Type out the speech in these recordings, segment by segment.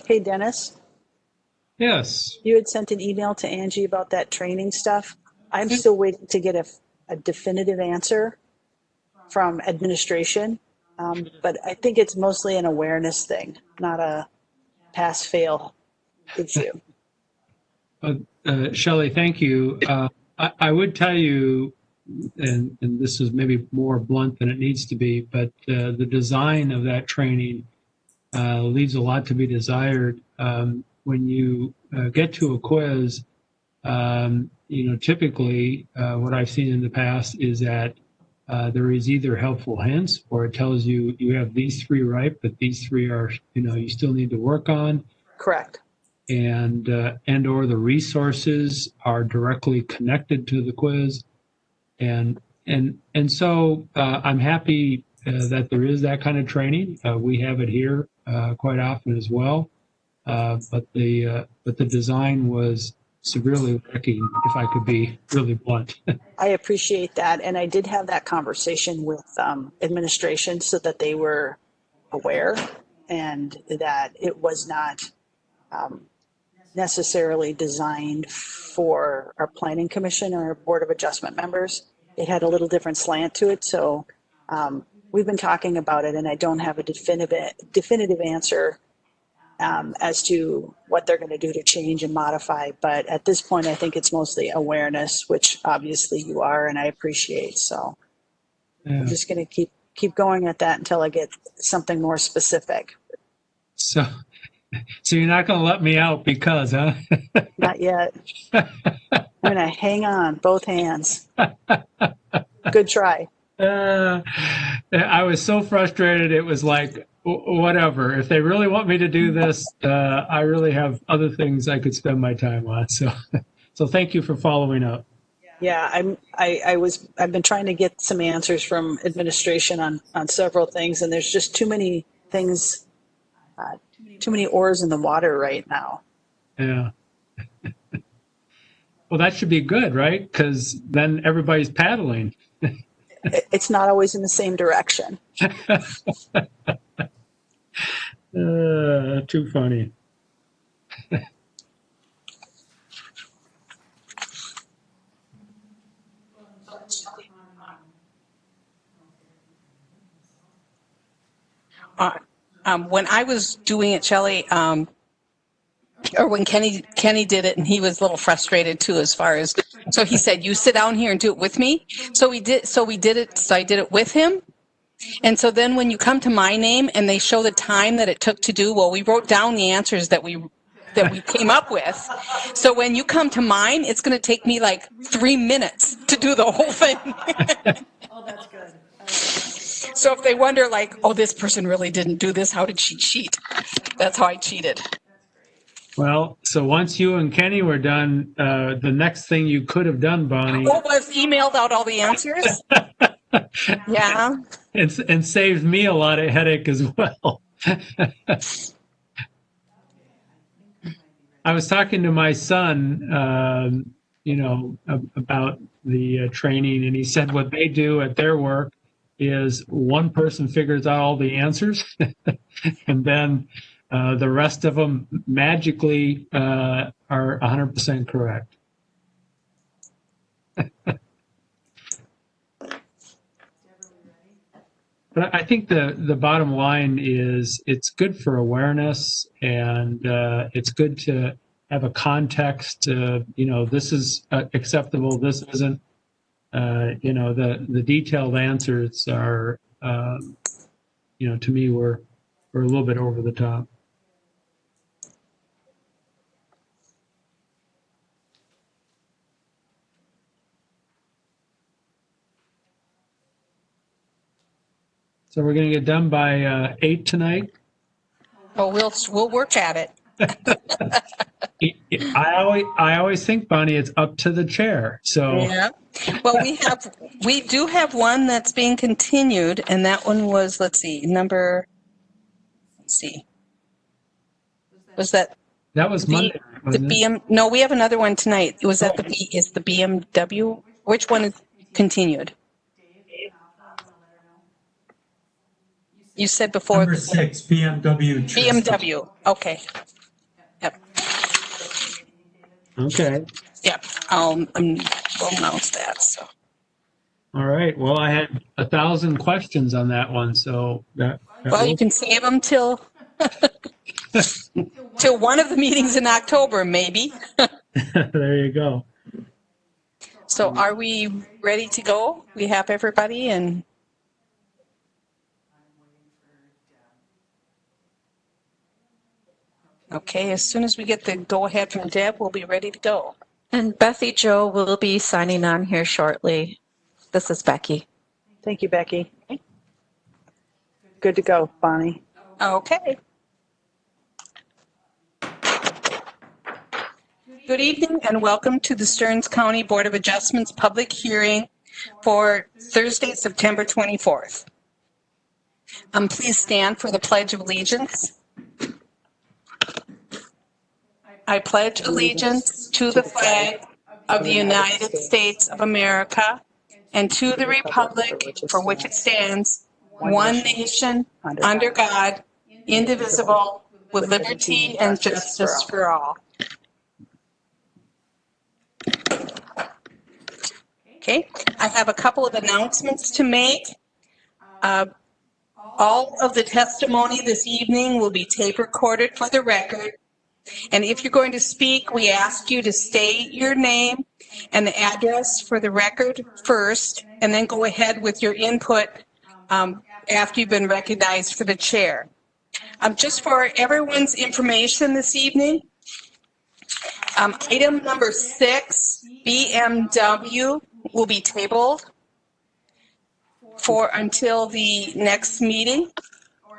Hey, Dennis, Yes. you had sent an email to Angie about that training stuff. I'm still waiting to get a definitive answer from administration, but I think it's mostly an awareness thing, not a pass-fail issue. Shelley, thank you. I would tell you, and this is maybe more blunt than it needs to be, but the design of that training leaves a lot to be desired. When you get to a quiz, typically what I've seen in the past is that there is either helpful hints or it tells you you have these three right, but these three are, you still need to work on. Correct. And or the resources are directly connected to the quiz, and so I'm happy that there is that kind of training. We have it here quite often as well, but the design was severely lacking, if I could be really blunt. I appreciate that, and I did have that conversation with administration so that they were aware and that it was not necessarily designed for our planning commission or our board of adjustment members. It had a little different slant to it. So we've been talking about it, and I don't have a definitive answer as to what they're going to do to change and modify. But at this point, I think it's mostly awareness, which obviously you are, and I appreciate. So I'm just going to keep going at that until I get something more specific. So you're not going to let me out because, huh? Not yet. I'm going to hang on, both hands. Good try. I was so frustrated. It was like, whatever. If they really want me to do this, I really have other things I could spend my time on. So thank you for following up. Yeah, I've been trying to get some answers from administration on several things, and there's just too many things, too many oars in the water right now. Yeah. Well, that should be good, right? Because then everybody's paddling. It's not always in the same direction. Too funny. When I was doing it, Shelley, or when Kenny did it, and he was a little frustrated too, as far as, so he said, "You sit down here and do it with me." So we did it. So I did it with him. And so then when you come to my name and they show the time that it took to do, well, we wrote down the answers that we came up with. So when you come to mine, it's going to take me like 3 minutes to do the whole thing. Oh, that's good. So if they wonder, like, oh, this person really didn't do this, how did she cheat? That's how I cheated. Well, so once you and Kenny were done, the next thing you could have done, Bonnie, was emailed out all the answers. Yeah. And saved me a lot of headache as well. I was talking to my son, about the training, and he said what they do at their work is one person figures out all the answers, and then the rest of them magically are 100% correct. But I think the bottom line is it's good for awareness, and it's good to have a context. This is acceptable. This isn't. The detailed answers are, to me, were a little bit over the top. So we're going to get done by 8 tonight. Oh, we'll work at it. I always think, Bonnie, it's up to the chair. So yeah. Well, we do have one that's being continued, and that one was, let's see. Was that? That was Monday. No, we have another one tonight. It was at the BMW. Which one is continued? You said before. Number 6, BMW. BMW. Okay. Okay. Yeah, we'll announce that. So All right. Well, I had 1,000 questions on that one, so that well, you will. can save them till one of the meetings in October, maybe. There you go. So are we ready to go? We have everybody and okay, as soon as we get the go ahead from Deb, we'll be ready to go. And Bethy Joe will be signing on here shortly. This is Becky. Thank you, Becky. Good to go, Bonnie. Okay. Good evening and welcome to the Stearns County Board of Adjustments public hearing for Thursday, September 24th. Please stand for the Pledge of Allegiance. I pledge allegiance to the flag of the United States of America and to the republic for which it stands, one nation, under God, indivisible, with liberty and justice for all. Okay, I have a couple of announcements to make. All of the testimony this evening will be tape recorded for the record. And if you're going to speak, we ask you to state your name and the address for the record first, and then go ahead with your input after you've been recognized for the chair. Just for everyone's information this evening, item number 6, BMW, will be tabled for until the next meeting,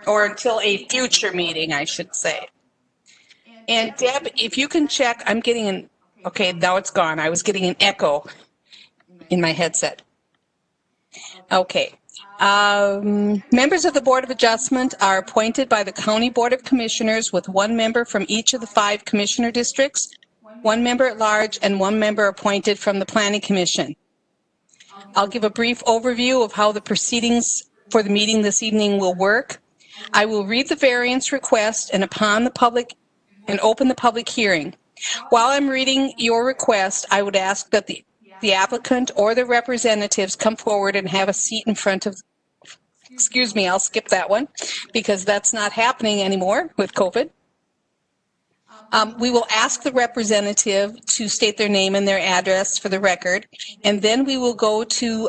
or until a future meeting, I should say. And Deb, if you can check, I'm getting an, okay, now it's gone. I was getting an echo in my headset. Okay. Members of the Board of Adjustment are appointed by the County Board of Commissioners with one member from each of the 5 commissioner districts, one member at large, and one member appointed from the Planning Commission. I'll give a brief overview of how the proceedings for the meeting this evening will work. I will read the variance request and open the public hearing. While I'm reading your request, I would ask that the applicant or the representatives come forward and have a seat in front of, excuse me, I'll skip that one because that's not happening anymore with COVID. We will ask the representative to state their name and their address for the record, and then we will go to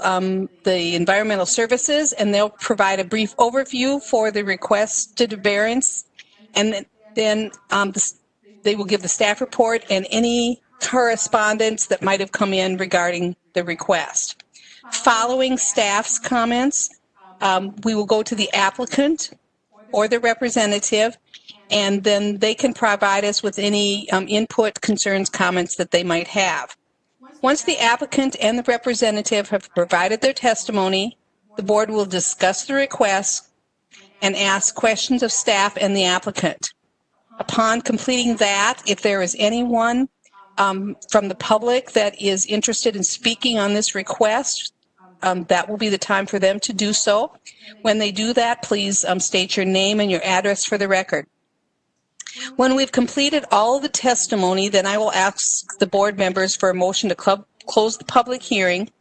the environmental services, and they'll provide a brief overview for the requested variance, and then they will give the staff report and any correspondence that might have come in regarding the request. Following staff's comments, we will go to the applicant or the representative, and then they can provide us with any input, concerns, comments that they might have. Once the applicant and the representative have provided their testimony, the board will discuss the request and ask questions of staff and the applicant. Upon completing that, if there is anyone from the public that is interested in speaking on this request, that will be the time for them to do so. When they do that, please state your name and your address for the record. When we've completed all of the testimony, then I will ask the board members for a motion to close the public hearing.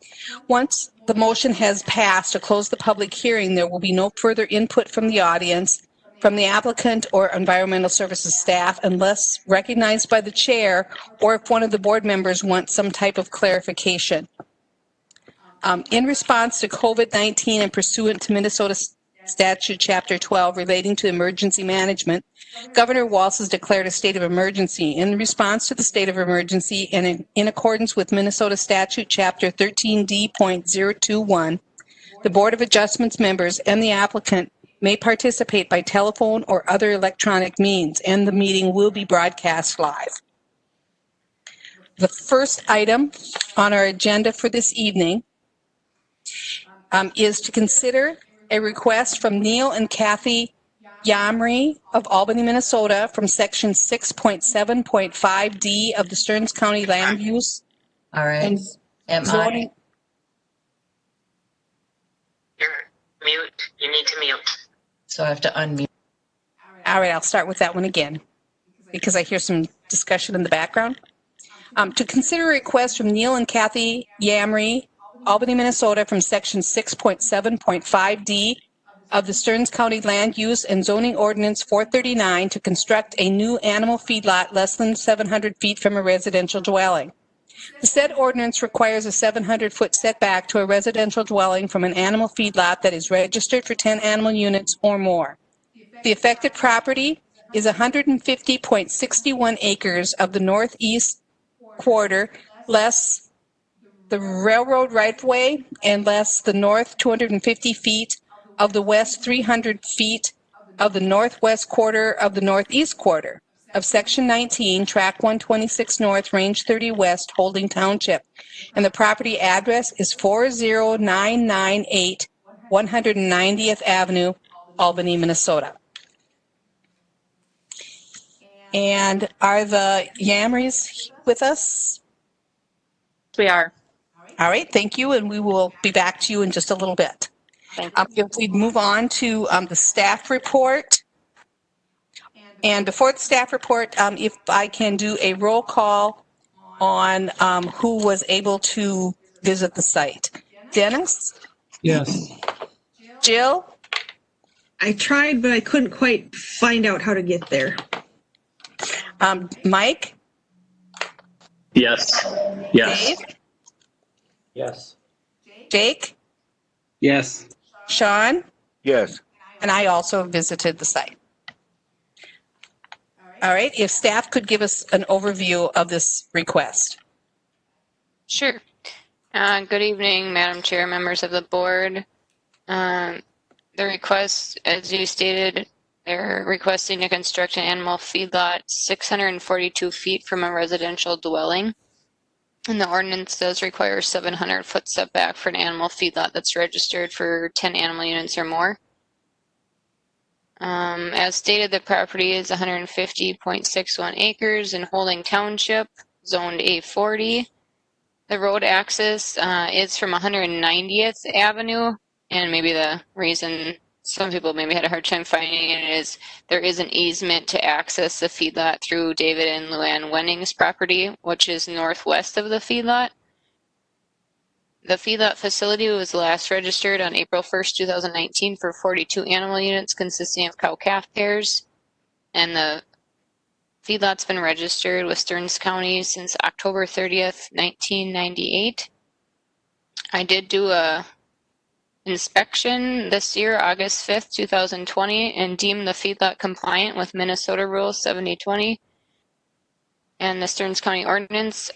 Once the motion has passed to close the public hearing, there will be no further input from the audience, from the applicant or environmental services staff, unless recognized by the chair or if one of the board members wants some type of clarification. In response to COVID-19 and pursuant to Minnesota Statute Chapter 12 relating to emergency management, Governor Walz has declared a state of emergency. In response to the state of emergency and in accordance with Minnesota Statute Chapter 13D.021, the Board of Adjustments members and the applicant may participate by telephone or other electronic means, and the meeting will be broadcast live. The first item on our agenda for this evening is to consider a request from Neil and Kathy Yamri of Albany, Minnesota, from Section 6.7.5D of the Stearns County Land Use All right. and Zoning. You're mute. You need to mute. So I have to unmute. All right, I'll start with that one again because I hear some discussion in the background. To consider a request from Neil and Kathy Yamry, Albany, Minnesota, from Section 6.7.5D of the Stearns County Land Use and Zoning Ordinance 439 to construct a new animal feedlot less than 700 feet from a residential dwelling. The said ordinance requires a 700-foot setback to a residential dwelling from an animal feedlot that is registered for 10 animal units or more. The affected property is 150.61 acres of the northeast quarter, less the railroad right-of-way, and less the north 250 feet of the west 300 feet of the northwest quarter of the northeast quarter of Section 19, Track 126 North, Range 30 West, Holding Township. And the property address is 40998 190th Avenue, Albany, Minnesota. And are the Yamrys with us? We are. All right, thank you, and we will be back to you in just a little bit. Thank you. If we move on to the staff report. And before the staff report, if I can do a roll call on who was able to visit the site. Dennis? Yes. Jill? I tried, but I couldn't quite find out how to get there. Mike? Yes. Yes. Dave? Yes. Jake? Yes. Sean? Yes. And I also visited the site. All right, if staff could give us an overview of this request. Sure. Good evening, Madam Chair, members of the board. The request, as you stated, they're requesting to construct an animal feedlot 642 feet from a residential dwelling. And the ordinance does require a 700-foot setback for an animal feedlot that's registered for 10 animal units or more. As stated, the property is 150.61 acres in Holding Township, zoned A40. The road access is from 190th Avenue, and maybe the reason some people maybe had a hard time finding it is there is an easement to access the feedlot through David and Luann Wenning's property, which is northwest of the feedlot. The feedlot facility was last registered on April 1st, 2019 for 42 animal units consisting of cow-calf pairs. And the feedlot's been registered with Stearns County since October 30th, 1998. I did do a inspection this year, August 5th, 2020, and deemed the feedlot compliant with Minnesota Rule 7020 and the Stearns County Ordinance.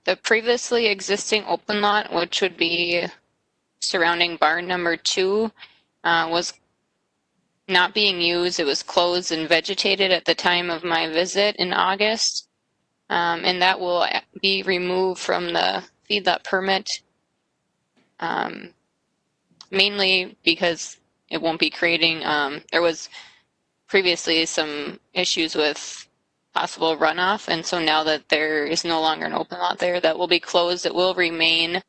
The previously existing open lot, which would be surrounding barn number 2, was not being used. It was closed and vegetated at the time of my visit in August. And that will be removed from the feedlot permit, mainly because it won't be creating, there was previously some issues with possible runoff, and so now that there is no longer an open lot there, that will be closed. It will remain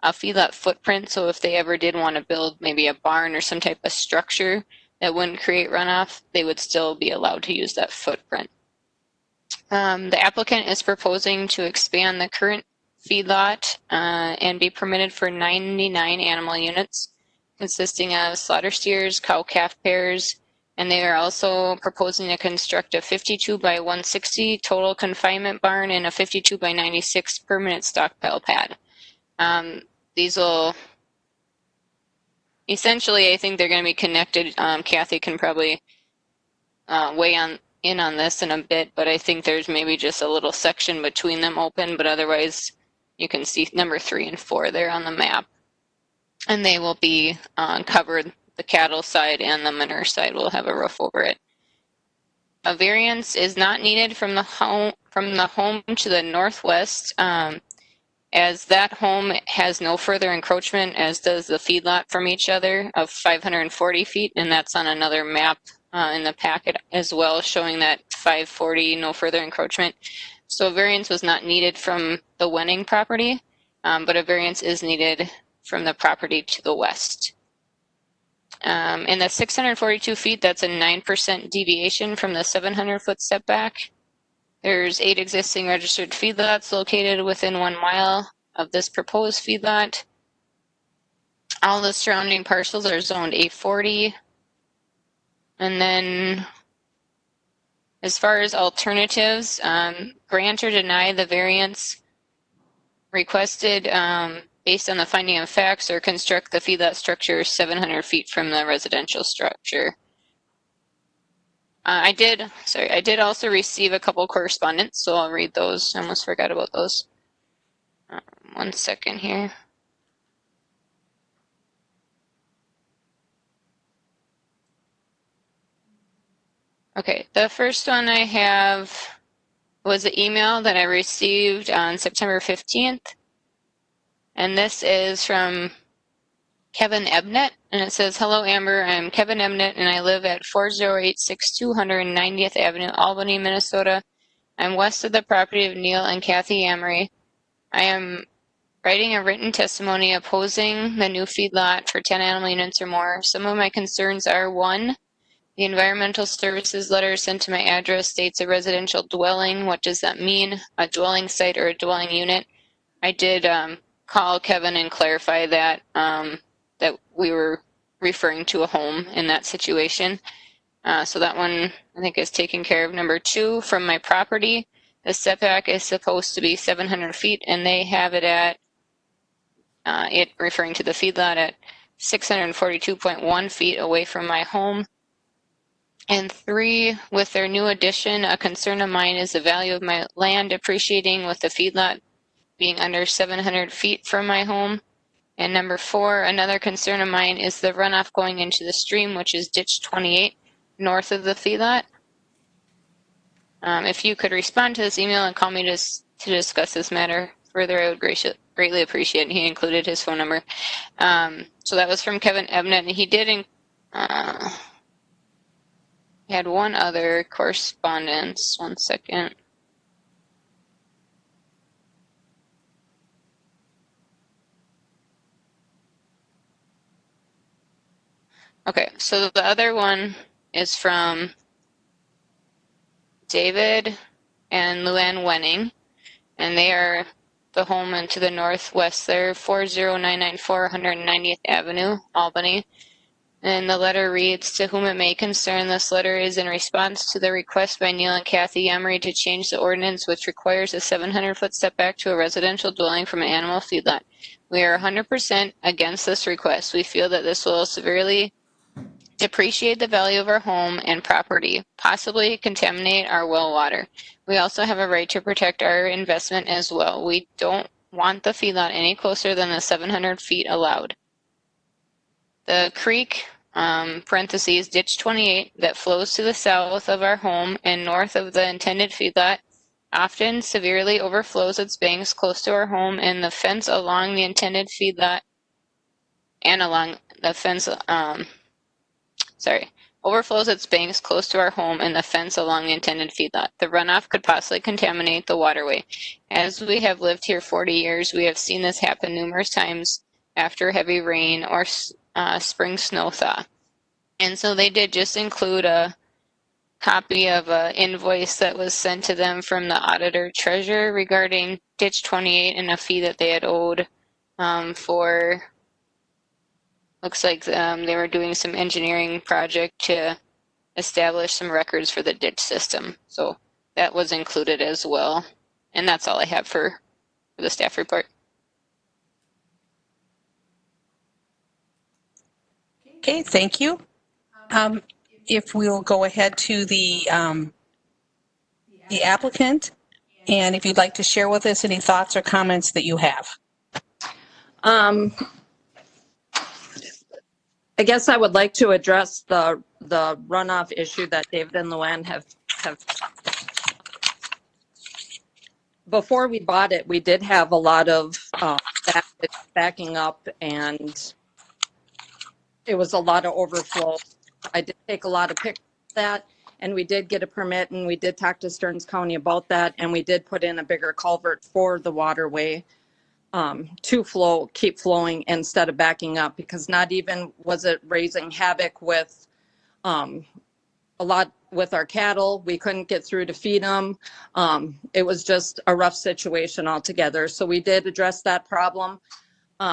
a feedlot footprint, so if they ever did want to build maybe a barn or some type of structure that wouldn't create runoff, they would still be allowed to use that footprint. The applicant is proposing to expand the current feedlot and be permitted for 99 animal units consisting of slaughter steers, cow-calf pairs, and they are also proposing to construct a 52 by 160 total confinement barn and a 52 by 96 permanent stockpile pad. These will essentially, I think they're going to be connected. Kathy can probably weigh in on this in a bit, but I think there's maybe just a little section between them open, but otherwise you can see number 3 and 4 there on the map. And they will be covered. The cattle side and the manure side will have a roof over it. A variance is not needed from the home to the northwest, as that home has no further encroachment, as does the feedlot from each other, of 540 feet, and that's on another map in the packet as well, showing that 540, no further encroachment. So a variance was not needed from the Wenning property, but a variance is needed from the property to the west. And the 642 feet, that's a 9% deviation from the 700-foot setback. There's 8 existing registered feedlots located within 1 mile of this proposed feedlot. All the surrounding parcels are zoned A40. And then as far as alternatives, grant or deny the variance requested based on the finding of facts, or construct the feedlot structure 700 feet from the residential structure. I did also receive a couple correspondence, so I'll read those. I almost forgot about those. 1 second here. Okay, the first one I have was an email that I received on September 15th. And this is from Kevin Ebnett, and it says, "Hello, Amber. I'm Kevin Ebnett, and I live at 40862 190th Avenue, Albany, Minnesota. I'm west of the property of Neil and Kathy Amory. I am writing a written testimony opposing the new feedlot for 10 animal units or more. Some of my concerns are: 1, the environmental services letter sent to my address states a residential dwelling. What does that mean? A dwelling site or a dwelling unit?" I did call Kevin and clarify that that we were referring to a home in that situation. So that one I think is taken care of. Number 2, from my property, the setback is supposed to be 700 feet, and they have it at it referring to the feedlot at 642.1 feet away from my home. And 3, with their new addition, a concern of mine is the value of my land appreciating with the feedlot being under 700 feet from my home. And number 4, another concern of mine is the runoff going into the stream, which is ditch 28 north of the feedlot. If you could respond to this email and call me to discuss this matter further, I would greatly appreciate it. He included his phone number. So that was from Kevin Ebnett, and he did he had one other correspondence. 1 second. Okay, so the other one is from David and Luann Wenning, and they are the home and to the northwest there, 40994 190th Avenue, Albany. And the letter reads, "To whom it may concern, this letter is in response to the request by Neil and Kathy Emery to change the ordinance which requires a 700-foot setback to a residential dwelling from an animal feedlot. We are 100% against this request. We feel that this will severely depreciate the value of our home and property, possibly contaminate our well water. We also have a right to protect our investment as well. We don't want the feedlot any closer than the 700 feet allowed. The creek, parentheses, ditch 28, that flows to the south of our home and north of the intended feedlot often severely overflows its banks close to our home, and the fence along the intended feedlot and along the fence, overflows its banks close to our home and the fence along the intended feedlot. The runoff could possibly contaminate the waterway. As we have lived here 40 years, we have seen this happen numerous times after heavy rain or spring snow thaw." And so they did just include a copy of an invoice that was sent to them from the auditor treasurer regarding ditch 28 and a fee that they had owed for, looks like they were doing some engineering project to establish some records for the ditch system. So that was included as well. And that's all I have for the staff report. Okay, thank you. If we'll go ahead to the applicant, and if you'd like to share with us any thoughts or comments that you have. I guess I would like to address the runoff issue that David and Luann have. Before we bought it, we did have a lot of backing up, and it was a lot of overflow. I did take a lot of pictures of that, and we did get a permit, and we did talk to Stearns County about that, and we did put in a bigger culvert for the waterway to keep flowing instead of backing up, because not even was it raising havoc with a a lot with our cattle. We couldn't get through to feed them. It was just a rough situation altogether. So we did address that problem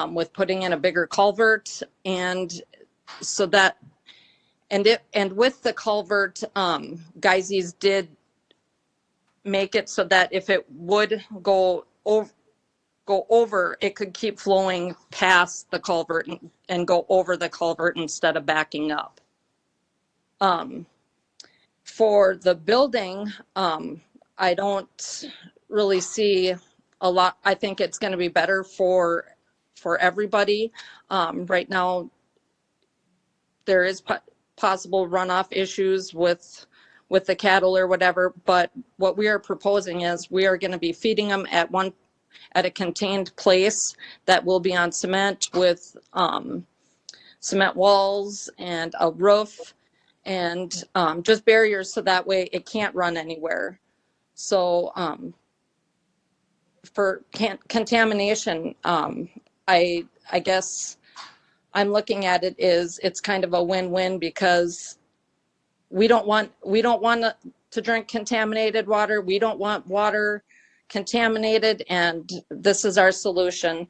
with putting in a bigger culvert, and so that and with the culvert, Geisy's did make it so that if it would go over, it could keep flowing past the culvert and go over the culvert instead of backing up. For the building, I don't really see a lot. I think it's going to be better for everybody. Right now, there is possible runoff issues with the cattle or whatever, but what we are proposing is we are going to be feeding them at a contained place that will be on cement with cement walls and a roof and just barriers, so that way it can't run anywhere. So for contamination, I guess I'm looking at it is it's kind of a win-win, because we don't want to drink contaminated water. We don't want water contaminated, and this is our solution.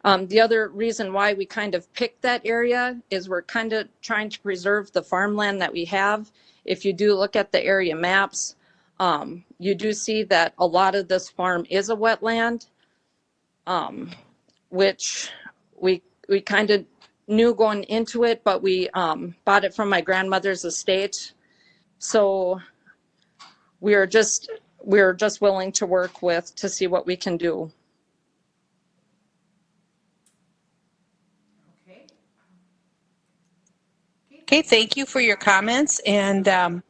The other reason why we kind of picked that area is we're kind of trying to preserve the farmland that we have. If you do look at the area maps, you do see that a lot of this farm is a wetland, which we kind of knew going into it, but we bought it from my grandmother's estate. So we're just willing to work to see what we can do. Okay, thank you for your comments. And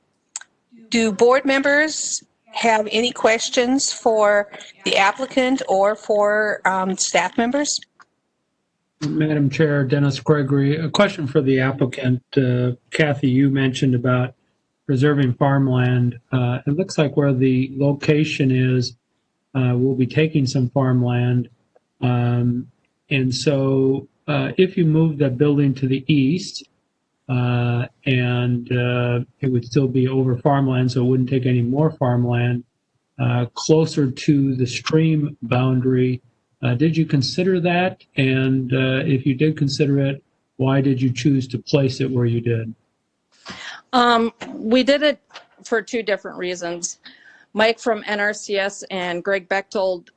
do board members have any questions for the applicant or for staff members? Madam Chair, Dennis Gregory, a question for the applicant. Kathy, you mentioned about preserving farmland. It looks like where the location is, we'll be taking some farmland. And so if you move that building to the east, and it would still be over farmland, so it wouldn't take any more farmland, closer to the stream boundary. Did you consider that? And if you did consider it, why did you choose to place it where you did? We did it for two different reasons. Mike from NRCS and Greg Bechtold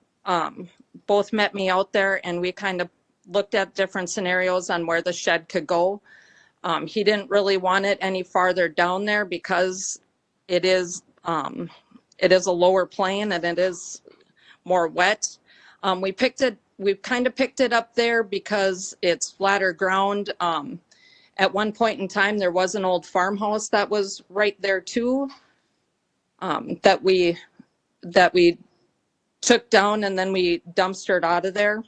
both met me out there, and we kind of looked at different scenarios on where the shed could go. He didn't really want it any farther down there because it is a lower plane and it is more wet. We kind of picked it up there because it's flatter ground. At one point in time, there was an old farmhouse that was right there too, that we took down, and then we dumpstered out of there.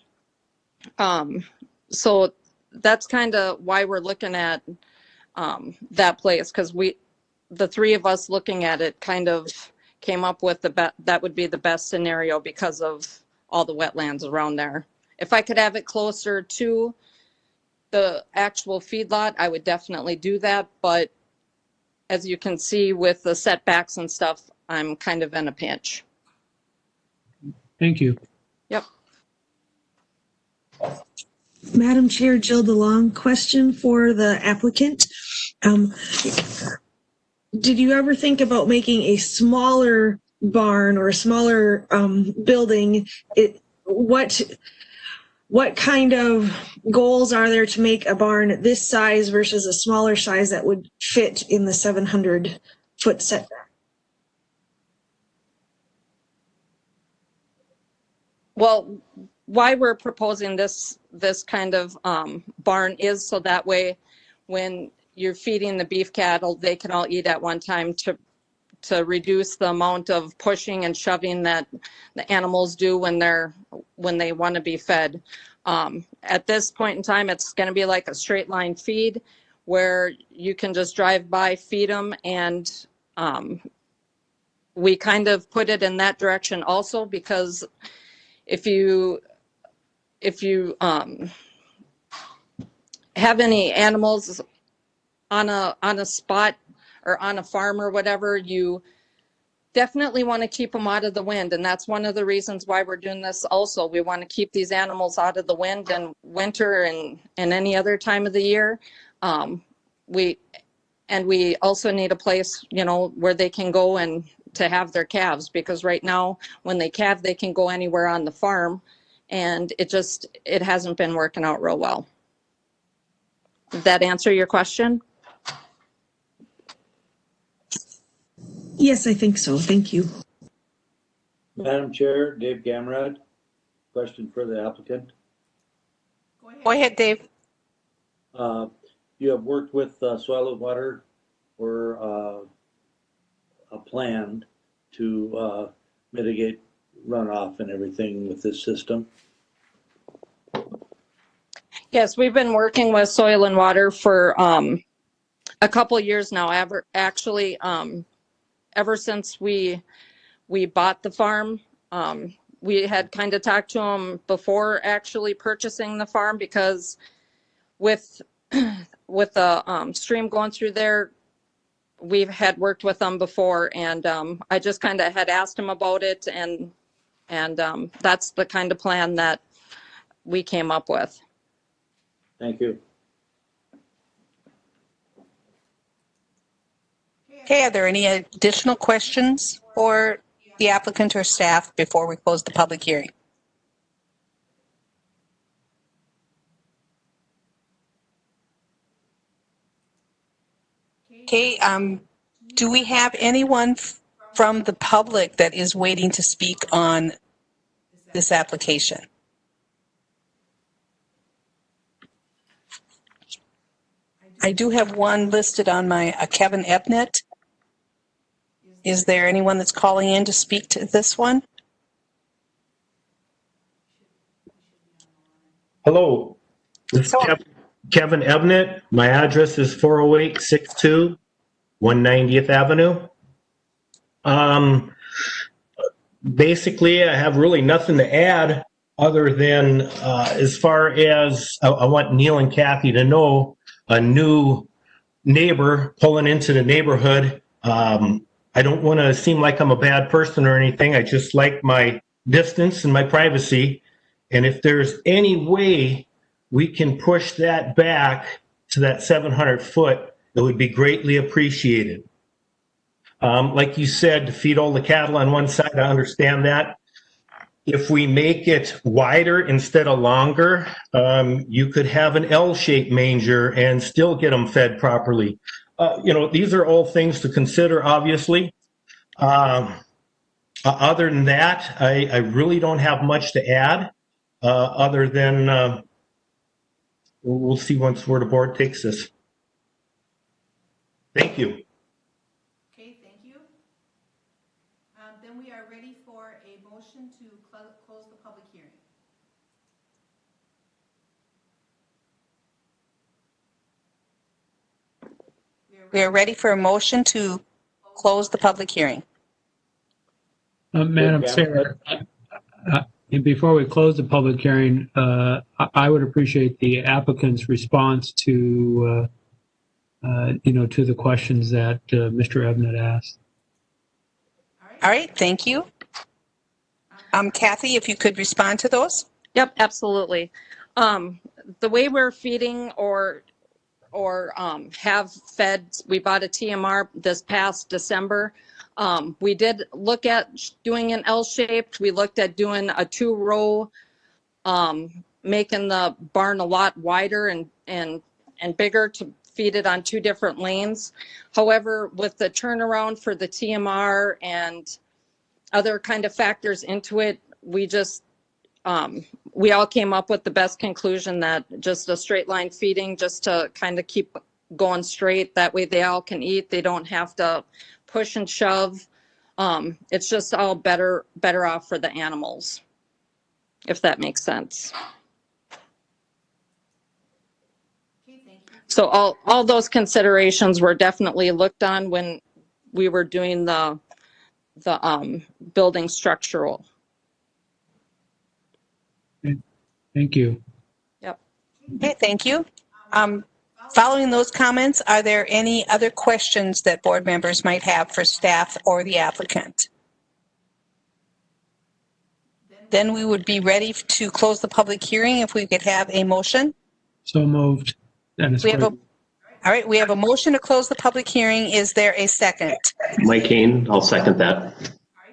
So that's kind of why we're looking at that place, because the three of us looking at it kind of came up with that would be the best scenario because of all the wetlands around there. If I could have it closer to the actual feedlot, I would definitely do that. But as you can see with the setbacks and stuff, I'm kind of in a pinch. Thank you. Yep. Madam Chair, Jill DeLong, question for the applicant. Did you ever think about making a smaller barn or a smaller building? What kind of goals are there to make a barn this size versus a smaller size that would fit in the 700-foot setback? Well, why we're proposing this kind of barn is so that way when you're feeding the beef cattle, they can all eat at one time to reduce the amount of pushing and shoving that the animals do when they want to be fed. At this point in time, it's going to be like a straight line feed where you can just drive by, feed them, and we kind of put it in that direction also, because if you have any animals on a spot or on a farm or whatever, you definitely want to keep them out of the wind. And that's one of the reasons why we're doing this also. We want to keep these animals out of the wind in winter and any other time of the year. We also need a place, where they can go and to have their calves, because right now when they calve, they can go anywhere on the farm, and it hasn't been working out real well. Did that answer your question? Yes, I think so. Thank you. Madam Chair, Dave Gamrad, question for the applicant. Go ahead, Dave. You have worked with Soil and Water for a plan to mitigate runoff and everything with this system? Yes, we've been working with Soil and Water for a couple of years now. Ever since we bought the farm. We had kind of talked to them before actually purchasing the farm, because with the stream going through there, we've had worked with them before, and I just kind of had asked them about it, and that's the kind of plan that we came up with. Thank you. Okay, are there any additional questions for the applicant or staff before we close the public hearing? Okay, do we have anyone from the public that is waiting to speak on this application? I do have one listed on my Kevin Ebnett. Is there anyone that's calling in to speak to this one? Hello, this is Kevin Ebnett. My address is 40862 190th Avenue. Basically, I have really nothing to add other than as far as I want Neil and Kathy to know, a new neighbor pulling into the neighborhood. I don't want to seem like I'm a bad person or anything. I just like my distance and my privacy. And if there's any way we can push that back to that 700 foot, it would be greatly appreciated. Like you said, to feed all the cattle on one side, I understand that. If we make it wider instead of longer, you could have an L-shaped manger and still get them fed properly. These are all things to consider, obviously. Other than that, I really don't have much to add, other than we'll see where the board takes this. Thank you. Okay, thank you. Then we are ready for a motion to close the public hearing. We are ready for a motion to close the public hearing. Madam Chair, and before we close the public hearing, I would appreciate the applicant's response to, to the questions that Mr. Ebnett asked. All right, thank you. Kathy, if you could respond to those. Yep, absolutely. The way we're feeding or have fed, we bought a TMR this past December. We did look at doing an L-shaped. We looked at doing a 2-row, making the barn a lot wider and bigger to feed it on 2 different lanes. However, with the turnaround for the TMR and other kind of factors into it, we just we all came up with the best conclusion that just a straight line feeding, just to kind of keep going straight. That way they all can eat. They don't have to push and shove. It's just all better off for the animals, if that makes sense. Okay, thank you. So all those considerations were definitely looked on when we were doing the building structural. Thank you. Yep. Okay, thank you. Following those comments, are there any other questions that board members might have for staff or the applicant? Then we would be ready to close the public hearing if we could have a motion. So moved. Dennis We have Quaid. All right, we have a motion to close the public hearing. Is there a second? Mike Kane, I'll second that.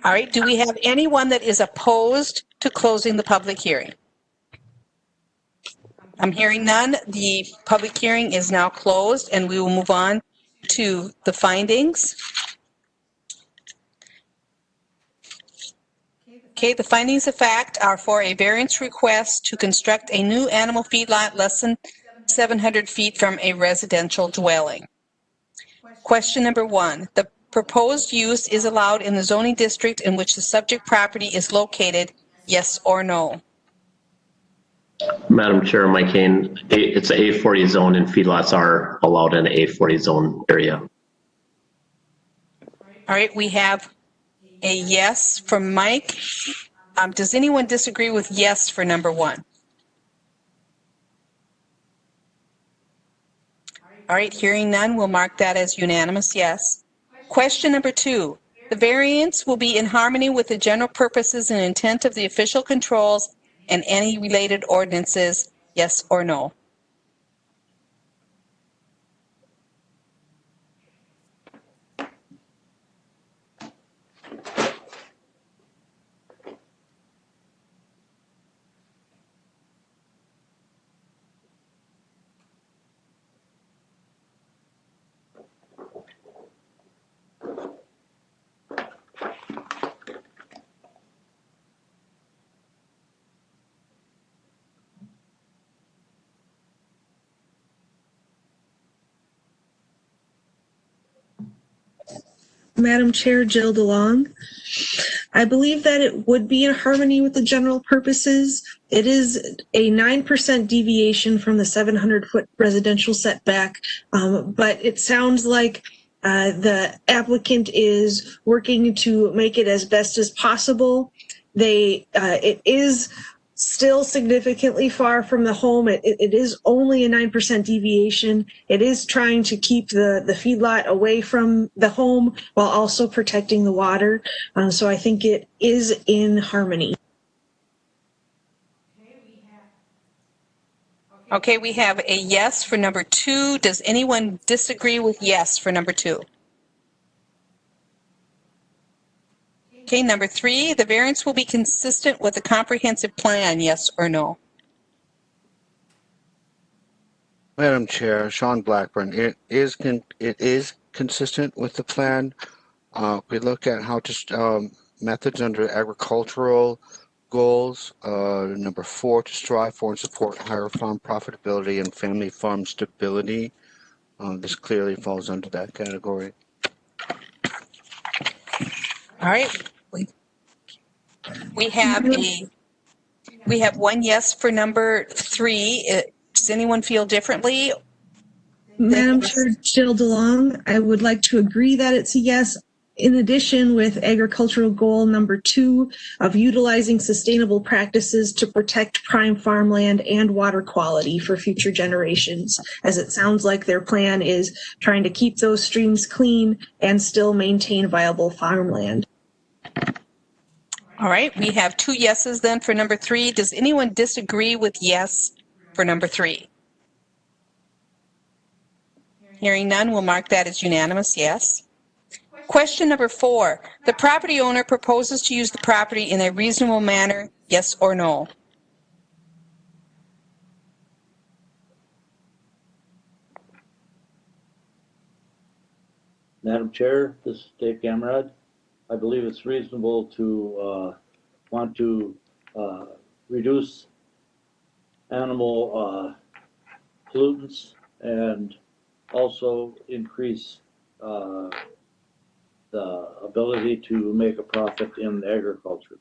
All right, do we have anyone that is opposed to closing the public hearing? I'm hearing none. The public hearing is now closed, and we will move on to the findings. Okay, the findings of fact are for a variance request to construct a new animal feedlot less than 700 feet from a residential dwelling. Question number 1, the proposed use is allowed in the zoning district in which the subject property is located, yes or no? Madam Chair, Mike Kane, it's a A40 zone and feedlots are allowed in the A40 zone area. All right, we have a yes from Mike. Does anyone disagree with yes for number 1? All right, hearing none, we'll mark that as unanimous yes. Question number 2, the variance will be in harmony with the general purposes and intent of the official controls and any related ordinances, yes or no? Madam Chair, Jill DeLong. I believe that it would be in harmony with the general purposes. It is a 9% deviation from the 700-foot residential setback, but it sounds like the applicant is working to make it as best as possible. It is still significantly far from the home. It is only a 9% deviation. It is trying to keep the feedlot away from the home while also protecting the water. So I think it is in harmony. Okay, we have a yes for number 2. Does anyone disagree with yes for number 2? Okay, number 3, the variance will be consistent with the comprehensive plan, yes or no? Madam Chair, Sean Blackburn, it is consistent with the plan. We look at how to methods under agricultural goals. Number 4, to strive for and support higher farm profitability and family farm stability. This clearly falls under that category. All right. We have 1 yes for number 3. Does anyone feel differently? Madam Chair, Jill DeLong, I would like to agree that it's a yes. In addition, with agricultural goal number 2 of utilizing sustainable practices to protect prime farmland and water quality for future generations, as it sounds like their plan is trying to keep those streams clean and still maintain viable farmland. All right, we have 2 yeses then for number 3. Does anyone disagree with yes for number 3? Hearing none, we'll mark that as unanimous yes. Question number 4, the property owner proposes to use the property in a reasonable manner, yes or no? Madam Chair, this is Dave Gamrod. I believe it's reasonable to want to reduce animal pollutants and also increase the ability to make a profit in agriculture.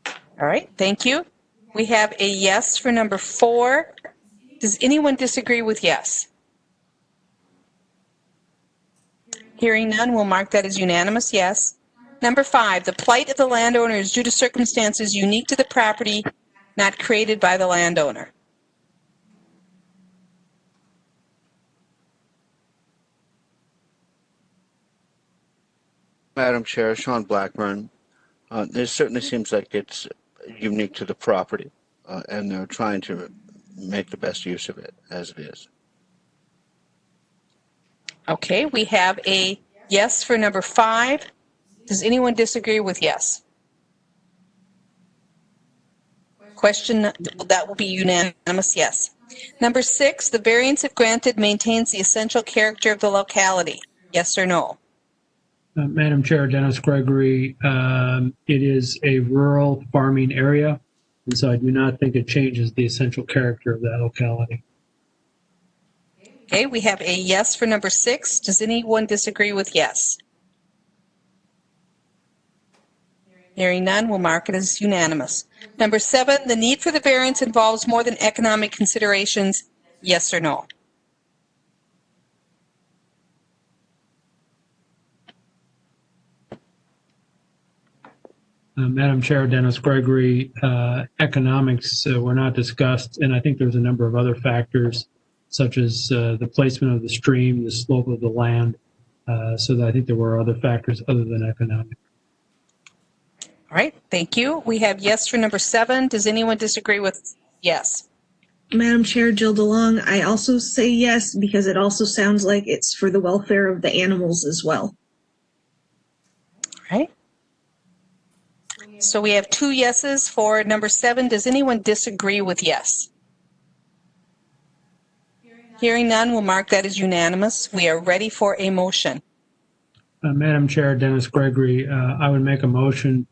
All right, thank you. We have a yes for number 4. Does anyone disagree with yes? Hearing none, we'll mark that as unanimous yes. Number 5, the plight of the landowner is due to circumstances unique to the property, not created by the landowner. Madam Chair, Sean Blackburn. It certainly seems like it's unique to the property, and they're trying to make the best use of it as it is. Okay, we have a yes for number 5. Does anyone disagree with yes? Question, that will be unanimous yes. Number 6, the variance if granted maintains the essential character of the locality. Yes or no? Madam Chair, Dennis Gregory, it is a rural farming area, and so I do not think it changes the essential character of that locality. Okay, we have a yes for number 6. Does anyone disagree with yes? Hearing none, we'll mark it as unanimous. Number 7, the need for the variance involves more than economic considerations. Yes or no? Madam Chair, Dennis Gregory, economics were not discussed, and I think there's a number of other factors, such as the placement of the stream, the slope of the land, so that I think there were other factors other than economic. All right, thank you. We have yes for number 7. Does anyone disagree with yes? Madam Chair, Jill DeLong, I also say yes because it also sounds like it's for the welfare of the animals as well. All right. So we have 2 yeses for number 7. Does anyone disagree with yes? Hearing none, we'll mark that as unanimous. We are ready for a motion. Madam Chair, Dennis Gregory, I would make a motion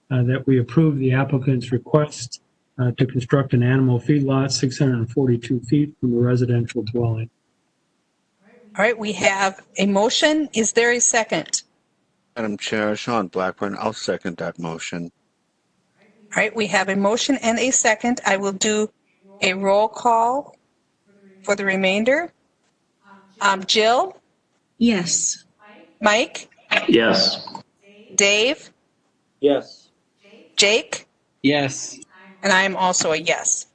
that we approve the applicant's request to construct an animal feedlot 642 feet from a residential dwelling. All right, we have a motion. Is there a second? Madam Chair, Sean Blackburn, I'll second that motion. All right, we have a motion and a second. I will do a roll call for the remainder. Jill? Yes. Mike? Yes. Dave? Yes. Jake? Yes. And I am also a yes.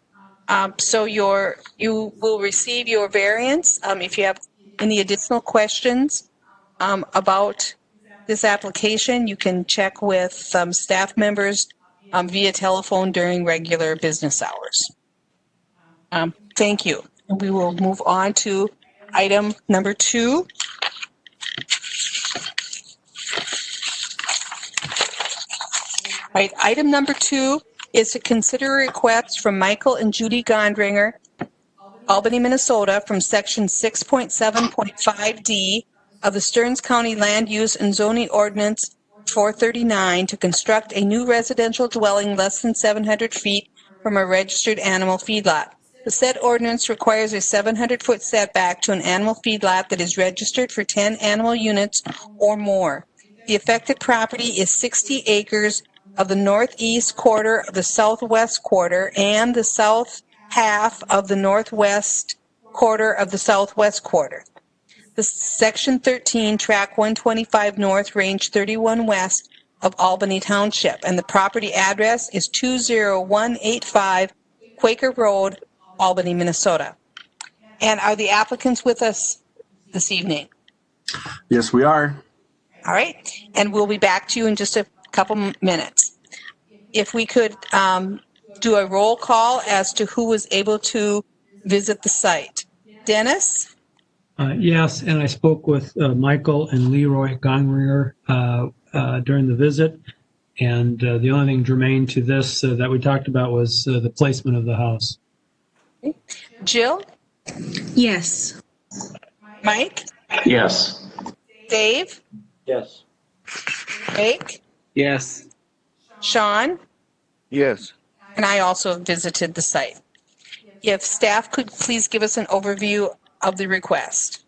So you will receive your variance. If you have any additional questions about this application, you can check with staff members via telephone during regular business hours. Thank you. And we will move on to item number 2. All right, item number 2 is to consider a request from Michael and Judy Gondringer, Albany, Minnesota, from section 6.7.5D of the Stearns County Land Use and Zoning Ordinance 439 to construct a new residential dwelling less than 700 feet from a registered animal feedlot. The said ordinance requires a 700-foot setback to an animal feedlot that is registered for 10 animal units or more. The affected property is 60 acres of the northeast quarter of the southwest quarter and the south half of the northwest quarter of the southwest quarter. The Section 13, Track 125 North, Range 31 West of Albany Township, and the property address is 20185 Quaker Road, Albany, Minnesota. And are the applicants with us this evening? Yes, we are. All right, and we'll be back to you in just a couple minutes. If we could do a roll call as to who was able to visit the site. Dennis? Yes, and I spoke with Michael and Leroy Gongringer during the visit, and the only thing germane to this that we talked about was the placement of the house. Jill? Yes. Mike? Yes. Dave? Yes. Jake? Yes. Sean? Yes. And I also visited the site. If staff could please give us an overview of the request.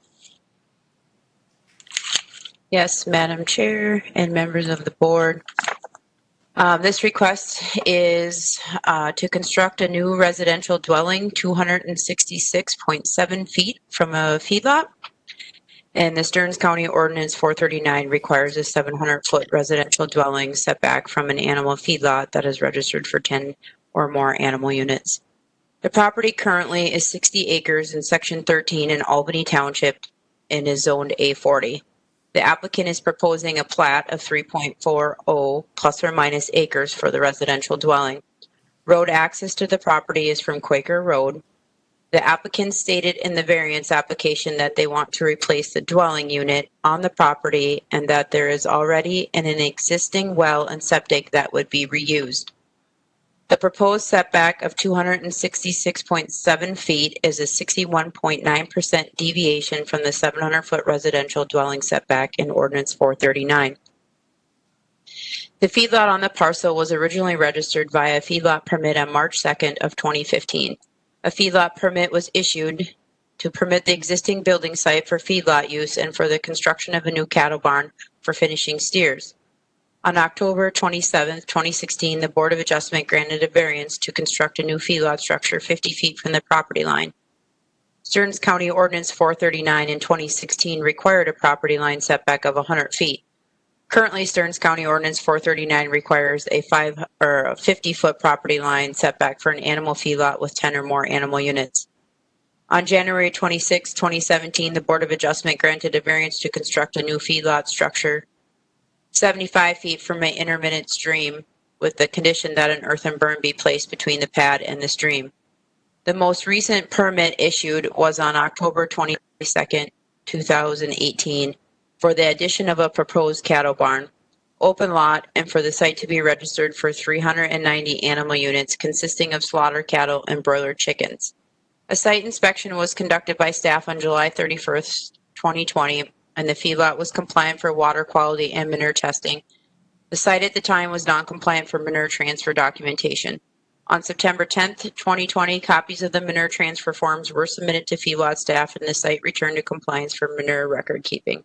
Yes, Madam Chair and members of the board. This request is to construct a new residential dwelling 266.7 feet from a feedlot. And the Stearns County Ordinance 439 requires a 700-foot residential dwelling setback from an animal feedlot that is registered for 10 or more animal units. The property currently is 60 acres in Section 13 in Albany Township and is zoned A40. The applicant is proposing a plat of 3.40 plus or minus acres for the residential dwelling. Road access to the property is from Quaker Road. The applicant stated in the variance application that they want to replace the dwelling unit on the property and that there is already an existing well and septic that would be reused. The proposed setback of 266.7 feet is a 61.9% deviation from the 700-foot residential dwelling setback in Ordinance 439. The feedlot on the parcel was originally registered via a feedlot permit on March 2nd of 2015. A feedlot permit was issued to permit the existing building site for feedlot use and for the construction of a new cattle barn for finishing steers. On October 27, 2016, the Board of Adjustment granted a variance to construct a new feedlot structure 50 feet from the property line. Stearns County Ordinance 439 in 2016 required a property line setback of 100 feet. Currently, Stearns County Ordinance 439 requires a 50-foot property line setback for an animal feedlot with 10 or more animal units. On January 26, 2017, the Board of Adjustment granted a variance to construct a new feedlot structure 75 feet from an intermittent stream with the condition that an earthen berm be placed between the pad and the stream. The most recent permit issued was on October 22, 2018 for the addition of a proposed cattle barn, open lot, and for the site to be registered for 390 animal units consisting of slaughter cattle and broiler chickens. A site inspection was conducted by staff on July 31st, 2020, and the feedlot was compliant for water quality and manure testing. The site at the time was non-compliant for manure transfer documentation. On September 10th, 2020, copies of the manure transfer forms were submitted to feedlot staff and the site returned to compliance for manure record keeping.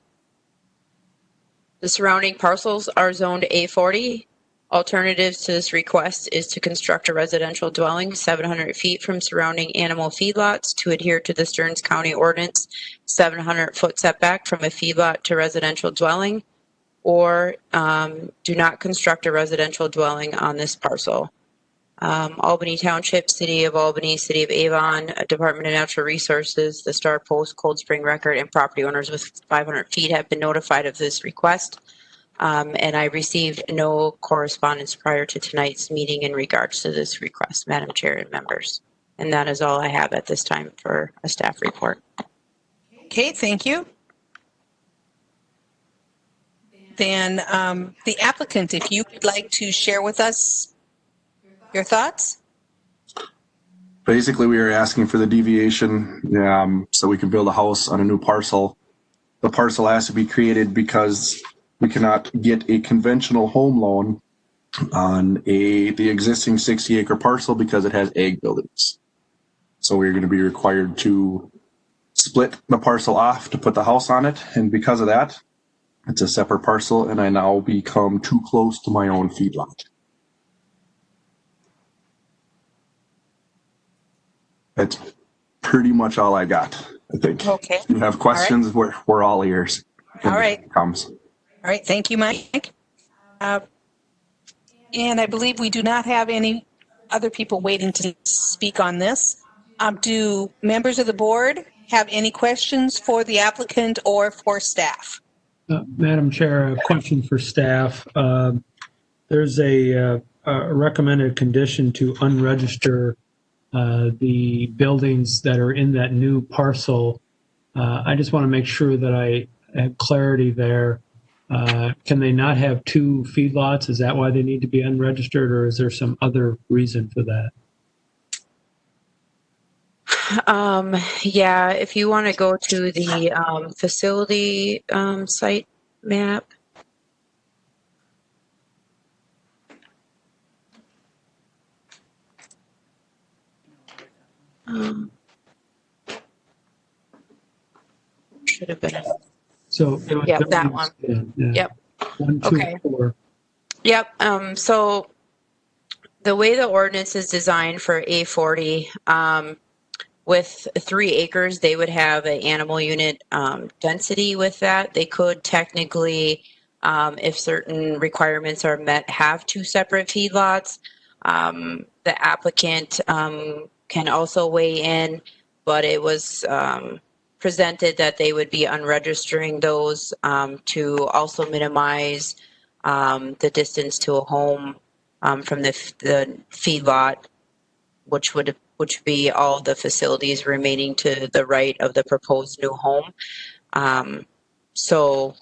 The surrounding parcels are zoned A40. Alternatives to this request is to construct a residential dwelling 700 feet from surrounding animal feedlots to adhere to the Stearns County Ordinance 700-foot setback from a feedlot to residential dwelling, or do not construct a residential dwelling on this parcel. Albany Township, City of Albany, City of Avon, Department of Natural Resources, the Star Post, Cold Spring Record, and property owners with 500 feet have been notified of this request. And I received no correspondence prior to tonight's meeting in regards to this request, Madam Chair and members. And that is all I have at this time for a staff report. Okay, thank you. Then the applicant, if you would like to share with us your thoughts? Basically, we are asking for the deviation so we can build a house on a new parcel. The parcel has to be created because we cannot get a conventional home loan on the existing 60-acre parcel because it has ag buildings. So we're going to be required to split the parcel off to put the house on it. And because of that, it's a separate parcel and I now become too close to my own feedlot. That's pretty much all I got, I think. Okay. If you have questions, right. we're all ears. All right. Comes. All right. Thank you, Mike. And I believe we do not have any other people waiting to speak on this. Do members of the board have any questions for the applicant or for staff? Madam Chair, a question for staff. There's a recommended condition to unregister the buildings that are in that new parcel. I just want to make sure that I have clarity there. Can they not have two feedlots? Is that why they need to be unregistered, or is there some other reason for that? Yeah, if you want to go to the facility site map. Should have been. So yep, that one. Yeah. Yep. 1, 2, okay. 4. Yep. So the way the ordinance is designed for A40, with 3 acres, they would have an animal unit density with that. They could technically, if certain requirements are met, have 2 separate feedlots. The applicant can also weigh in, but it was presented that they would be unregistering those to also minimize the distance to a home from the feedlot, which would be all the facilities remaining to the right of the proposed new home. So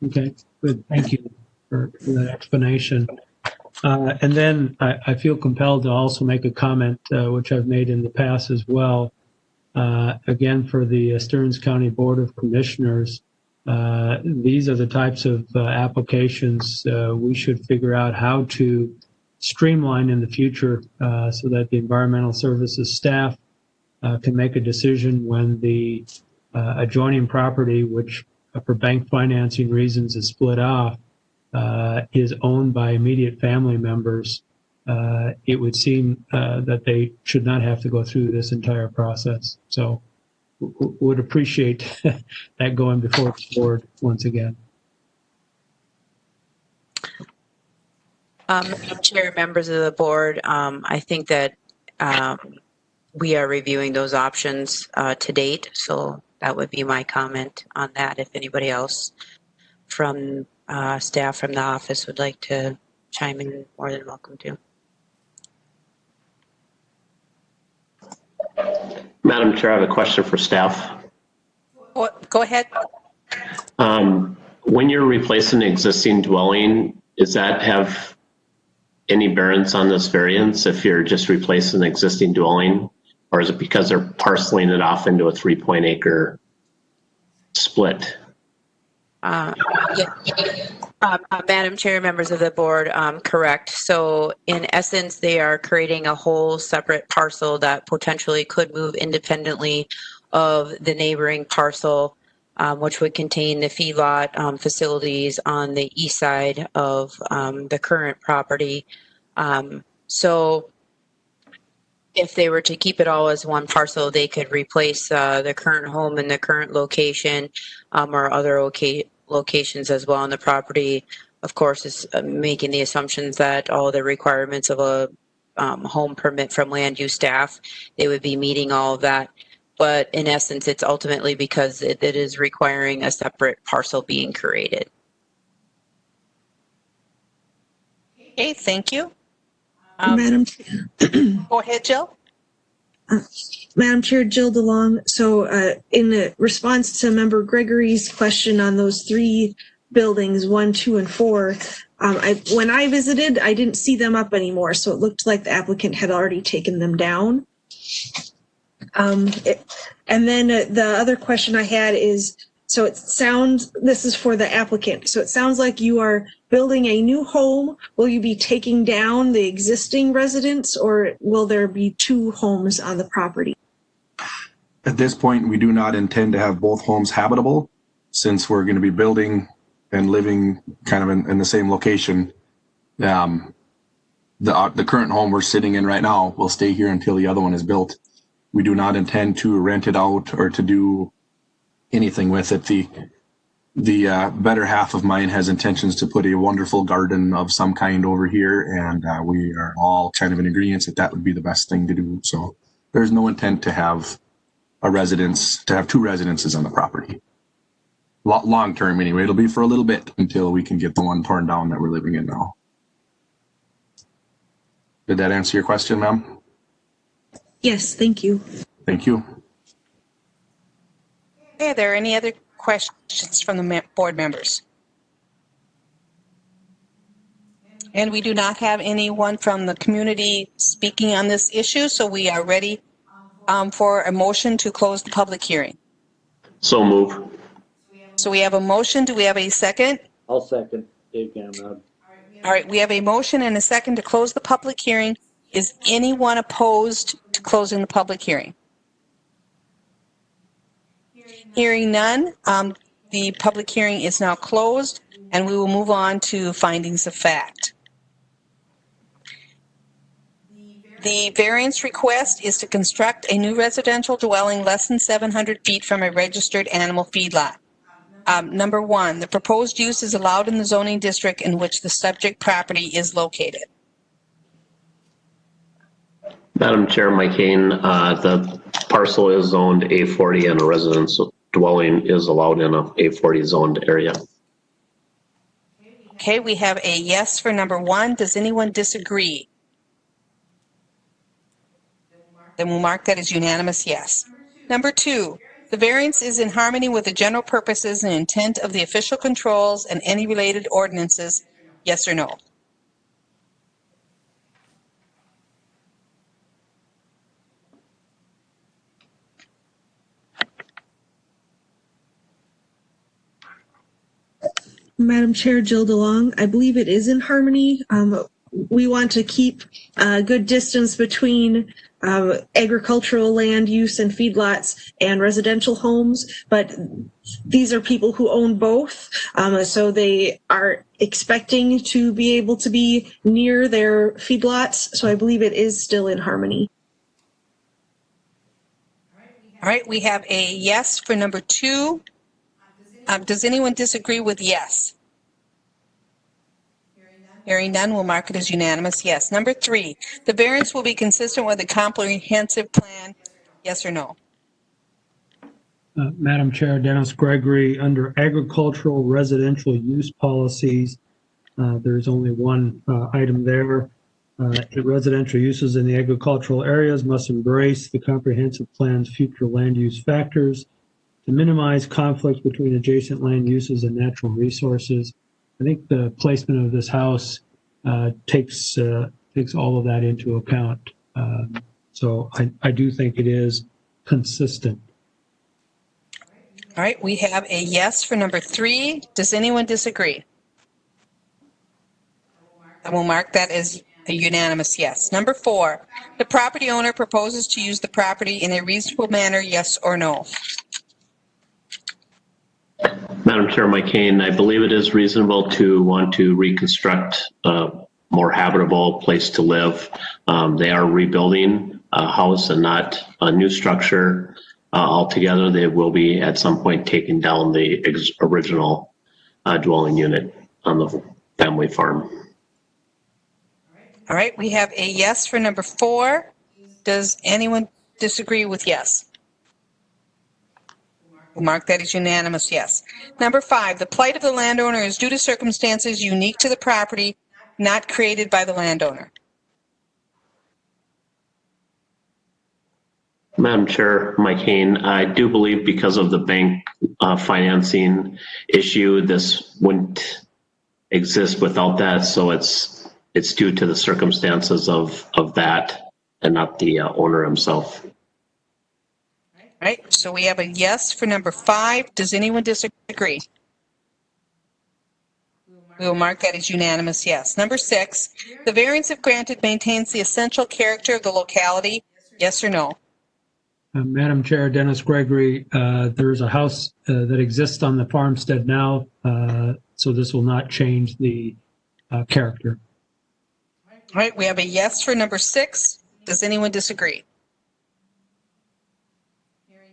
Okay, good. Thank you for that explanation. And then I feel compelled to also make a comment, which I've made in the past as well. Again, for the Stearns County Board of Commissioners, these are the types of applications we should figure out how to streamline in the future so that the environmental services staff can make a decision when the adjoining property, which for bank financing reasons is split off, is owned by immediate family members. It would seem that they should not have to go through this entire process. So would appreciate that going before the board once again. Madam Chair, members of the board, I think that we are reviewing those options to date. So that would be my comment on that. If anybody else from staff from the office would like to chime in, more than welcome to. Madam Chair, I have a question for staff. Go ahead. When you're replacing an existing dwelling, does that have any bearance on this variance if you're just replacing an existing dwelling? Or is it because they're parceling it off into a 3-point-acre split? Madam Chair, members of the board, correct. So in essence, they are creating a whole separate parcel that potentially could move independently of the neighboring parcel, which would contain the feedlot facilities on the east side of the current property. So if they were to keep it all as one parcel, they could replace the current home in the current location or other locations as well on the property. Of course, is making the assumptions that all the requirements of a home permit from land use staff, they would be meeting all of that. But in essence, it's ultimately because it is requiring a separate parcel being created. Okay, thank you. Madam Go ahead, Jill. Madam Chair, Jill DeLong. So in the response to Member Gregory's question on those three buildings, 1, 2, and 4, when I visited, I didn't see them up anymore. So it looked like the applicant had already taken them down. And then the other question I had is, so it sounds, this is for the applicant. So it sounds like you are building a new home. Will you be taking down the existing residence, or will there be two homes on the property? At this point, we do not intend to have both homes habitable, since we're going to be building and living kind of in the same location. The current home we're sitting in right now will stay here until the other one is built. We do not intend to rent it out or to do anything with it. The better half of mine has intentions to put a wonderful garden of some kind over here, and we are all kind of in agreement that that would be the best thing to do. So there's no intent to have two residences on the property. Long term anyway, it'll be for a little bit until we can get the one torn down that we're living in now. Did that answer your question, ma'am? Yes, thank you. Thank you. Okay, are there any other questions from the board members? And we do not have anyone from the community speaking on this issue, so we are ready for a motion to close the public hearing. So move. So we have a motion. Do we have a second? I'll second. Dave Gamrod. All right, we have a motion and a second to close the public hearing. Is anyone opposed to closing the public hearing? Hearing none, the public hearing is now closed, and we will move on to findings of fact. The variance request is to construct a new residential dwelling less than 700 feet from a registered animal feedlot. Number one, the proposed use is allowed in the zoning district in which the subject property is located. Madam Chair, Mike Kane, the parcel is zoned A40 and a residential dwelling is allowed in a A40 zoned area. Okay, we have a yes for number 1. Does anyone disagree? Then we'll mark that as unanimous yes. Number 2, the variance is in harmony with the general purposes and intent of the official controls and any related ordinances, yes or no? Madam Chair, Jill DeLong, I believe it is in harmony. We want to keep a good distance between agricultural land use and feedlots and residential homes, but these are people who own both, so they are expecting to be able to be near their feedlots, so I believe it is still in harmony. All right, we have a yes for number 2. Does anyone disagree with yes? Hearing none, we'll mark it as unanimous yes. Number 3, the variance will be consistent with the comprehensive plan, yes or no? Madam Chair, Dennis Gregory, under agricultural residential use policies, there's only one item there. The residential uses in the agricultural areas must embrace the comprehensive plan's future land use factors to minimize conflicts between adjacent land uses and natural resources. I think the placement of this house takes all of that into account. So I do think it is consistent. All right, we have a yes for number 3. Does anyone disagree? I will mark that as a unanimous yes. Number 4, the property owner proposes to use the property in a reasonable manner, yes or no? Madam Chair, Mike Kane, I believe it is reasonable to want to reconstruct a more habitable place to live. They are rebuilding a house and not a new structure altogether. They will be at some point taking down the original dwelling unit on the family farm. All right, we have a yes for number 4. Does anyone disagree with yes? We'll mark that as unanimous yes. Number 5, the plight of the landowner is due to circumstances unique to the property, not created by the landowner. Madam Chair, Mike Kane, I do believe because of the bank financing issue, this wouldn't exist without that. So it's due to the circumstances of that and not the owner himself. All right, so we have a yes for number 5. Does anyone disagree? We will mark that as unanimous yes. Number 6, the variance if granted maintains the essential character of the locality, yes or no? Madam Chair, Dennis Gregory, there is a house that exists on the farmstead now, so this will not change the character. All right, we have a yes for number 6. Does anyone disagree?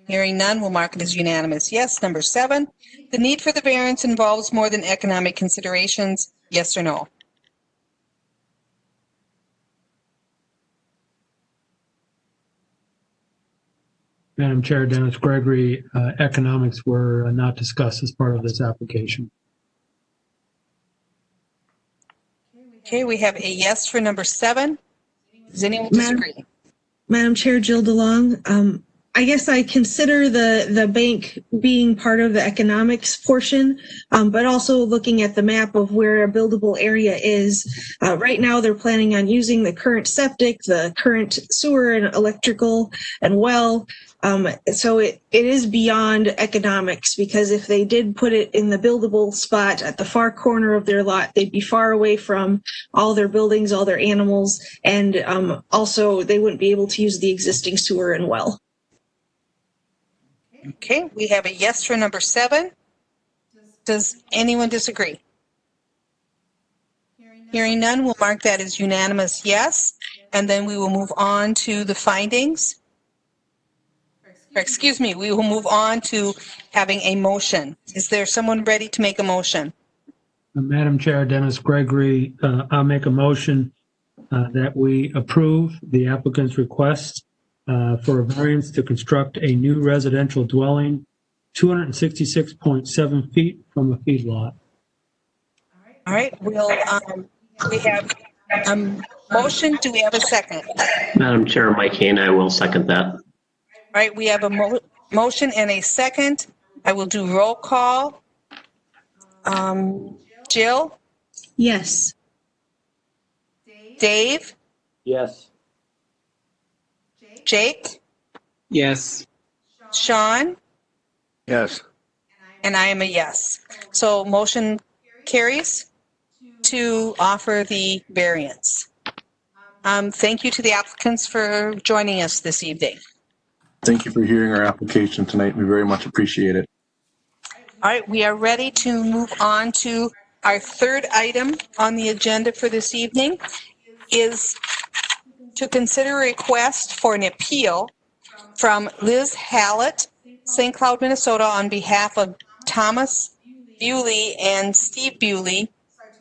Hearing none, we'll mark it as unanimous yes. Number 7, the need for the variance involves more than economic considerations, yes or no? Madam Chair, Dennis Gregory, economics were not discussed as part of this application. Okay, we have a yes for number 7. Does anyone disagree? Madam Chair, Jill DeLong, I guess I consider the bank being part of the economics portion, but also looking at the map of where a buildable area is. Right now, they're planning on using the current septic, the current sewer and electrical and well. So it is beyond economics, because if they did put it in the buildable spot at the far corner of their lot, they'd be far away from all their buildings, all their animals, and also they wouldn't be able to use the existing sewer and well. Okay, we have a yes for number 7. Does anyone disagree? Hearing none, we'll mark that as unanimous yes, and then we will move on to the findings. Excuse me, we will move on to having a motion. Is there someone ready to make a motion? Madam Chair, Dennis Gregory, I'll make a motion that we approve the applicant's request for a variance to construct a new residential dwelling 266.7 feet from a feedlot. All right, we have a motion. Do we have a second? Madam Chair, Mike Kane, I will second that. All right, we have a motion and a second. I will do roll call. Jill? Yes. Dave? Yes. Jake? Yes. Sean? Yes. And I am a yes. So motion carries to offer the variance. Thank you to the applicants for joining us this evening. Thank you for hearing our application tonight. We very much appreciate it. All right, we are ready to move on to our third item on the agenda for this evening is to consider a request for an appeal from Liz Hallett, St. Cloud, Minnesota, on behalf of Thomas Bewley and Steve Bewley,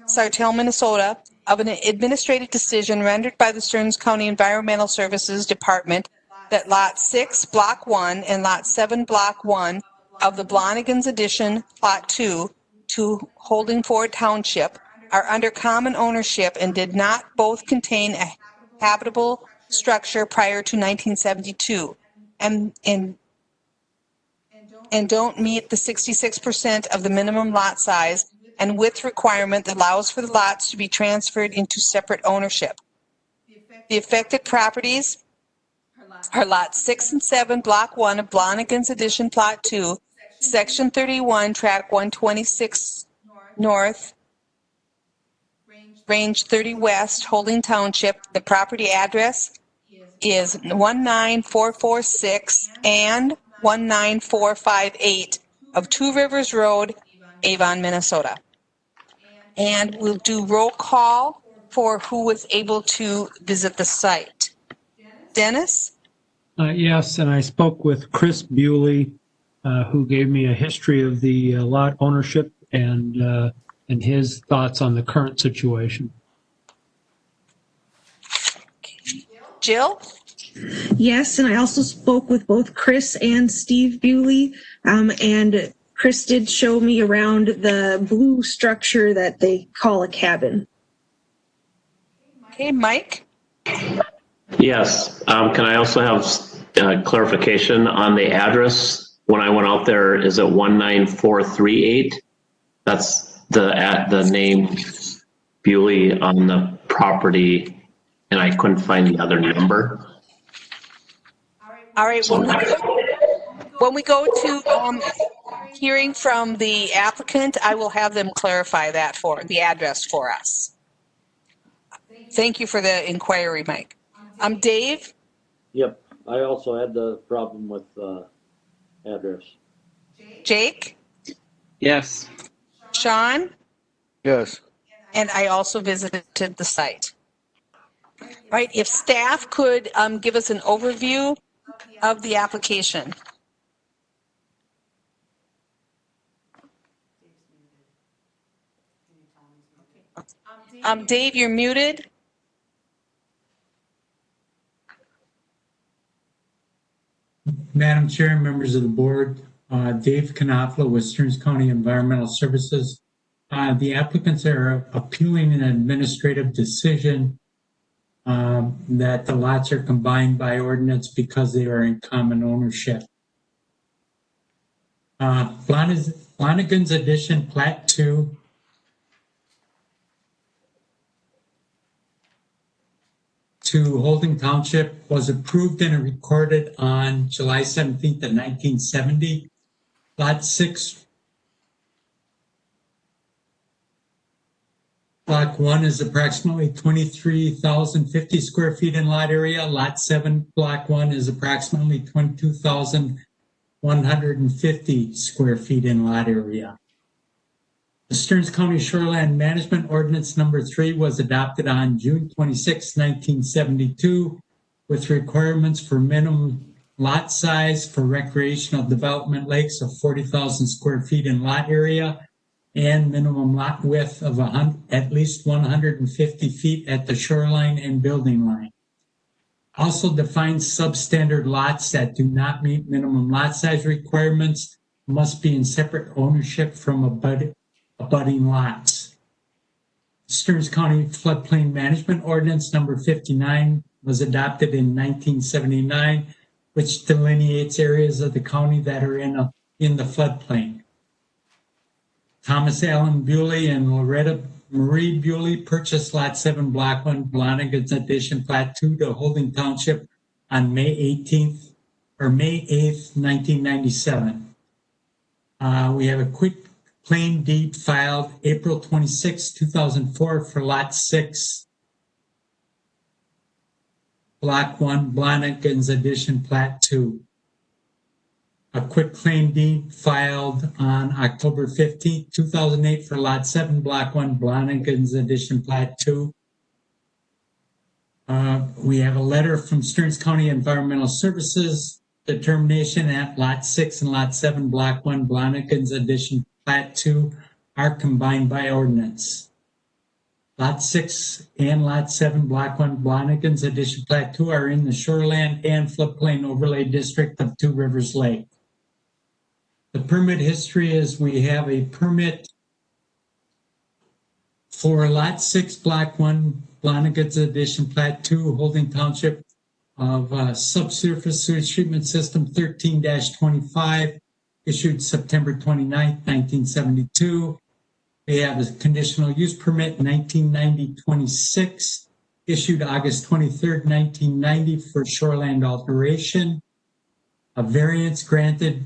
Sartell, Minnesota, of an administrative decision rendered by the Stearns County Environmental Services Department that Lot 6, Block 1, and Lot 7, Block 1 of the Blonigan's Addition, Plot 2, to Holdingford Township are under common ownership and did not both contain a habitable structure prior to 1972 and don't meet the 66% of the minimum lot size and width requirement that allows for the lots to be transferred into separate ownership. The affected properties are Lot 6 and 7, Block 1 of Blonigan's Addition, Plot 2, Section 31, Track 126 North, Range 30 West, Holding Township. The property address is 19446 and 19458 of Two Rivers Road, Avon, Minnesota. And we'll do roll call for who was able to visit the site. Dennis? Yes, and I spoke with Chris Bewley, who gave me a history of the lot ownership and his thoughts on the current situation. Jill? Yes, and I also spoke with both Chris and Steve Bewley, and Chris did show me around the blue structure that they call a cabin. Okay, Mike? Yes. Can I also have clarification on the address? When I went out there, is it 19438? That's the name Bewley on the property, and I couldn't find the other number. All right, when we go to hearing from the applicant, I will have them clarify that for the address for us. Thank you for the inquiry, Mike. Dave? Yep. I also had the problem with address. Jake? Yes. Sean? Yes. And I also visited the site. All right, if staff could give us an overview of the application. Dave, you're muted. Madam Chair, members of the board, Dave Knopfler with Stearns County Environmental Services. The applicants are appealing an administrative decision that the lots are combined by ordinance because they are in common ownership. Blonigan's Addition, Plat 2, to Holding Township was approved and recorded on July 17th of 1970. Lot 6, Block 1 is approximately 23,050 square feet in lot area. Lot 7, Block 1 is approximately 22,150 square feet in lot area. The Stearns County Shoreland Management Ordinance Number 3 was adopted on June 26, 1972, with requirements for minimum lot size for recreational development lakes of 40,000 square feet in lot area and minimum lot width of at least 150 feet at the shoreline and building line. Also defines substandard lots that do not meet minimum lot size requirements, must be in separate ownership from abutting lots. Stearns County Floodplain Management Ordinance number 59 was adopted in 1979, which delineates areas of the county that are in the floodplain. Thomas Allen Bewley and Loretta Marie Bewley purchased Lot 7, Block 1, Blonigan's Addition, Plat 2 to Holding Township on May 8th, 1997. We have a quick claim deed filed April 26, 2004 for Lot 6, Block 1, Blonigan's Addition, Plat 2. A quick claim deed filed on October 15, 2008 for Lot 7, Block 1, Blonigan's Addition, Plat 2. We have a letter from Stearns County Environmental Services, determination at Lot 6 and Lot 7, Block 1, Blonigan's Addition, Plat 2 are combined by ordinance. Lot 6 and Lot 7, Block 1, Blonigan's Addition, Plat 2 are in the shoreland and floodplain overlay district of Two Rivers Lake. The permit history is we have a permit for Lot 6, Block 1, Blonigan's Addition, Plat 2, Holding Township of Subsurface Sewage Treatment System 13-25, issued September 29, 1972. We have a conditional use permit 1990-26, issued August 23, 1990 for shoreland alteration. A variance granted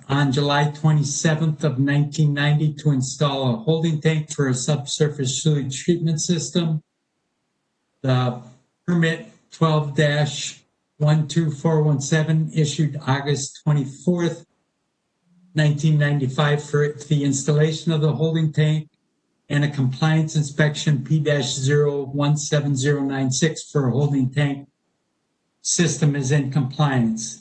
on July 27th of 1990 to install a holding tank for a subsurface sewage treatment system. The permit 12-12417 issued August 24th, 1995 for the installation of the holding tank, and a compliance inspection P-017096 for a holding tank system is in compliance.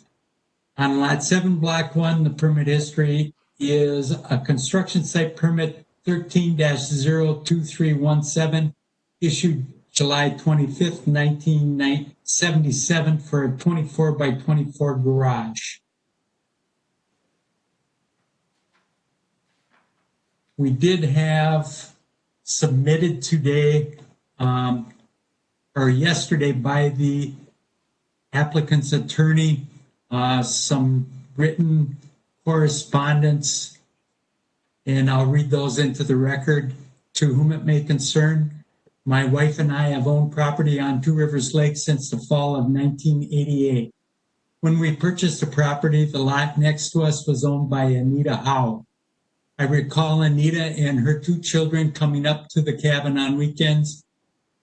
On Lot 7, Block 1, the permit history is a construction site permit 13-02317, issued July 25th, 1977 for a 24 by 24 garage. We did have submitted today or yesterday by the applicant's attorney some written correspondence, and I'll read those into the record. To whom it may concern, my wife and I have owned property on Two Rivers Lake since the fall of 1988. When we purchased the property, the lot next to us was owned by Anita Howe. I recall Anita and her two children coming up to the cabin on weekends.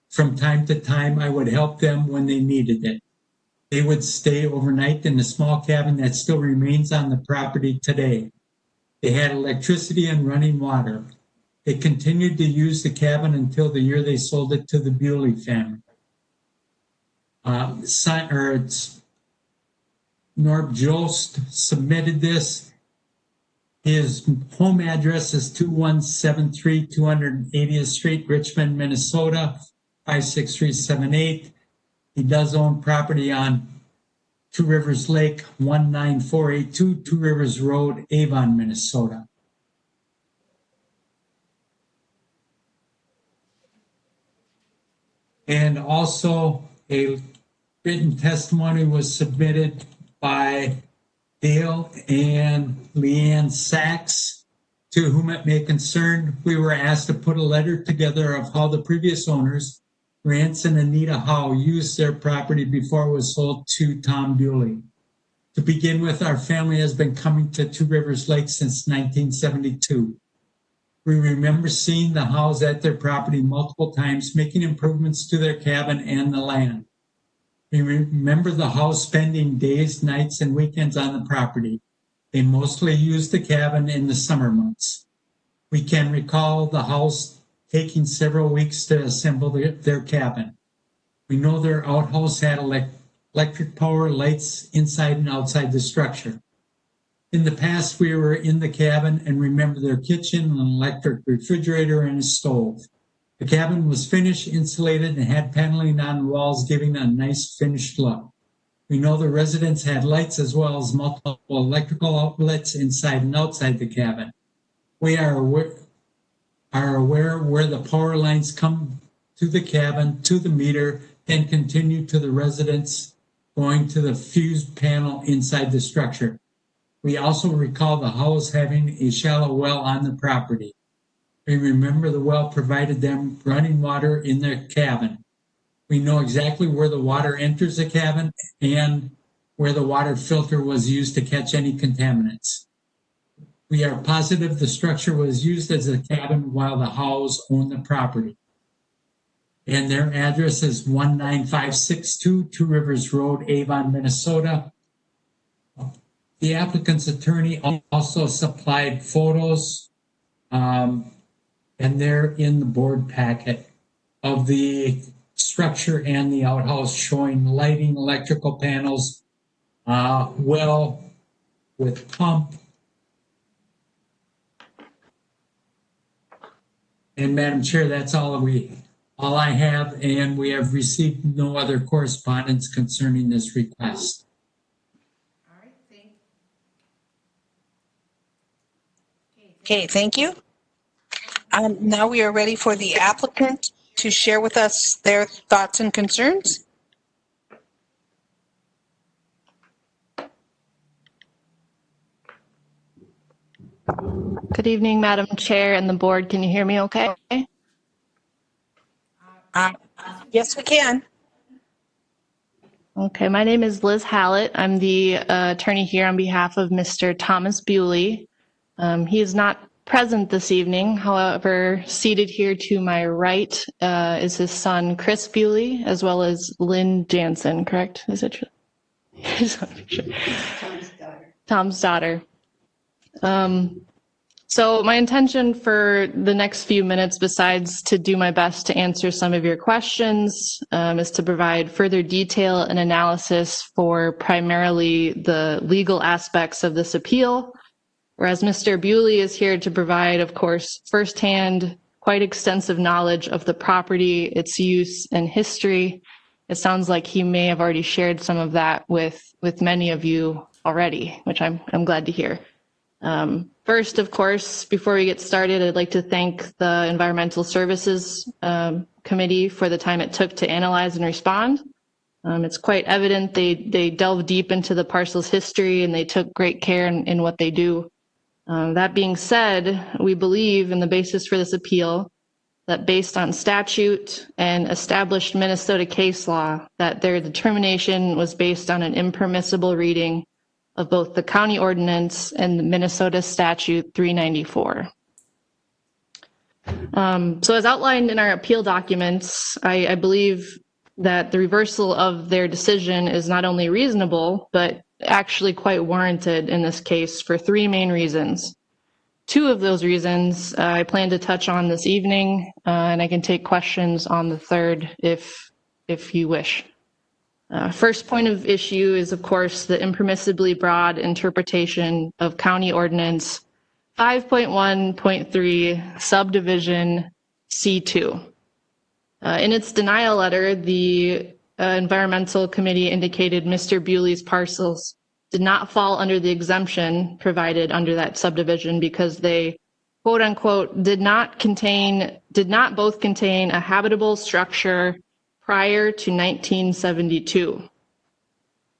From time to time, I would help them when they needed it. They would stay overnight in the small cabin that still remains on the property today. They had electricity and running water. They continued to use the cabin until the year they sold it to the Bewley family. Norb Jost submitted this. His home address is 2173 280th Street, Richmond, Minnesota, 56378. He does own property on Two Rivers Lake, 19482, Two Rivers Road, Avon, Minnesota. And also a written testimony was submitted by Dale and Leanne Sachs. To whom it may concern, we were asked to put a letter together of how the previous owners, Rance and Anita Howe, used their property before it was sold to Tom Bewley. To begin with, our family has been coming to Two Rivers Lake since 1972. We remember seeing the Howes at their property multiple times, making improvements to their cabin and the land. We remember the Howes spending days, nights, and weekends on the property. They mostly used the cabin in the summer months. We can recall the Howes taking several weeks to assemble their cabin. We know their outhouse had electric power, lights inside and outside the structure. In the past, we were in the cabin and remember their kitchen, an electric refrigerator, and a stove. The cabin was finished, insulated, and had paneling on the walls, giving a nice finished look. We know the residents had lights as well as multiple electrical outlets inside and outside the cabin. We are aware where the power lines come to the cabin, to the meter, and continue to the residents, going to the fused panel inside the structure. We also recall the house having a shallow well on the property. We remember the well provided them running water in their cabin. We know exactly where the water enters the cabin and where the water filter was used to catch any contaminants. We are positive the structure was used as a cabin while the Howes owned the property. And their address is 19562 Two Rivers Road, Avon, Minnesota. The applicant's attorney also supplied photos, and they're in the board packet of the structure and the outhouse, showing lighting, electrical panels, well with pump. And Madam Chair, that's all I have, and we have received no other correspondence concerning this request. All right, Okay, thank you. Now we are ready for the applicant to share with us their thoughts and concerns. Good evening, Madam Chair and the board. Can you hear me okay? Yes, we can. Okay, my name is Liz Hallett. I'm the attorney here on behalf of Mr. Thomas Bewley. He is not present this evening. However, seated here to my right is his son, Chris Bewley, as well as Lynn Jansen, correct? Is it true? Tom's daughter. So my intention for the next few minutes, besides to do my best to answer some of your questions, is to provide further detail and analysis for primarily the legal aspects of this appeal, whereas Mr. Bewley is here to provide, of course, firsthand, quite extensive knowledge of the property, its use and history. It sounds like he may have already shared some of that with many of you already, which I'm glad to hear. First, of course, before we get started, I'd like to thank the Environmental Services Committee for the time it took to analyze and respond. It's quite evident they delved deep into the parcel's history and they took great care in what they do. That being said, we believe in the basis for this appeal that based on statute and established Minnesota case law, that their determination was based on an impermissible reading of both the county ordinance and the Minnesota statute 394. So as outlined in our appeal documents, I believe that the reversal of their decision is not only reasonable, but actually quite warranted in this case for three main reasons. Two of those reasons I plan to touch on this evening, and I can take questions on the third if you wish. First point of issue is, of course, the impermissibly broad interpretation of County Ordinance 5.1.3 Subdivision C2. In its denial letter, the Environmental Committee indicated Mr. Bewley's parcels did not fall under the exemption provided under that subdivision because they, quote unquote, did not both contain a habitable structure prior to 1972.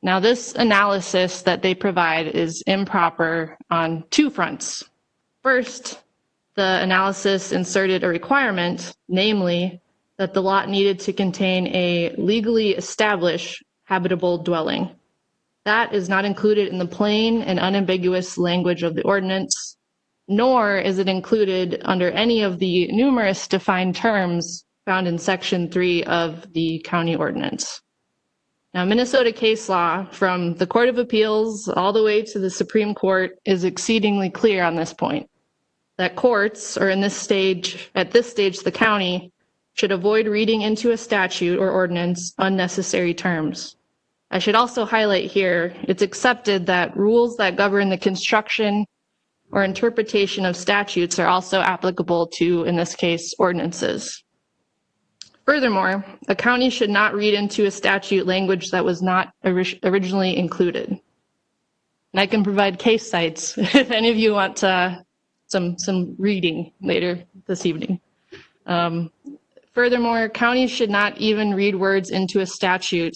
Now, this analysis that they provide is improper on two fronts. First, the analysis inserted a requirement, namely that the lot needed to contain a legally established habitable dwelling. That is not included in the plain and unambiguous language of the ordinance, nor is it included under any of the numerous defined terms found in Section 3 of the county ordinance. Now, Minnesota case law from the Court of Appeals all the way to the Supreme Court is exceedingly clear on this point, that courts, or at this stage, the county, should avoid reading into a statute or ordinance unnecessary terms. I should also highlight here, it's accepted that rules that govern the construction or interpretation of statutes are also applicable to, in this case, ordinances. Furthermore, a county should not read into a statute language that was not originally included. And I can provide case sites if any of you want some reading later this evening. Furthermore, counties should not even read words into a statute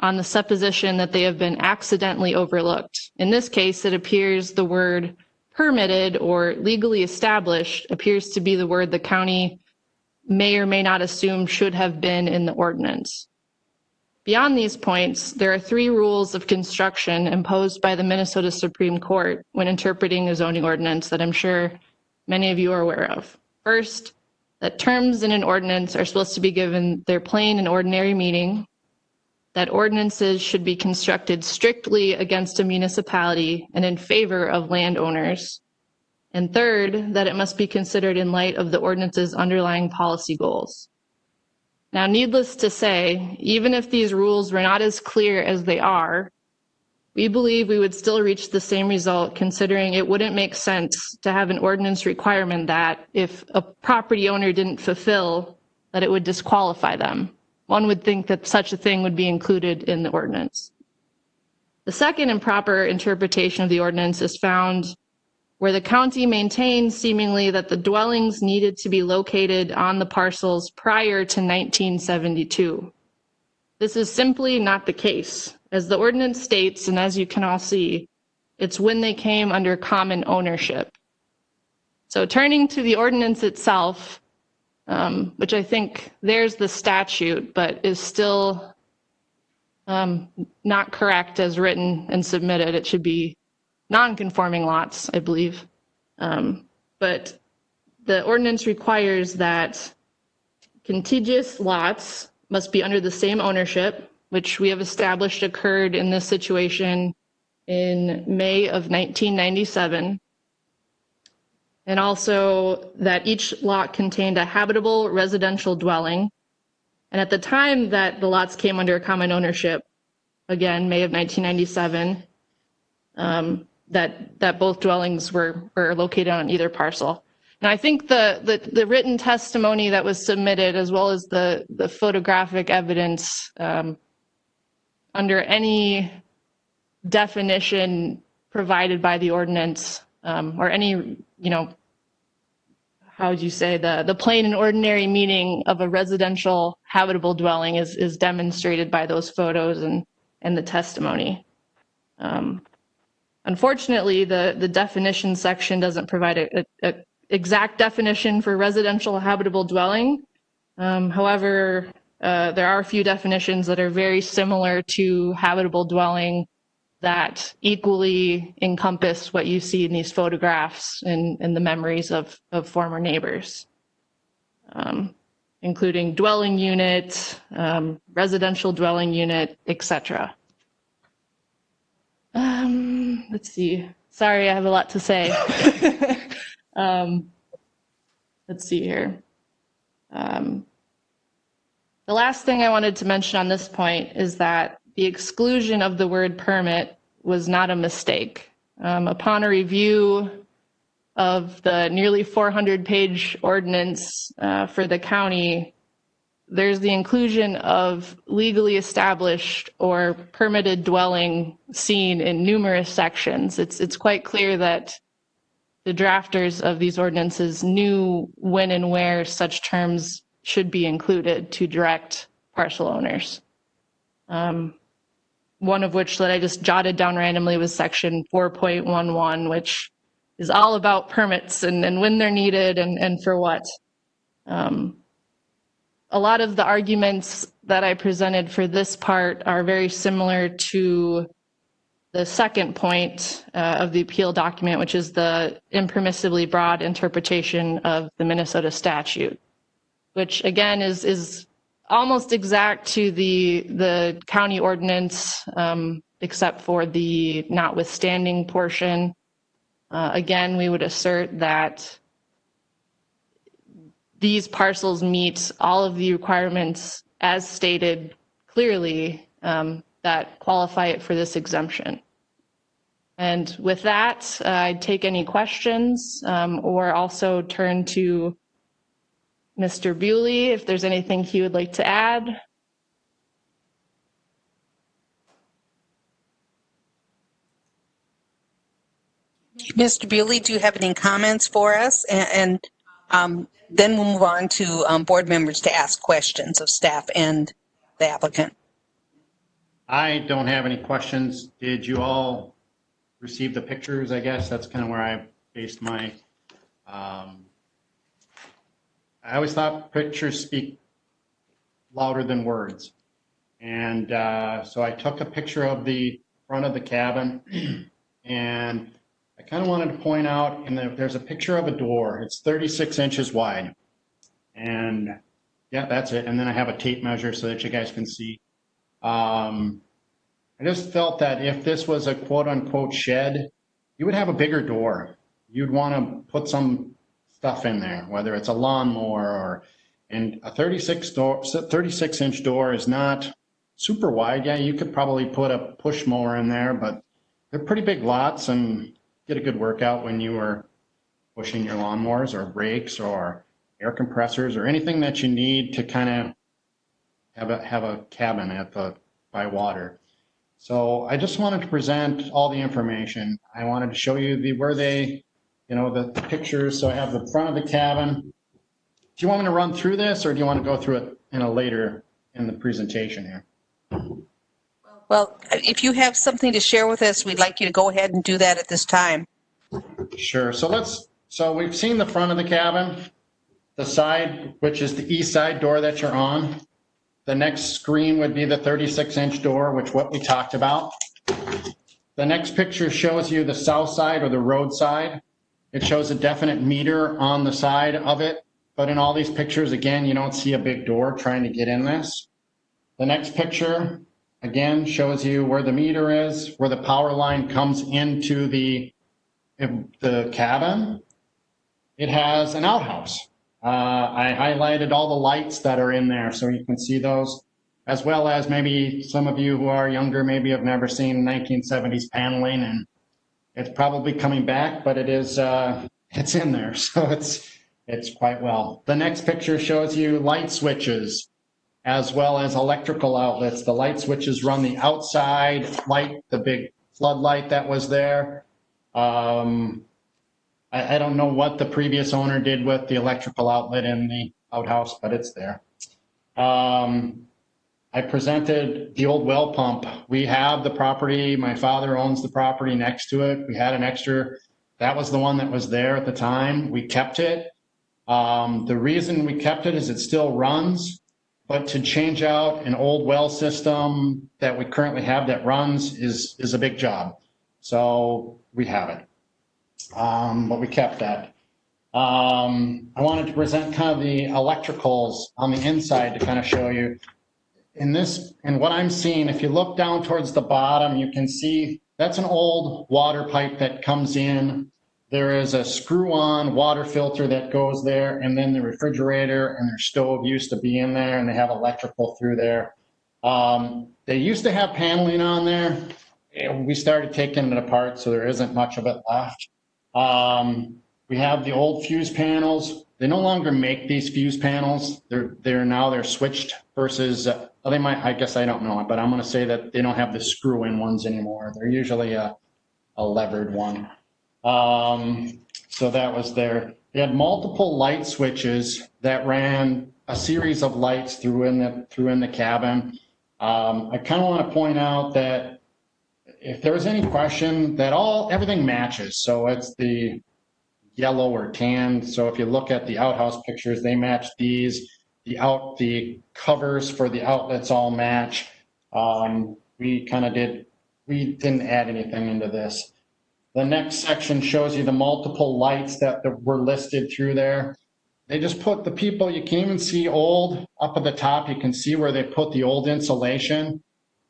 on the supposition that they have been accidentally overlooked. In this case, it appears the word permitted or legally established appears to be the word the county may or may not assume should have been in the ordinance. Beyond these points, there are 3 rules of construction imposed by the Minnesota Supreme Court when interpreting a zoning ordinance that I'm sure many of you are aware of. First, that terms in an ordinance are supposed to be given their plain and ordinary meaning, that ordinances should be constructed strictly against a municipality and in favor of landowners, and third, that it must be considered in light of the ordinance's underlying policy goals. Now, needless to say, even if these rules were not as clear as they are, we believe we would still reach the same result, considering it wouldn't make sense to have an ordinance requirement that if a property owner didn't fulfill, that it would disqualify them. One would think that such a thing would be included in the ordinance. The second improper interpretation of the ordinance is found where the county maintains seemingly that the dwellings needed to be located on the parcels prior to 1972. This is simply not the case. As the ordinance states, and as you can all see, it's when they came under common ownership. So turning to the ordinance itself, which I think there's the statute, but is still not correct as written and submitted. It should be non-conforming lots, I believe. But the ordinance requires that contiguous lots must be under the same ownership, which we have established occurred in this situation in May of 1997. And also that each lot contained a habitable residential dwelling. And at the time that the lots came under common ownership, again, May of 1997, that both dwellings were located on either parcel. Now, I think the written testimony that was submitted, as well as the photographic evidence, under any definition provided by the ordinance, or any, how would you say, the plain and ordinary meaning of a residential habitable dwelling is demonstrated by those photos and the testimony. Unfortunately, the definition section doesn't provide a exact definition for residential habitable dwelling. However, there are a few definitions that are very similar to habitable dwelling that equally encompass what you see in these photographs and the memories of former neighbors, including dwelling unit, residential dwelling unit, etc. Let's see. Sorry, I have a lot to say. Let's see here. The last thing I wanted to mention on this point is that the exclusion of the word permit was not a mistake. Upon a review of the nearly 400-page ordinance for the county, there's the inclusion of legally established or permitted dwelling seen in numerous sections. It's quite clear that the drafters of these ordinances knew when and where such terms should be included to direct parcel owners. One of which that I just jotted down randomly was section 4.11, which is all about permits and when they're needed and for what. A lot of the arguments that I presented for this part are very similar to the second point of the appeal document, which is the impermissibly broad interpretation of the Minnesota statute, which again is almost exact to the county ordinance, except for the notwithstanding portion. Again, we would assert that these parcels meet all of the requirements as stated clearly that qualify it for this exemption. And with that, I'd take any questions or also turn to Mr. Bewley if there's anything he would like to add. Mr. Bewley, do you have any comments for us? And then we'll move on to board members to ask questions of staff and the applicant. I don't have any questions. Did you all receive the pictures? I guess that's kind of where I based my, I always thought pictures speak louder than words. And so I took a picture of the front of the cabin and I kind of wanted to point out, there's a picture of a door. It's 36 inches wide. And yeah, that's it. And then I have a tape measure so that you guys can see. I just felt that if this was a quote unquote shed, you would have a bigger door. You'd want to put some stuff in there, whether it's a lawnmower and a 36 inch door is not super wide. Yeah, you could probably put a push mower in there, but they're pretty big lots and get a good workout when you are pushing your lawnmowers or rakes or air compressors or anything that you need to kind of have a cabin by water. So I just wanted to present all the information. I wanted to show you the pictures. So I have the front of the cabin. Do you want me to run through this or do you want to go through it later in the presentation here? Well, if you have something to share with us, we'd like you to go ahead and do that at this time. Sure. So we've seen the front of the cabin, the side, which is the east side door that you're on. The next screen would be the 36-inch door, which what we talked about. The next picture shows you the south side or the road side. It shows a definite meter on the side of it. But in all these pictures, again, you don't see a big door trying to get in this. The next picture, again, shows you where the meter is, where the power line comes into the cabin. It has an outhouse. I highlighted all the lights that are in there so you can see those, as well as maybe some of you who are younger maybe have never seen 1970s paneling, and it's probably coming back, but it's in there, so it's quite well. The next picture shows you light switches as well as electrical outlets. The light switches run the outside light, the big floodlight that was there. I don't know what the previous owner did with the electrical outlet in the outhouse, but it's there. I presented the old well pump. We have the property. My father owns the property next to it. We had an extra. That was the one that was there at the time. We kept it. The reason we kept it is it still runs, but to change out an old well system that we currently have that runs is a big job. So we have it. But we kept that. I wanted to present kind of the electricals on the inside to kind of show you. And what I'm seeing, if you look down towards the bottom, you can see that's an old water pipe that comes in. There is a screw-on water filter that goes there, and then the refrigerator and their stove used to be in there, and they have electrical through there. They used to have paneling on there. We started taking it apart, so there isn't much of it left. We have the old fuse panels. They no longer make these fuse panels. They're switched versus, they might, I guess I don't know, but I'm going to say that they don't have the screw-in ones anymore. They're usually a levered one. So that was there. They had multiple light switches that ran a series of lights through in the cabin. I kind of want to point out that if there was any question that everything matches. So it's the yellow or tan. So if you look at the outhouse pictures, they match these. The covers for the outlets all match. We didn't add anything into this. The next section shows you the multiple lights that were listed through there. They just put the people, you can even see old up at the top. You can see where they put the old insulation.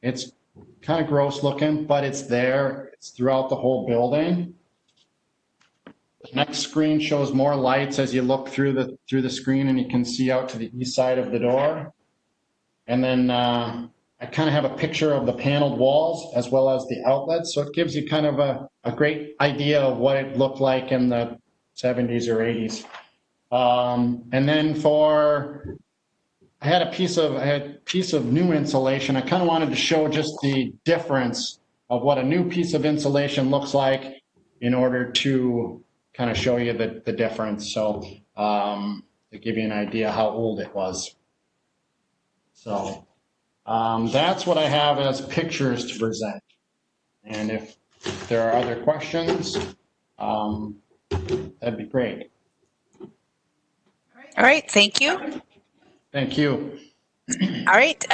It's kind of gross looking, but it's there. It's throughout the whole building. The next screen shows more lights as you look through the screen, and you can see out to the east side of the door. And then I I kind of have a picture of the paneled walls as well as the outlets. So it gives you kind of a great idea of what it looked like in the 70s or 80s. And then I had a piece of new insulation. I kind of wanted to show just the difference of what a new piece of insulation looks like in order to kind of show you the difference. So to give you an idea how old it was. So that's what I have as pictures to present. And if there are other questions, that'd be great. All right, thank you. Thank you. All right,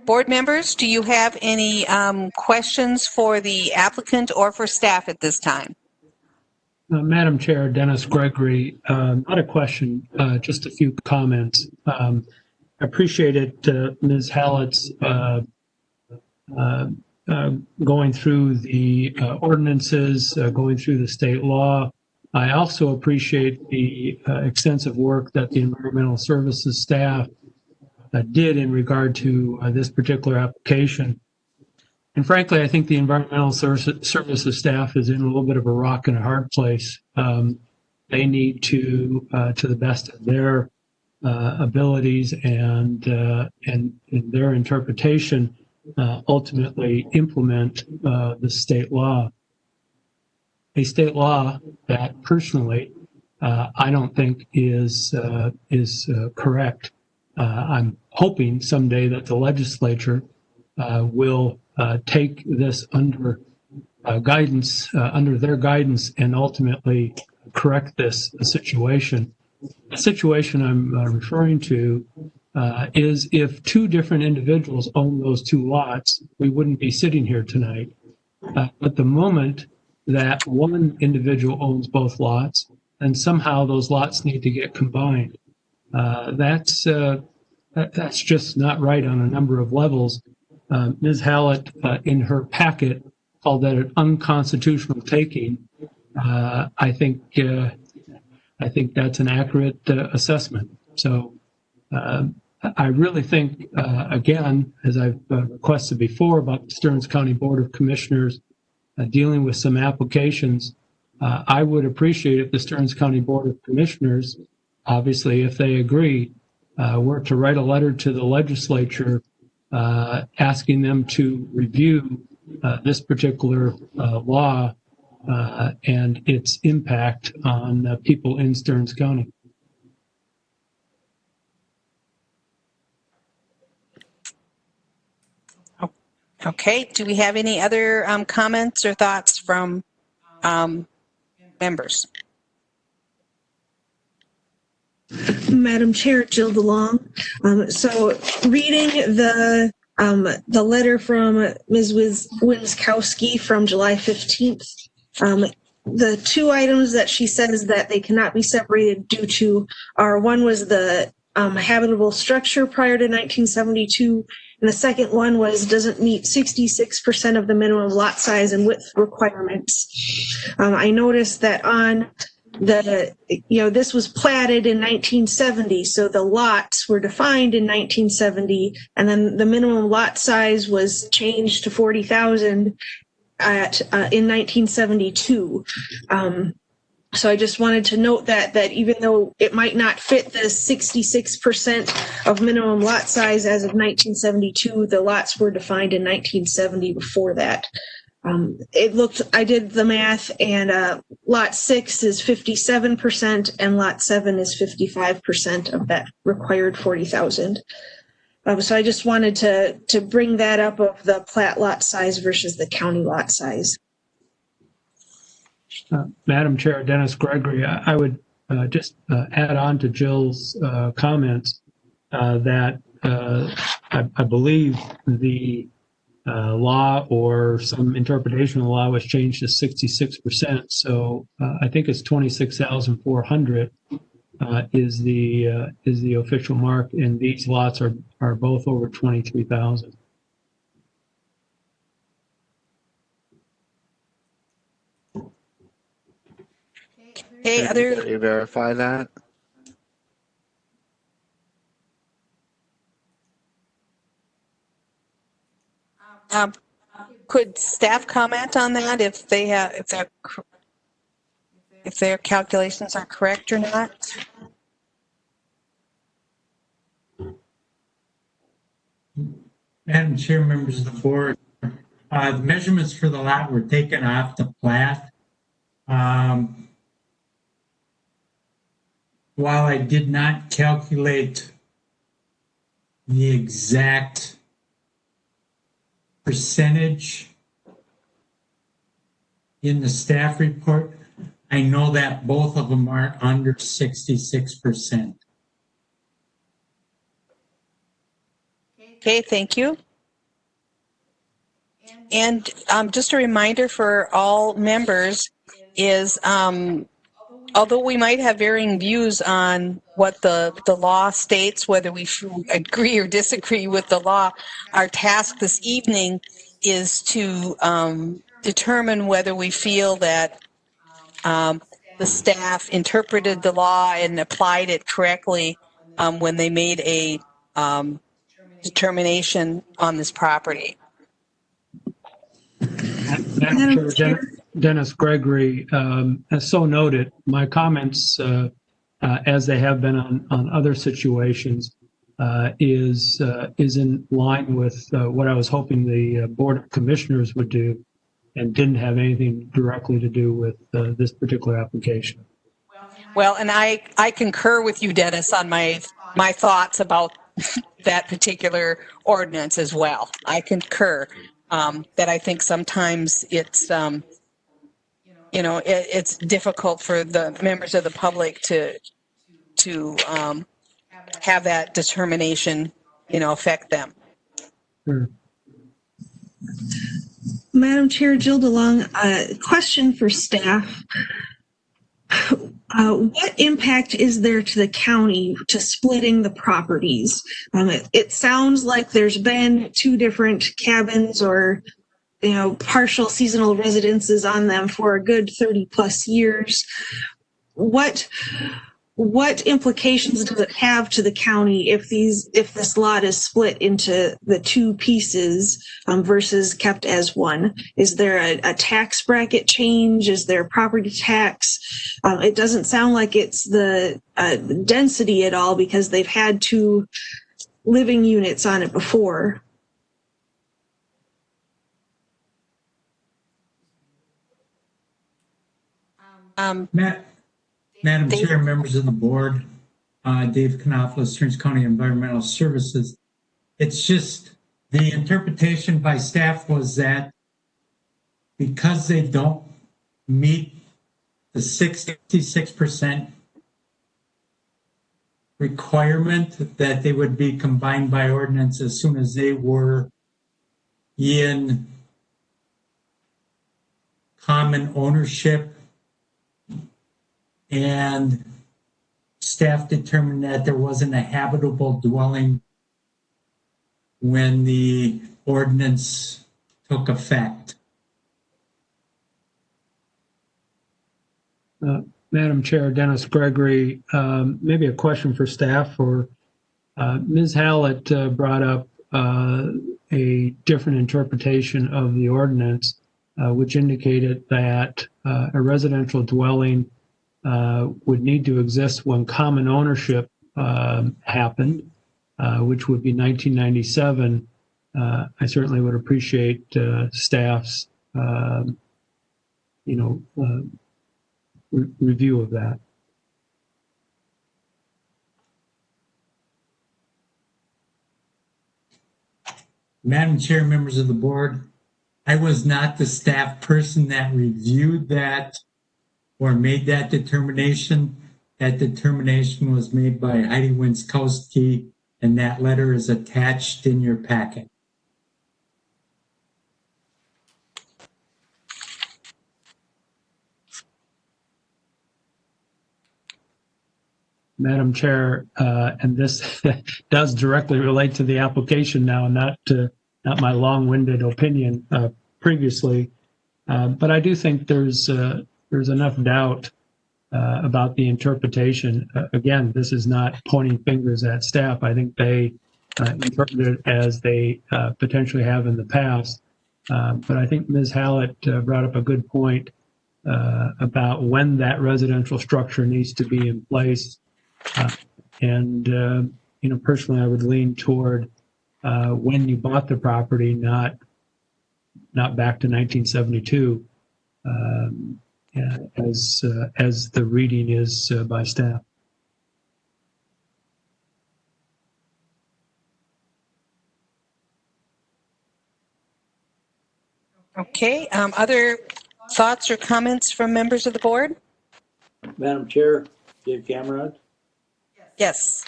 board members, do you have any questions for the applicant or for staff at this time? Madam Chair, Dennis Gregory, not a question, just a few comments. I appreciate it, Ms. Hallett's going through the ordinances, going through the state law. I also appreciate the extensive work that the environmental services staff did in regard to this particular application. And frankly, I think the environmental services staff is in a little bit of a rock and a hard place. They need to the best of their abilities and in their interpretation, ultimately implement the state law. A state law that personally I don't think is correct. I'm hoping someday that the legislature will take this under guidance, under their guidance, and ultimately correct this situation. The situation I'm referring to is if two different individuals own those two lots, we wouldn't be sitting here tonight. But the moment that one individual owns both lots, and somehow those lots need to get combined, that's just not right on a number of levels. Ms. Hallett, in her packet, called that an unconstitutional taking. I think that's an accurate assessment. So I really think, again, as I've requested before about the Stearns County Board of Commissioners dealing with some applications, I would appreciate if the Stearns County Board of Commissioners, obviously, if they agree, were to write a letter to the legislature asking them to review this particular law and its impact on people in Stearns County. Okay, do we have any other comments or thoughts from members? Madam Chair, Jill DeLong. So reading the letter from Ms. Winskowski from July 15th, the two items that she says that they cannot be separated due to are, one was the habitable structure prior to 1972, and the second one was doesn't meet 66% of the minimum lot size and width requirements. I noticed that on this was platted in 1970, so the lots were defined in 1970, and then the minimum lot size was changed to 40,000 in 1972. So I just wanted to note that even though it might not fit the 66% of minimum lot size as of 1972, the lots were defined in 1970 before that. I did the math, and lot 6 is 57% and lot 7 is 55% of that required 40,000. So I just wanted to bring that up of the plat lot size versus the county lot size. Madam Chair, Dennis Gregory, I would just add on to Jill's comments that I believe the law or some interpretation of the law was changed to 66%. So I think it's 26,400 is the official mark, and these lots are both over 23,000. Okay, Can you verify that? Could staff comment on that if they have, if their calculations are correct or not? Madam Chair, members of the board, the measurements for the lot were taken off the plat. While I did not calculate the exact percentage in the staff report, I know that both of them are under 66%. Okay, thank you. And just a reminder for all members is, although we might have varying views on what the law states, whether we agree or disagree with the law, our task this evening is to determine whether we feel that the staff interpreted the law and applied it correctly when they made a determination on this property. Madam Chair, Dennis Gregory, as so noted, my comments, as they have been on other situations, is in line with what I was hoping the Board of Commissioners would do, and didn't have anything directly to do with this particular application. Well, and I concur with you, Dennis, on my thoughts about that particular ordinance as well. I concur that I think sometimes it's, it's difficult for the members of the public to have that determination, affect them. Sure. Madam Chair, Jill DeLong, question for staff. What impact is there to the county to splitting the properties? It sounds like there's been 2 different cabins or, partial seasonal residences on them for a good 30 plus years. What implications does it have to the county if this lot is split into the 2 pieces versus kept as one? Is there a tax bracket change? Is there property tax? It doesn't sound like it's the density at all because they've had 2 living units on it before. Madam Chair, members of the board, Dave Knopfler, Stearns County Environmental Services. It's just the interpretation by staff was that because they don't meet the 66% requirement that they would be combined by ordinance as soon as they were in common ownership, and staff determined that there wasn't a habitable dwelling when the ordinance took effect. Madam Chair, Dennis Gregory, maybe a question for staff, or Ms. Hallett brought up a different interpretation of the ordinance, which indicated that a residential dwelling would need to exist when common ownership happened, which would be 1997. I certainly would appreciate staff's, review of that. Madam Chair, members of the board, I was not the staff person that reviewed that or made that determination. That determination was made by Heidi Winskowski, and that letter is attached in your packet. Madam Chair, and this does directly relate to the application now, not my long-winded opinion previously, but I do think there's enough doubt about the interpretation. Again, this is not pointing fingers at staff. I think they interpret it as they potentially have in the past. But I think Ms. Hallett brought up a good point about when that residential structure needs to be in place. And personally, I would lean toward when you bought the property, not back to 1972, as the reading is by staff. Okay, other thoughts or comments from members of the board? Madam Chair, Dave Cameron. Yes.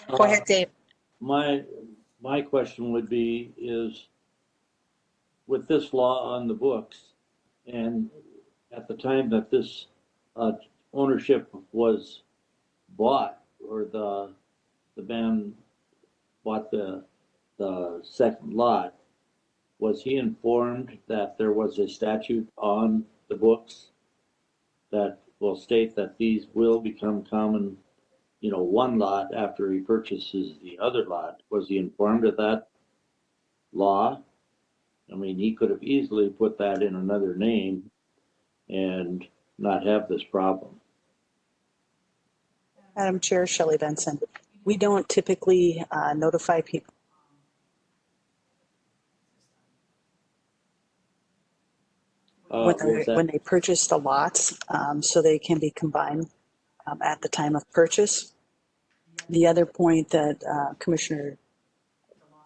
Go ahead, Dave. My question would be is, with this law on the books, and at the time that this ownership was bought, or the man bought the second lot, was he informed that there was a statute on the books that will state that these will become common, one lot after he purchases the other lot? Was he informed of that law? I mean, he could have easily put that in another name and not have this problem. Madam Chair, Shelley Benson. We don't typically notify people when they purchase the lots, so they can be combined at the time of purchase. The other point that Commissioner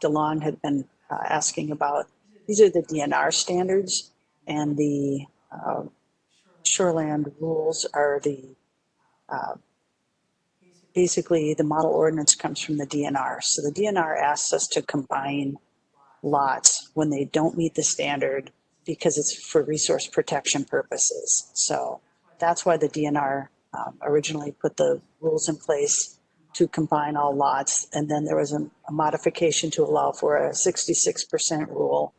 DeLong had been asking about, these are the DNR standards, and the shoreland rules are the basically the model ordinance comes from the DNR. So the DNR asks us to combine lots when they don't meet the standard because it's for resource protection purposes. So that's why the DNR originally put the rules in place to combine all lots. And then there was a modification to allow for a 66% rule.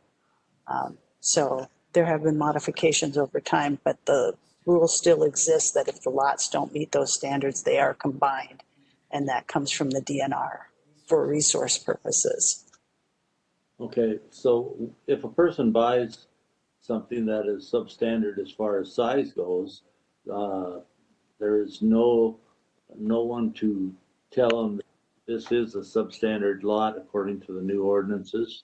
So there have been modifications over time, but the rule still exists that if the lots don't meet those standards, they are combined. And that comes from the DNR for resource purposes. Okay, so if a person buys something that is substandard as far as size goes, there is no one to tell them this is a substandard lot according to the new ordinances.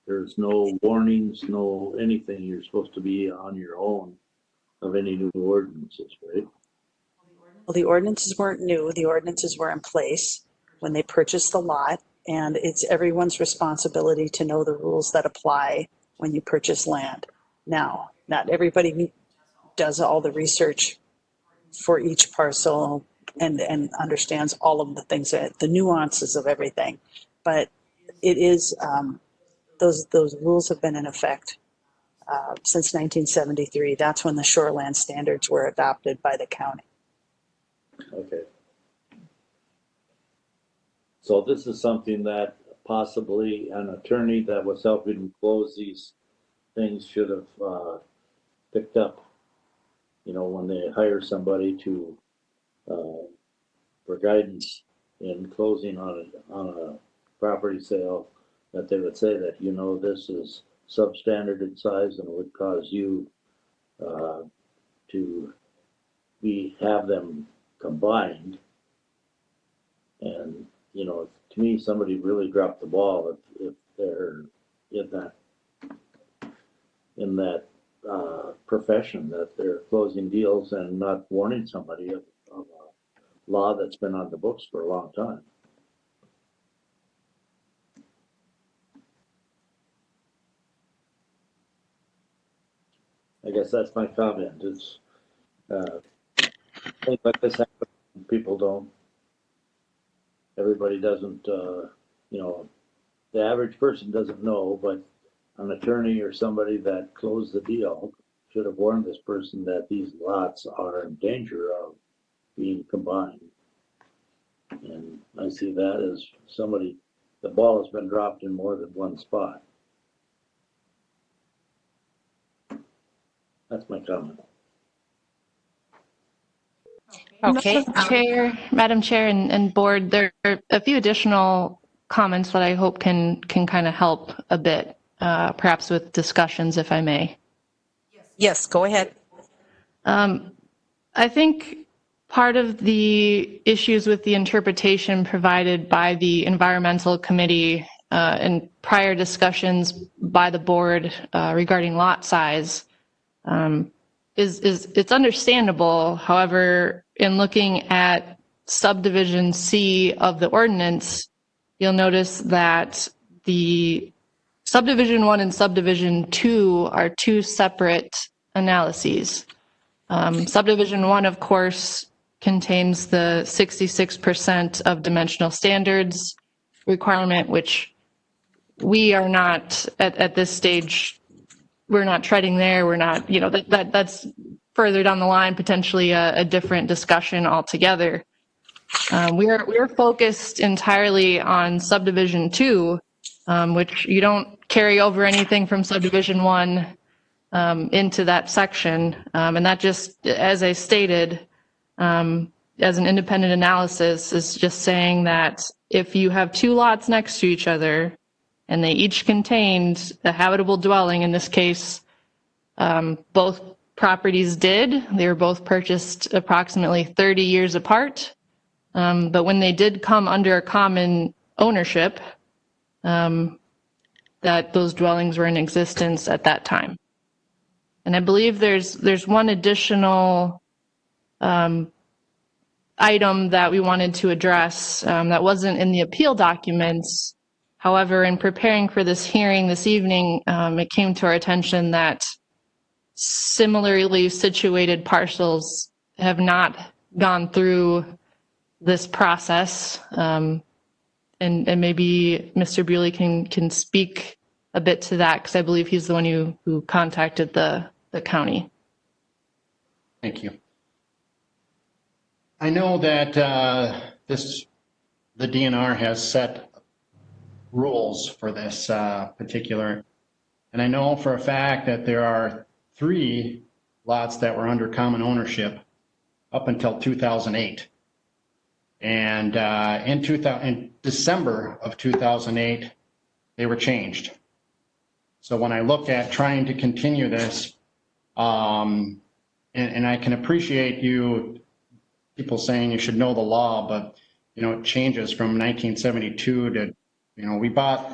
There's no warnings, no anything. You're supposed to be on your own of any new ordinances, right? Well, the ordinances weren't new. The ordinances were in place when they purchased the lot, and it's everyone's responsibility to know the rules that apply when you purchase land. Now, not everybody does all the research for each parcel and understands all of the things, the nuances of everything, but it is those rules have been in effect since 1973. That's when the shoreland standards were adopted by the county. Okay. So this is something that possibly an attorney that was helping close these things should have picked up, when they hire somebody to for guidance in closing on a property sale, that they would say that, this is substandard in size and would cause you to have them combined. And, to me, somebody really dropped the ball if they're in that profession, that they're closing deals and not warning somebody of a law that's been on the books for a long time. I guess that's my comment. It's things like this happen. People don't. Everybody doesn't. The average person doesn't know, but an attorney or somebody that closed the deal should have warned this person that these lots are in danger of being combined. And I see that as the ball has been dropped in more than one spot. That's my comment. Okay. Madam Chair and board, there are a few additional comments that I hope can kind of help a bit. perhaps with discussions, if I may. Yes, go ahead. I think part of the issues with the interpretation provided by the environmental committee and prior discussions by the board regarding lot size is it's understandable. However, in looking at subdivision C of the ordinance, you'll notice that the subdivision 1 and subdivision 2 are two separate analyses. Subdivision 1, of course, contains the 66% of dimensional standards requirement, which we are not at this stage. We're not treading there. We're not, that's further down the line, potentially a different discussion altogether. We're focused entirely on subdivision 2, which you don't carry over anything from subdivision 1 into that section. And that just, as I stated, as an independent analysis, is just saying that if you have two lots next to each other and they each contained a habitable dwelling, in this case, both properties did. They were both purchased approximately 30 years apart. But when they did come under a common ownership, that those dwellings were in existence at that time. And I believe there's one additional item that we wanted to address that wasn't in the appeal documents. However, in preparing for this hearing this evening, it came to our attention that similarly situated parcels have not gone through this process. And maybe Mr. Bewley can speak a bit to that, because I believe he's the one who contacted the county. Thank you. I know that the DNR has set rules for this particular, and I know for a fact that there are 3 lots that were under common ownership up until 2008. And in December of 2008, they were changed. So when I look at trying to continue this, and I can appreciate people saying you should know the law, but it changes from 1972 to,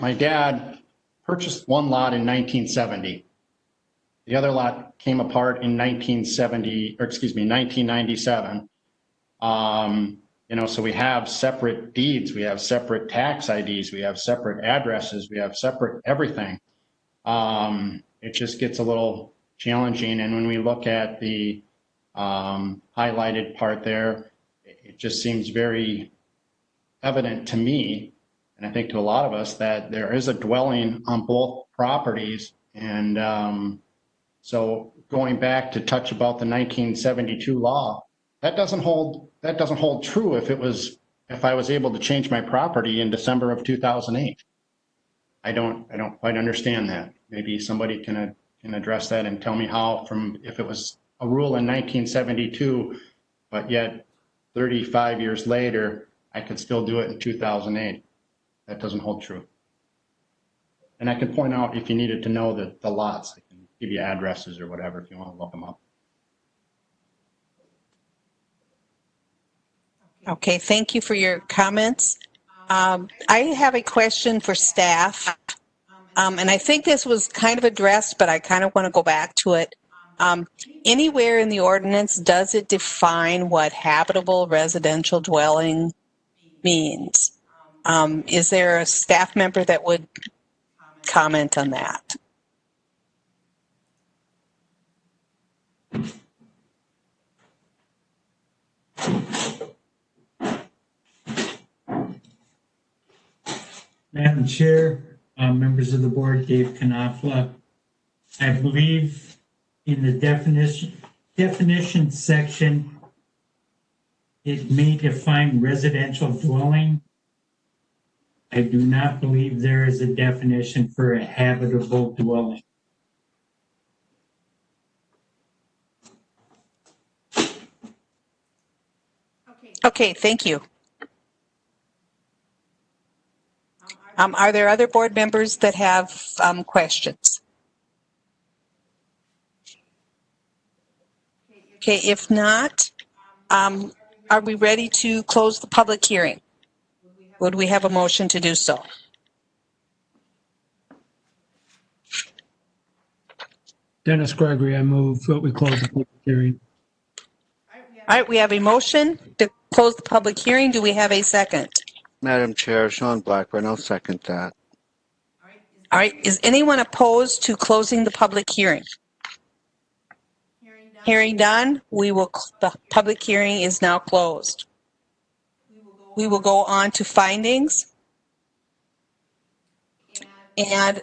my dad purchased one lot in 1970. The other lot came apart in 1997. So we have separate deeds, we have separate tax IDs, we have separate addresses, we have separate everything. It just gets a little challenging. And when we look at the highlighted part there, it just seems very evident to me, and I think to a lot of us, that there is a dwelling on both properties. And so going back to touch about the 1972 law, that doesn't hold true if I was able to change my property in December of 2008. I don't quite understand that. Maybe somebody can address that and tell me how, if it was a rule in 1972, but yet 35 years later, I could still do it in 2008. That doesn't hold true. And I can point out, if you needed to know the lots, I can give you addresses or whatever if you want to look them up. Okay, thank you for your comments. I have a question for staff. And I think this was kind of addressed, but I kind of want to go back to it. Anywhere in the ordinance, does it define what habitable residential dwelling means? Is there a staff member that would comment on that? Madam Chair, members of the board, Dave Knopfler. I believe in the definition section, it may define residential dwelling. I do not believe there is a definition for a habitable dwelling. Okay, thank you. Are there other board members that have questions? Okay, if not, are we ready to close the public hearing? Would we have a motion to do so? Dennis Gregory, I move that we close the public hearing. All right, we have a motion to close the public hearing. Do we have a second? Madam Chair, Sean Blackburn, I'll second that. All right, is anyone opposed to closing the public hearing? Hearing none, the public hearing is now closed. We will go on to findings. And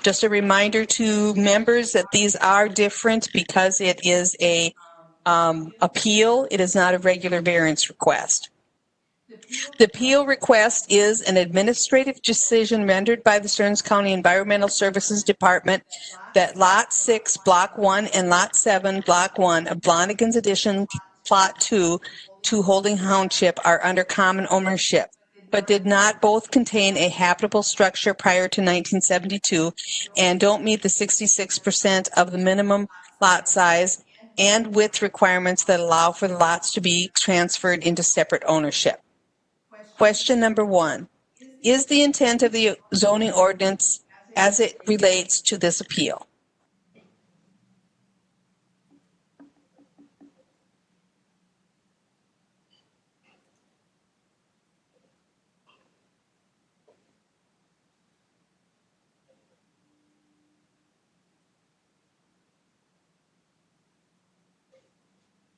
just a reminder to members that these are different because it is a appeal. It is not a regular variance request. The appeal request is an administrative decision rendered by the Stearns County Environmental Services Department that Lot 6, Block 1, and Lot 7, Block 1 of Blonigan's Addition, Plot 2 to Holding Township are under common ownership, but did not both contain a habitable structure prior to 1972 and don't meet the 66% of the minimum lot size and width requirements that allow for the lots to be transferred into separate ownership. Question number 1, is the intent of the zoning ordinance as it relates to this appeal?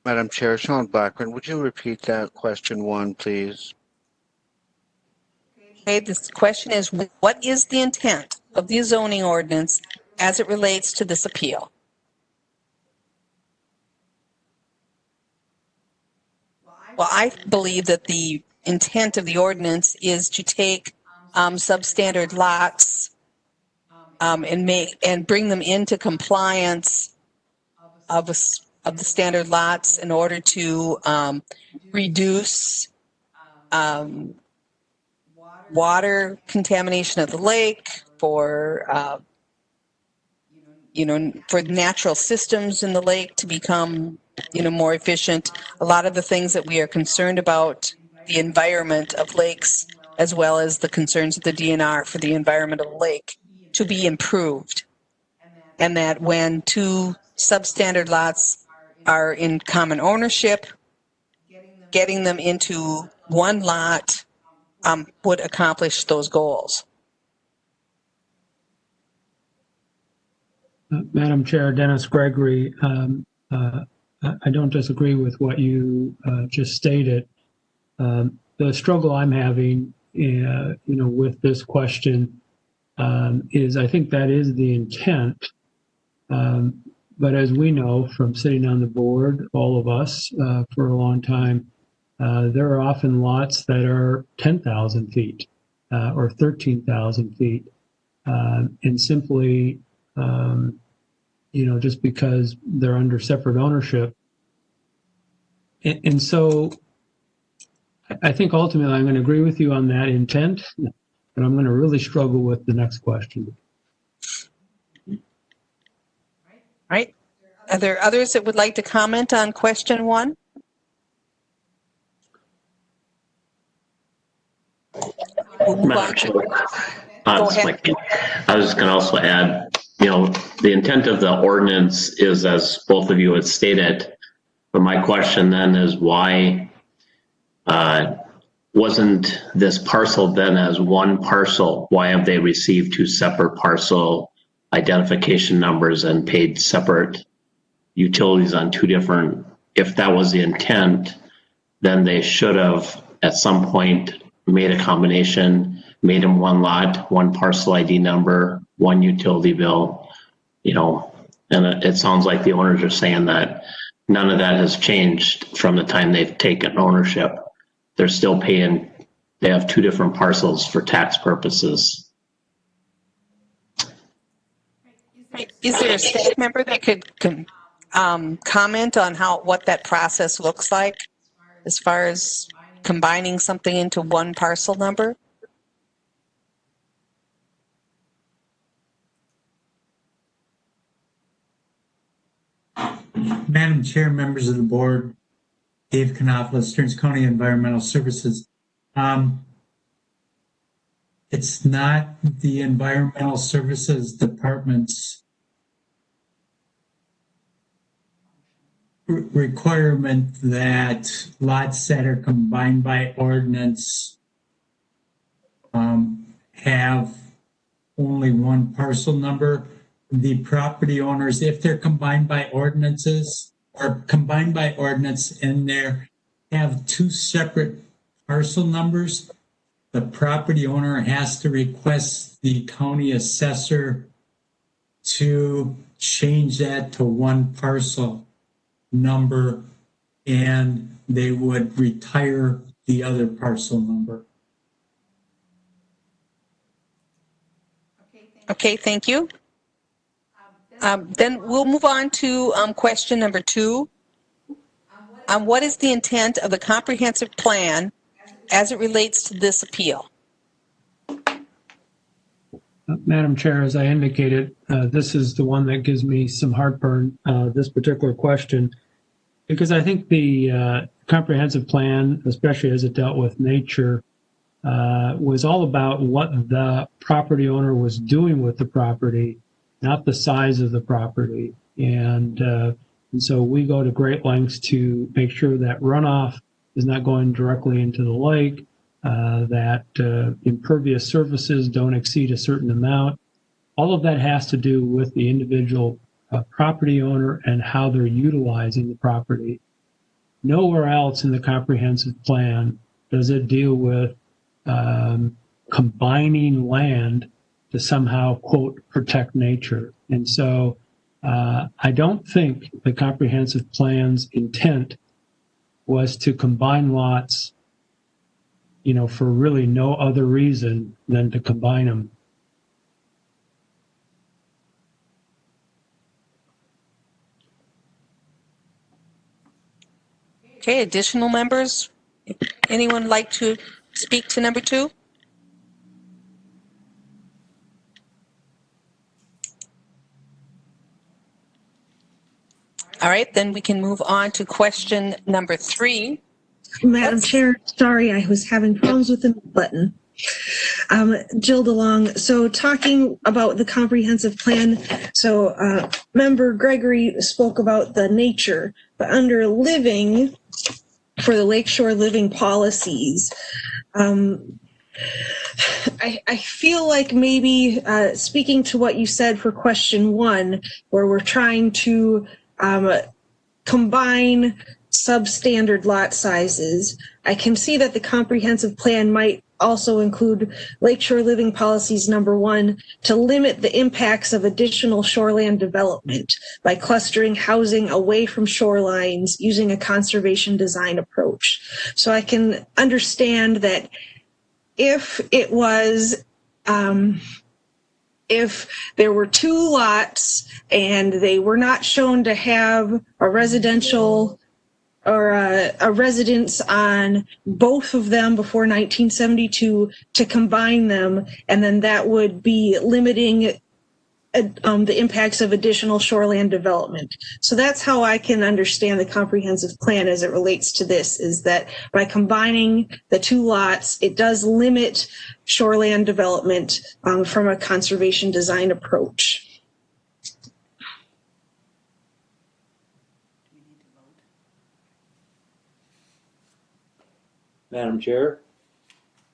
Madam Chair, Sean Blackburn, would you repeat that question 1, please? Okay, this question is, what is the intent of the zoning ordinance as it relates to this appeal? Well, I believe that the intent of the ordinance is to take substandard lots and bring them into compliance of the standard lots in order to reduce water contamination of the lake, for for natural systems in the lake to become more efficient. A lot of the things that we are concerned about, the environment of lakes, as well as the concerns of the DNR for the environment of the lake, to be improved. And that when two substandard lots are in common ownership, getting them into one lot would accomplish those goals. Madam Chair, Dennis Gregory, I don't disagree with what you just stated. The struggle I'm having, with this question is I think that is the intent. But as we know from sitting on the board, all of us for a long time, there are often lots that are 10,000 feet or 13,000 feet. And simply, just because they're under separate ownership. And so I think ultimately I'm going to agree with you on that intent, but I'm going to really struggle with the next question. Right. Are there others that would like to comment on question 1? Madam Chair, I was just going to also add, the intent of the ordinance is, as both of you had stated, but my question then is why wasn't this parcel then as one parcel? Why have they received 2 separate parcel identification numbers and paid separate utilities on 2 different? If that was the intent, then they should have at some point made a combination, made them one lot, one parcel ID number, one utility bill, and it sounds like the owners are saying that none of that has changed from the time they've taken ownership. They're still paying, they have 2 different parcels for tax purposes. Is there a staff member that could comment on what that process looks like as far as combining something into one parcel number? Madam Chair, members of the board, Dave Knopfler, Stearns County Environmental Services. It's not the Environmental Services Department's requirement that lots that are combined by ordinance have only one parcel number. The property owners, if they're combined by ordinances or combined by ordinance and they have two separate parcel numbers, the property owner has to request the county assessor to change that to one parcel number, and they would retire the other parcel number. Okay, thank you. Then we'll move on to question number 2. What is the intent of the comprehensive plan as it relates to this appeal? Madam Chair, as I indicated, this is the one that gives me some heartburn, this particular question, because I think the comprehensive plan, especially as it dealt with nature, was all about what the property owner was doing with the property, not the size of the property. And so we go to great lengths to make sure that runoff is not going directly into the lake, that impervious surfaces don't exceed a certain amount. All of that has to do with the individual property owner and how they're utilizing the property. Nowhere else in the comprehensive plan does it deal with combining land to somehow, quote, protect nature. And so I don't think the comprehensive plan's intent was to combine lots, you know, for really no other reason than to combine them. Okay, additional members? Anyone like to speak to number 2? All right, then we can move on to question number 3. Madam Chair, sorry, I was having problems with the button. Jill DeLong. So talking about the comprehensive plan, so Member Gregory spoke about the nature, but under living, for the Lakeshore living policies, I feel like maybe speaking to what you said for question 1, where we're trying to combine substandard lot sizes, I can see that the comprehensive plan might also include Lakeshore Living Policies number 1 to limit the impacts of additional shoreland development by clustering housing away from shorelines using a conservation design approach. So I can understand that if it was if there were 2 lots and they were not shown to have a residential or a residence on both of them before 1972, to combine them, and then that would be limiting the impacts of additional shoreland development. So that's how I can understand the comprehensive plan as it relates to this, is that by combining the 2 lots, it does limit shoreland development from a conservation design approach. Madam Chair?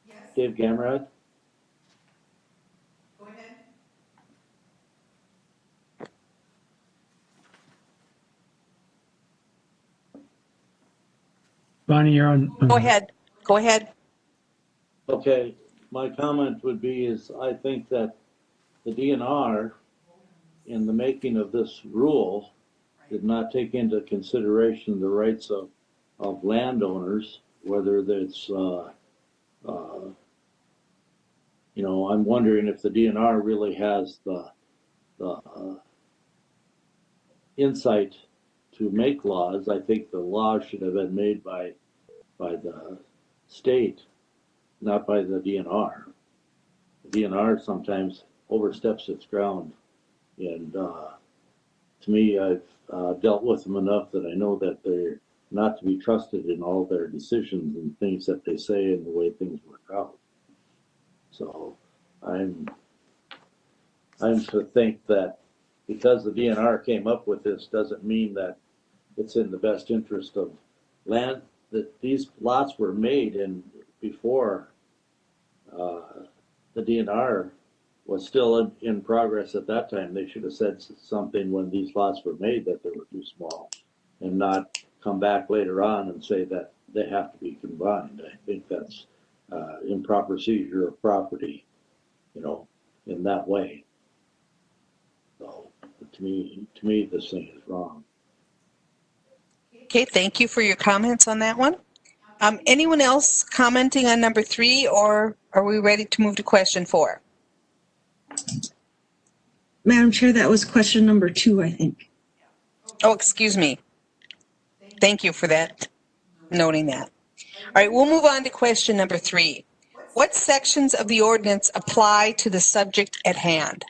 Yes. Dave Gamrod? Go ahead. Bonnie, you're on. Go ahead. Go ahead. Okay, my comment would be is I think that the DNR, in the making of this rule, did not take into consideration the rights of landowners, whether it's, you know, I'm wondering if the DNR really has the insight to make laws. I think the laws should have been made by the state, not by the DNR. The DNR sometimes oversteps its ground and to me, I've dealt with them enough that I know that they're not to be trusted in all their decisions and things that they say and the way things work out. So I'm to think that because the DNR came up with this doesn't mean that it's in the best interest of land, that these lots were made in before the DNR was still in progress at that time. They should have said something when these lots were made that they were too small and not come back later on and say that they have to be combined. I think that's improper seizure of property, you know, in that way. So to me, this thing is wrong. Okay, thank you for your comments on that one. Anyone else commenting on number 3, or are we ready to move to question 4? Madam Chair, that was question number 2, I think. Oh, excuse me. Thank you for that, noting that. All right, we'll move on to question number 3. What sections of the ordinance apply to the subject at hand?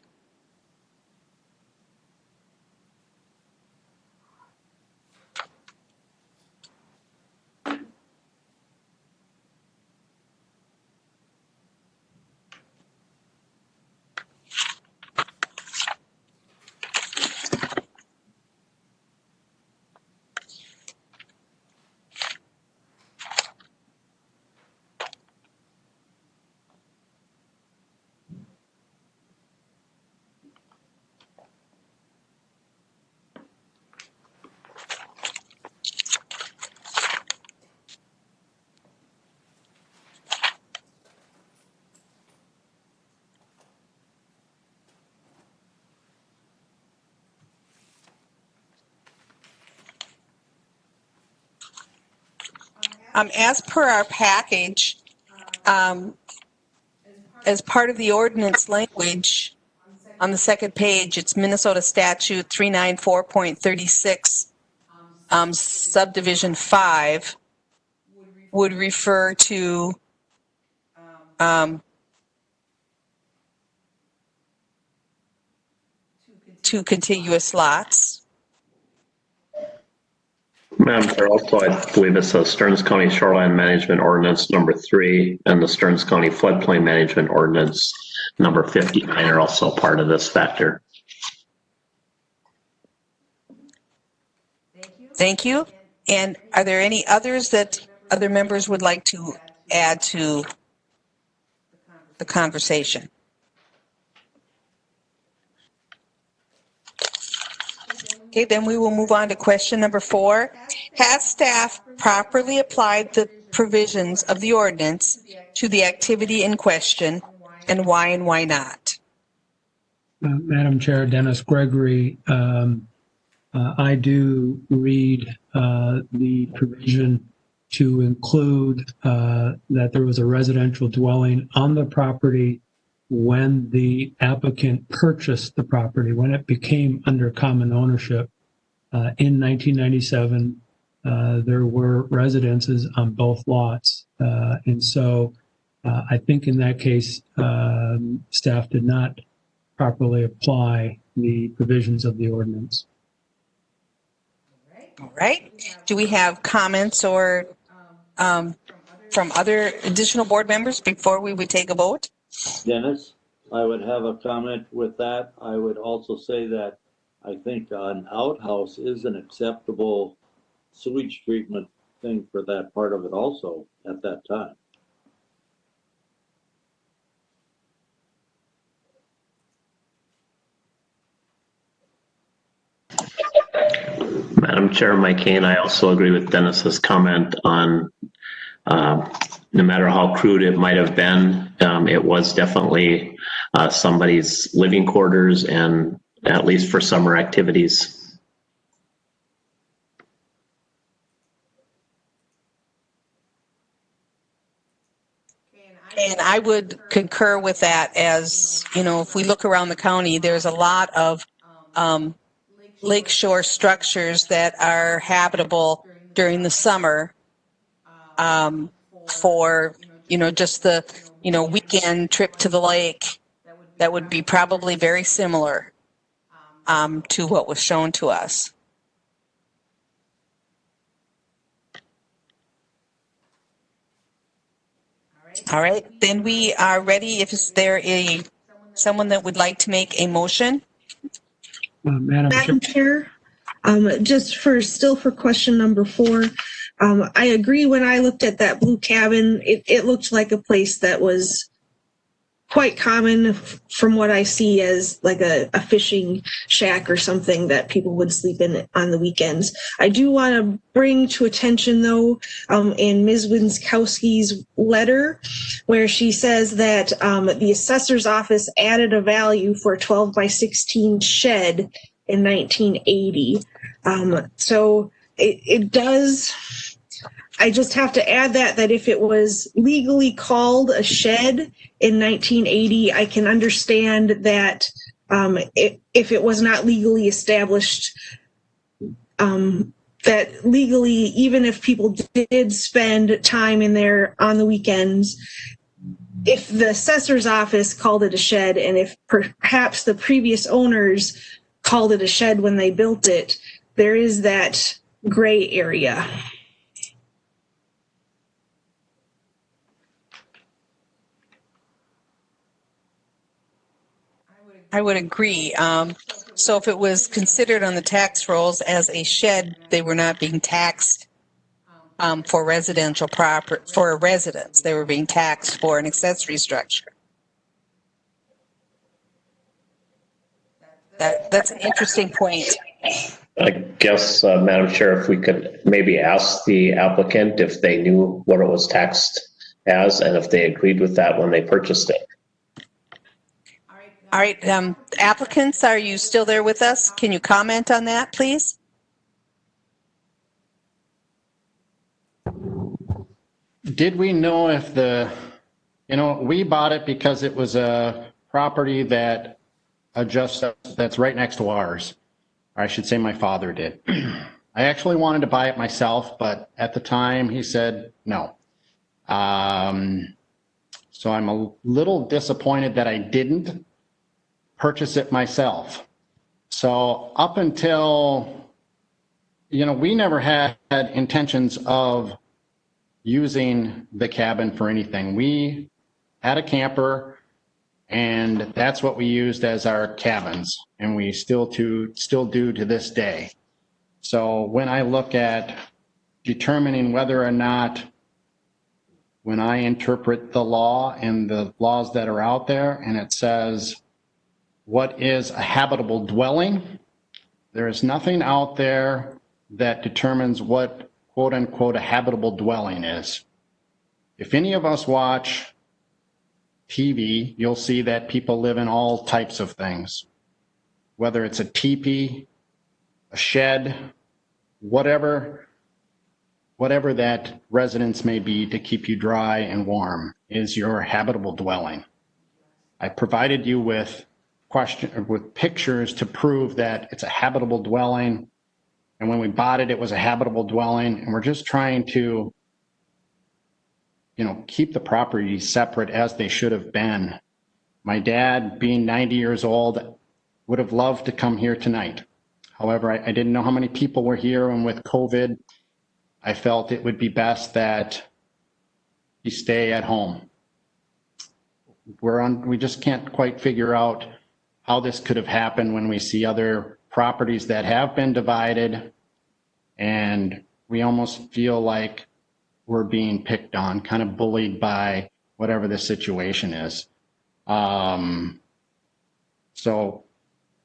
As per our package, as part of the ordinance language, on the second page, it's Minnesota Statute 394.36, subdivision 5 would refer to two contiguous lots. Madam Chair, also I believe it's the Stearns County Shoreline Management Ordinance number 3 and the Stearns County Floodplain Management Ordinance number 59 are also part of this factor. Thank you. And are there any others that other members would like to add to the conversation? Okay, then we will move on to question number 4. Has staff properly applied the provisions of the ordinance to the activity in question, and why not? Madam Chair, Dennis Gregory, I do read the provision to include that there was a residential dwelling on the property when the applicant purchased the property, when it became under common ownership. In 1997, there were residences on both lots. And so I think in that case, staff did not properly apply the provisions of the ordinance. All right. Do we have comments or from other additional board members before we would take a vote? Dennis, I would have a comment with that. I would also say that I think an outhouse is an acceptable sewage treatment thing for that part of it also at that time. Madam Chair, Mike Kane, I also agree with Dennis's comment on no matter how crude it might have been, it was definitely somebody's living quarters and at least for summer activities. And I would concur with that. As you know, if we look around the county, there's a lot of lakeshore structures that are habitable during the summer for, just the, weekend trip to the lake. That would be probably very similar. to what was shown to us. All right, then we are ready. If is there someone that would like to make a motion? Madam Chair. Madam Chair, just for question number 4, I agree. When I looked at that blue cabin, it looked like a place that was quite common from what I see as like a fishing shack or something that people would sleep in on the weekends. I do want to bring to attention, though, in Ms. Winskowski's letter, where she says that the assessor's office added a value for a 12 by 16 shed in 1980. So it does. I just have to add that if it was legally called a shed in 1980, I can understand that if it was not legally established, that legally, even if people did spend time in there on the weekends, if the assessor's office called it a shed, and if perhaps the previous owners called it a shed when they built it, there is that gray area. I would agree. So if it was considered on the tax rolls as a shed, they were not being taxed for residential for a residence. They were being taxed for an accessory structure. That's an interesting point. I guess, Madam Chair, if we could maybe ask the applicant if they knew what it was taxed as and if they agreed with that when they purchased it. All right, applicants, are you still there with us? Can you comment on that, please? Did we know if we bought it because it was a property that that's right next to ours. Or I should say my father did. I actually wanted to buy it myself, but at the time he said no. So I'm a little disappointed that I didn't purchase it myself. So up until, we never had intentions of using the cabin for anything. We had a camper, and that's what we used as our cabins, and we still do to this day. So when I look at determining whether or not, when I interpret the law and the laws that are out there, and it says what is a habitable dwelling, there is nothing out there that determines what quote unquote a habitable dwelling is. If any of us watch TV, you'll see that people live in all types of things, whether it's a teepee, a shed, whatever that residence may be to keep you dry and warm is your habitable dwelling. I provided you with pictures to prove that it's a habitable dwelling. And when we bought it, it was a habitable dwelling. And we're just trying to, keep the properties separate as they should have been. My dad, being 90 years old, would have loved to come here tonight. However, I didn't know how many people were here, and with COVID, I felt it would be best that he stay at home. We just can't quite figure out how this could have happened when we see other properties that have been divided, and we almost feel like we're being picked on, kind of bullied by whatever the situation is. So,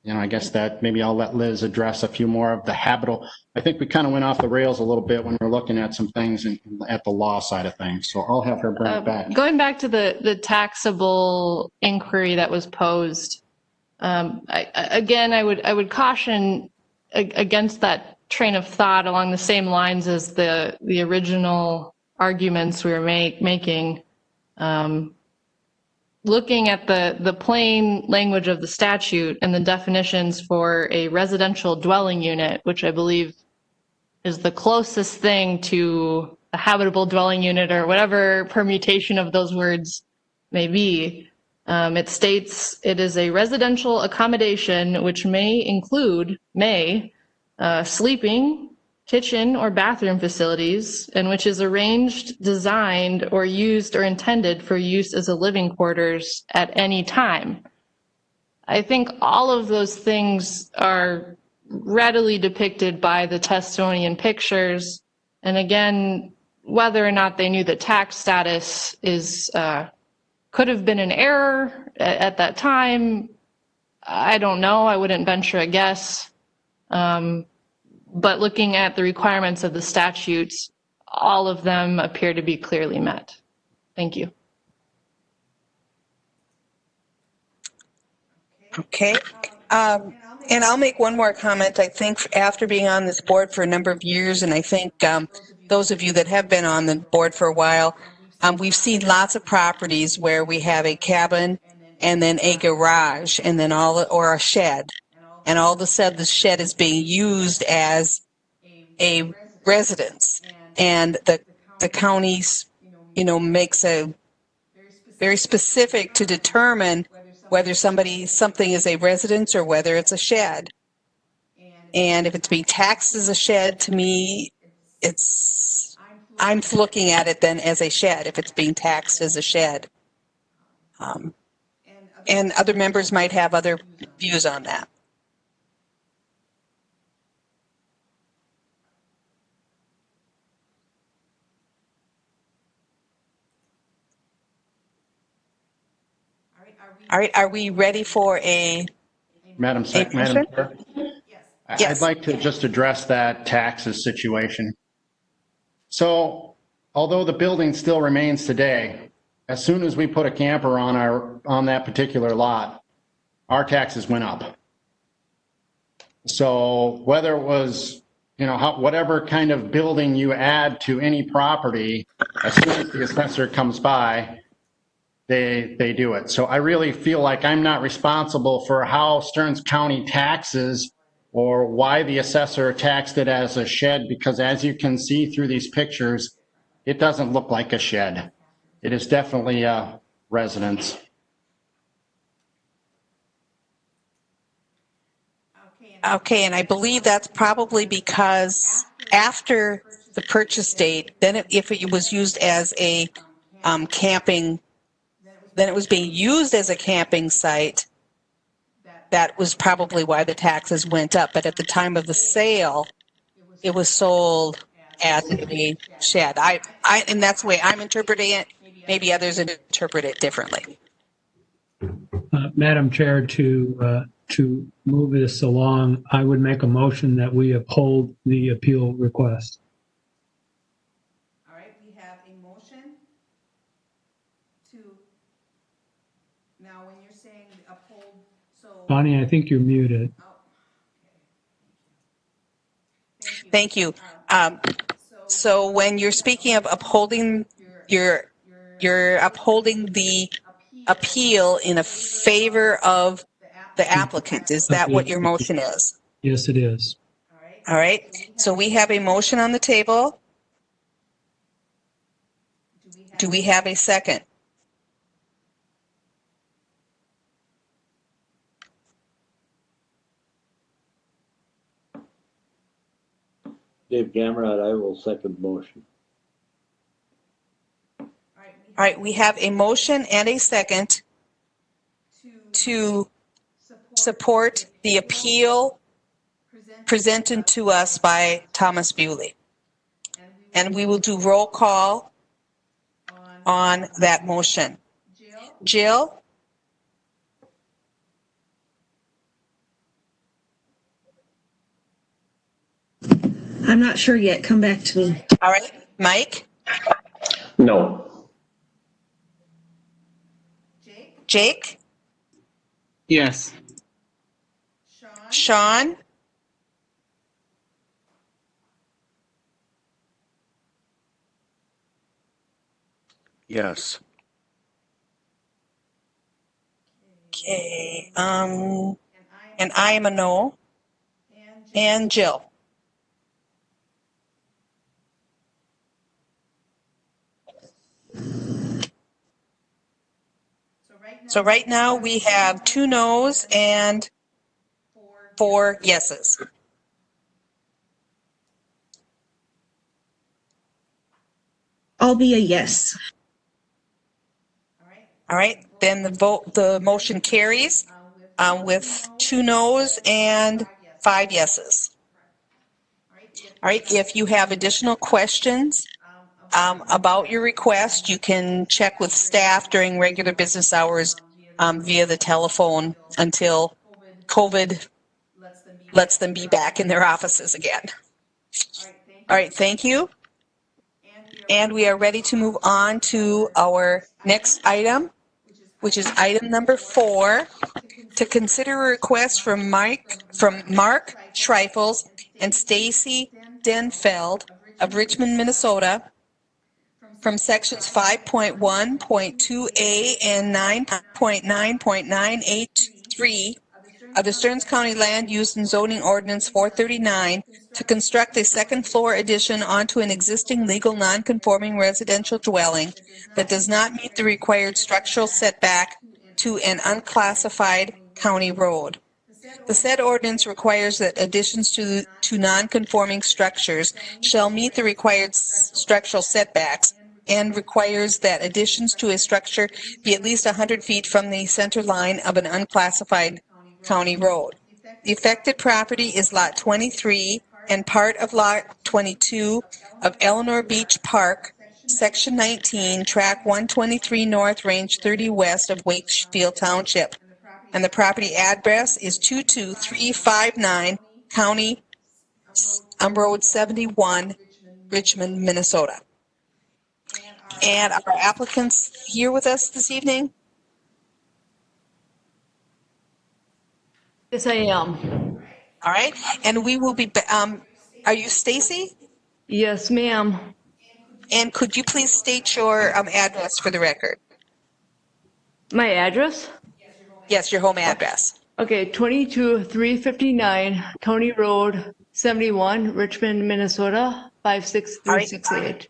I guess that maybe I'll let Liz address a few more of the habitable. I think we kind of went off the rails a little bit when we're looking at some things at the law side of things. So I'll have her bring it back. Going back to the taxable inquiry that was posed, I would caution against that train of thought along the same lines as the original arguments we were making. Looking at the plain language of the statute and the definitions for a residential dwelling unit, which I believe is the closest thing to a habitable dwelling unit or whatever permutation of those words may be, It states it is a residential accommodation which may include sleeping, kitchen, or bathroom facilities, and which is arranged, designed, or used or intended for use as a living quarters at any time. I think all of those things are readily depicted by the testimony and pictures. And again, whether or not they knew the tax status is could have been an error at that time. I don't know. I wouldn't venture a guess. But looking at the requirements of the statutes, all of them appear to be clearly met. Thank you. Okay. And I'll make one more comment. I think after being on this board for a number of years, and I think those of you that have been on the board for a while, we've seen lots of properties where we have a cabin and then a garage and then or a shed. And all of a sudden the shed is being used as a residence. And the county's, makes a very specific to determine whether something is a residence or whether it's a shed. And if it's being taxed as a shed, to me, I'm looking at it then as a shed, if it's being taxed as a shed. And other members might have other views on that. All right, are we ready for a Madam Chair, Yes. I'd like to just address that taxes situation. So, although the building still remains today, as soon as we put a camper on that particular lot, our taxes went up. So whether it was, whatever kind of building you add to any property, as soon as the assessor comes by, they do it. So I really feel like I'm not responsible for how Stearns County taxes or why the assessor taxed it as a shed, because as you can see through these pictures, it doesn't look like a shed. It is definitely a residence. Okay, and I believe that's probably because after the purchase date, then if it was used as a camping, then it was being used as a camping site. That was probably why the taxes went up. But at the time of the sale, it was sold as a shed. And that's the way I'm interpreting it. Maybe others interpret it differently. Madam Chair, to move this along, I would make a motion that we uphold the appeal request. All right, we have a motion to, now when you're saying uphold, so. Bonnie, I think you're muted. Thank you. So when you're speaking of upholding, you're upholding the appeal in a favor of the applicant. Is that what your motion is? Yes, it is. All right. So we have a motion on the table. Do we have a second? Dave Gamrod, I will second the motion. All right, we have a motion and a second to support the appeal presented to us by Thomas Bewley. And we will do roll call on that motion. Jill? I'm not sure yet. Come back to me. All right, Mike? No. Jake? Yes. Sean? Yes. Okay, and I am a no. And Jill? So right now we have 2 noes and 4 yeses. I'll be a yes. All right, then the motion carries with 2 noes and 5 yeses. All right, if you have additional questions about your request, you can check with staff during regular business hours via the telephone until COVID lets them be back in their offices again. All right, thank you. And we are ready to move on to our next item, which is item number 4, to consider a request from Mark Schreifels and Stacy Denfeld of Richmond, Minnesota, from sections 5.1.2A and 9.9.983 of the Stearns County Land Use and Zoning Ordinance 439 to construct a second floor addition onto an existing legal non-conforming residential dwelling that does not meet the required structural setback to an unclassified county road. The said ordinance requires that additions to non-conforming structures shall meet the required structural setbacks and requires that additions to a structure be at least 100 feet from the center line of an unclassified county road. The affected property is Lot 23 and part of Lot 22 of Eleanor Beach Park, Section 19, Track 123 North, Range 30 West of Wakefield Township. And the property address is 22359 County Road 71, Richmond, Minnesota. And are applicants here with us this evening? Yes, I am. All right, and we will be, are you Stacy? Yes, ma'am. And could you please state your address for the record? My address? Yes, your home address. Okay, 22359 County Road 71, Richmond, Minnesota, 56368.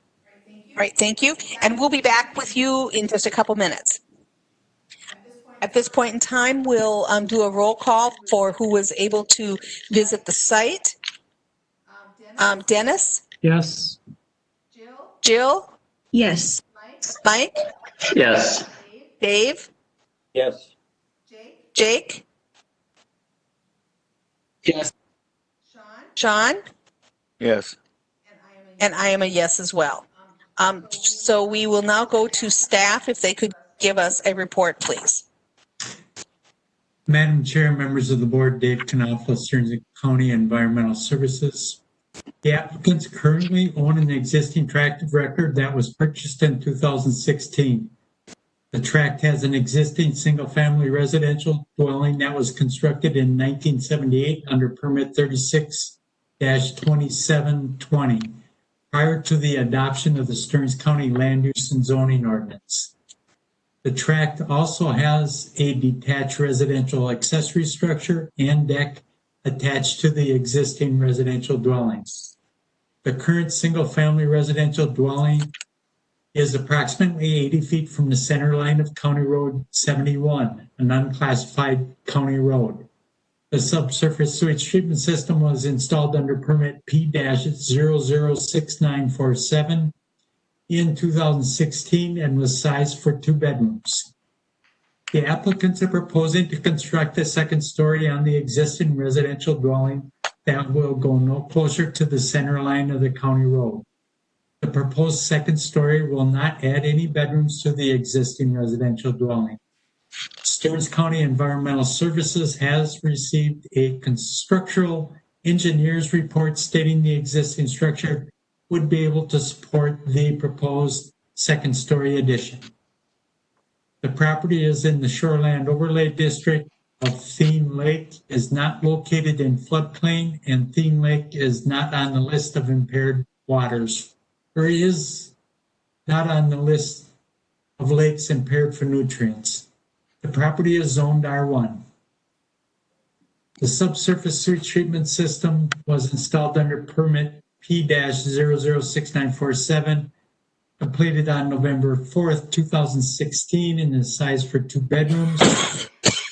All right, thank you. And we'll be back with you in just a couple minutes. At this point in time, we'll do a roll call for who was able to visit the site. Dennis? Yes. Jill? Yes. Mike? Yes. Dave? Yes. Jake? Yes. Sean? Yes. And I am a yes as well. So we will now go to staff. If they could give us a report, please. Madam Chair, members of the board, Dave Knopfler, Stearns County Environmental Services. The applicants currently own an existing tract of record that was purchased in 2016. The tract has an existing single-family residential dwelling that was constructed in 1978 under permit 36-2720 prior to the adoption of the Stearns County Land Use and Zoning Ordinance. The tract also has a detached residential accessory structure and deck attached to the existing residential dwellings. The current single-family residential dwelling is approximately 80 feet from the center line of County Road 71, an unclassified county road. The subsurface sewage treatment system was installed under permit P-006947 in 2016 and was sized for 2 bedrooms. The applicants are proposing to construct a second story on the existing residential dwelling that will go no closer to the center line of the county road. The proposed second story will not add any bedrooms to the existing residential dwelling. Stearns County Environmental Services has received a structural engineer's report stating the existing structure would be able to support the proposed second story addition. The property is in the Shoreland Overlay District of Thiem Lake, is not located in floodplain, and Thiem Lake is not on the list of impaired waters, or is not on the list of lakes impaired for nutrients. The property is zoned R1. The subsurface sewage treatment system was installed under permit P-006947 completed on November 4th, 2016, and is sized for 2 bedrooms.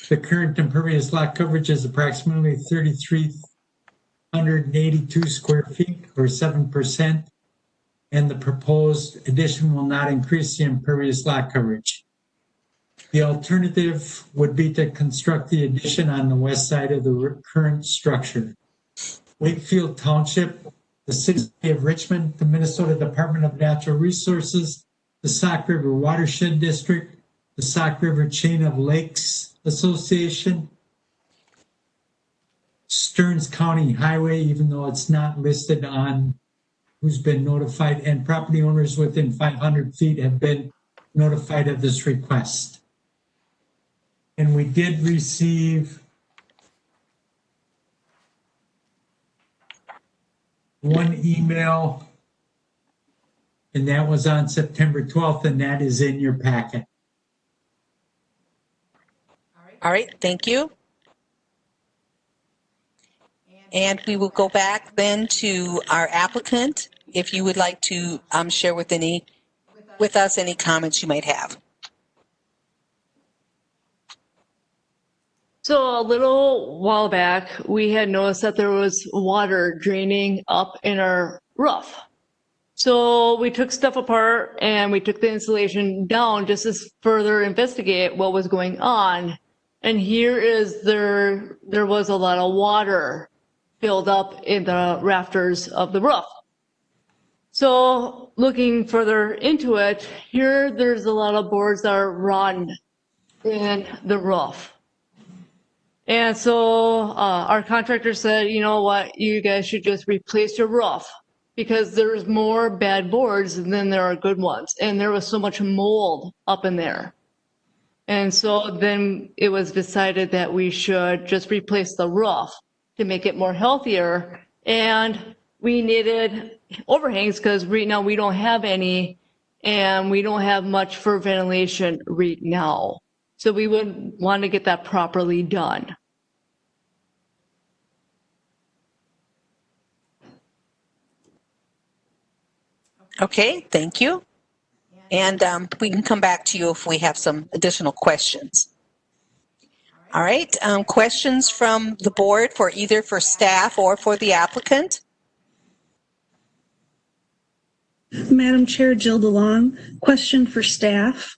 The current impervious lot coverage is approximately 3,382 square feet, or 7%, and the proposed addition will not increase the impervious lot coverage. The alternative would be to construct the addition on the west side of the current structure. Wakefield Township, the City of Richmond, the Minnesota Department of Natural Resources, the Sauk River Watershed District, the Sauk River Chain of Lakes Association, Stearns County Highway, even though it's not listed on who's been notified, and property owners within 500 feet have been notified of this request. And we did receive one email, and that was on September 12th, and that is in your packet. All right, thank you. And we will go back then to our applicant, if you would like to share with us any comments you might have. So a little while back, we had noticed that there was water draining up in our roof. So we took stuff apart and we took the insulation down just to further investigate what was going on. And here is there was a lot of water filled up in the rafters of the roof. So looking further into it, here there's a lot of boards that are run in the roof. And so our contractor said, you know what, you guys should just replace your roof because there's more bad boards than there are good ones. And there was so much mold up in there. And so then it was decided that we should just replace the roof to make it more healthier. And we needed overhangs because right now we don't have any, and we don't have much for ventilation right now. So we would want to get that properly done. Okay, thank you. And we can come back to you if we have some additional questions. All right, questions from the board for either for staff or for the applicant? Madam Chair, Jill DeLong, question for staff.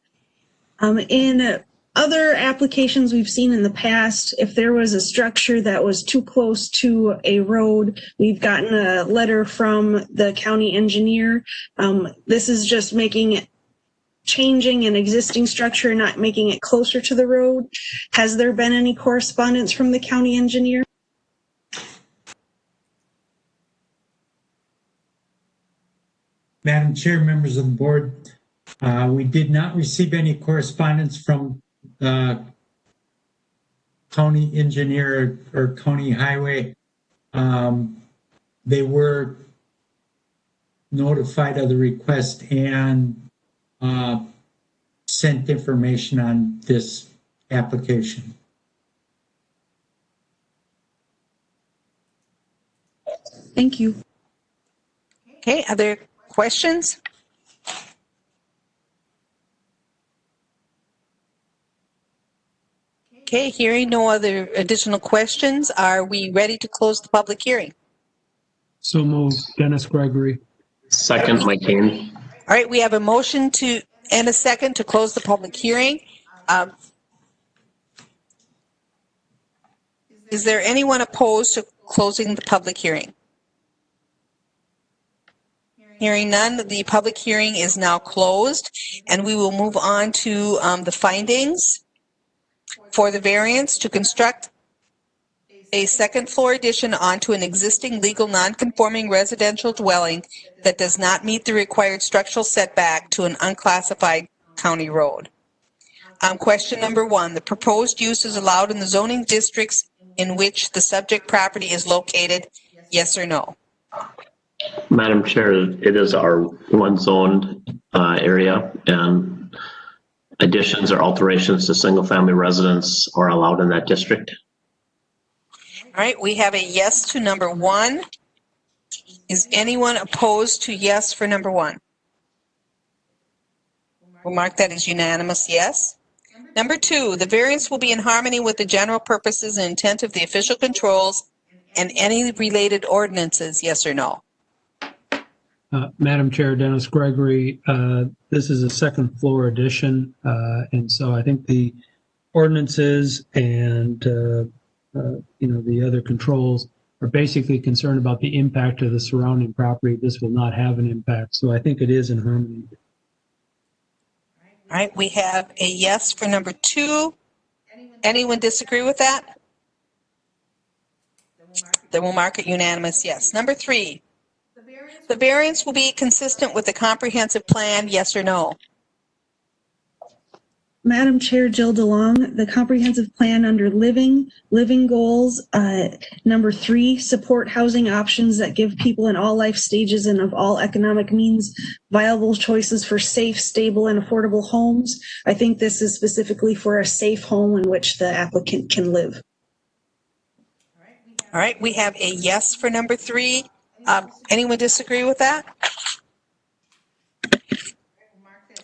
In other applications we've seen in the past, if there was a structure that was too close to a road, we've gotten a letter from the county engineer. This is just changing an existing structure, not making it closer to the road. Has there been any correspondence from the county engineer? Madam Chair, members of the board, we did not receive any correspondence from county engineer or county highway. They were notified of the request and sent information on this application. Thank you. Okay, other questions? Okay, hearing no other additional questions, are we ready to close the public hearing? So moved. Dennis Gregory. Second, Mike Kane. All right, we have a motion to and a second to close the public hearing. Is there anyone opposed to closing the public hearing? Hearing none, the public hearing is now closed, and we will move on to the findings for the variance to construct a second floor addition onto an existing legal non-conforming residential dwelling that does not meet the required structural setback to an unclassified county road. Question number 1, the proposed use is allowed in the zoning districts in which the subject property is located, yes or no? Madam Chair, it is R1 zoned area, and additions or alterations to single-family residence are allowed in that district. All right, we have a yes to number 1. Is anyone opposed to yes for number 1? We'll mark that as unanimous, yes. Number 2, the variance will be in harmony with the general purposes and intent of the official controls and any related ordinances, yes or no? Madam Chair, Dennis Gregory, this is a second floor addition, and so I think the ordinances and the other controls are basically concerned about the impact of the surrounding property. This will not have an impact, so I think it is in harmony. All right, we have a yes for number 2. Anyone disagree with that? Then we'll mark it unanimous, yes. Number 3, the variance will be consistent with the comprehensive plan, yes or no? Madam Chair, Jill DeLong, the comprehensive plan under living goals, number 3, support housing options that give people in all life stages and of all economic means viable choices for safe, stable, and affordable homes. I think this is specifically for a safe home in which the applicant can live. All right, we have a yes for number 3. Anyone disagree with that? All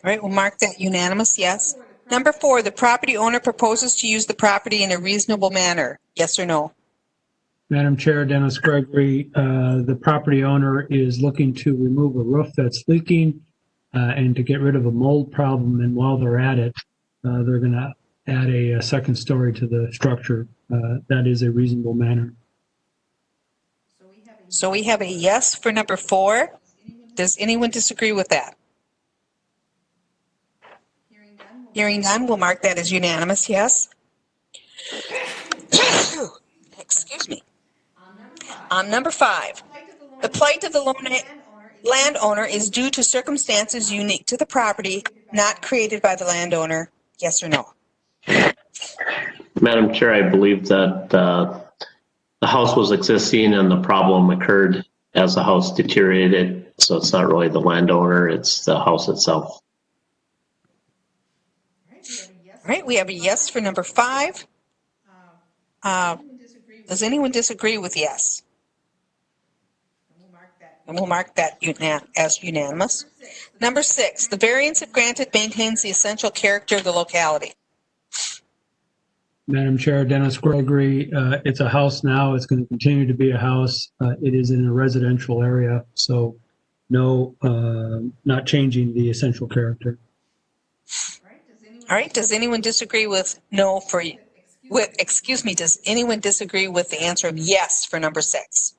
right, we'll mark that unanimous, yes. Number 4, the property owner proposes to use the property in a reasonable manner, yes or no? Madam Chair, Dennis Gregory, the property owner is looking to remove a roof that's leaking and to get rid of a mold problem, and while they're at it, they're going to add a second story to the structure. That is a reasonable manner. So we have a yes for number 4. Does anyone disagree with that? Hearing none, we'll mark that as unanimous, yes. Excuse me. Number 5, the plight of the landowner is due to circumstances unique to the property, not created by the landowner, yes or no? Madam Chair, I believe that the house was existing and the problem occurred as the house deteriorated. So it's not really the landowner, it's the house itself. All right, we have a yes for number 5. Does anyone disagree with yes? And we'll mark that as unanimous. Number 6, the variance if granted maintains the essential character of the locality. Madam Chair, Dennis Gregory, it's a house now. It's going to continue to be a house. It is in a residential area, so no, not changing the essential character. All right, does anyone disagree with no for, does anyone disagree with the answer of yes for number 6?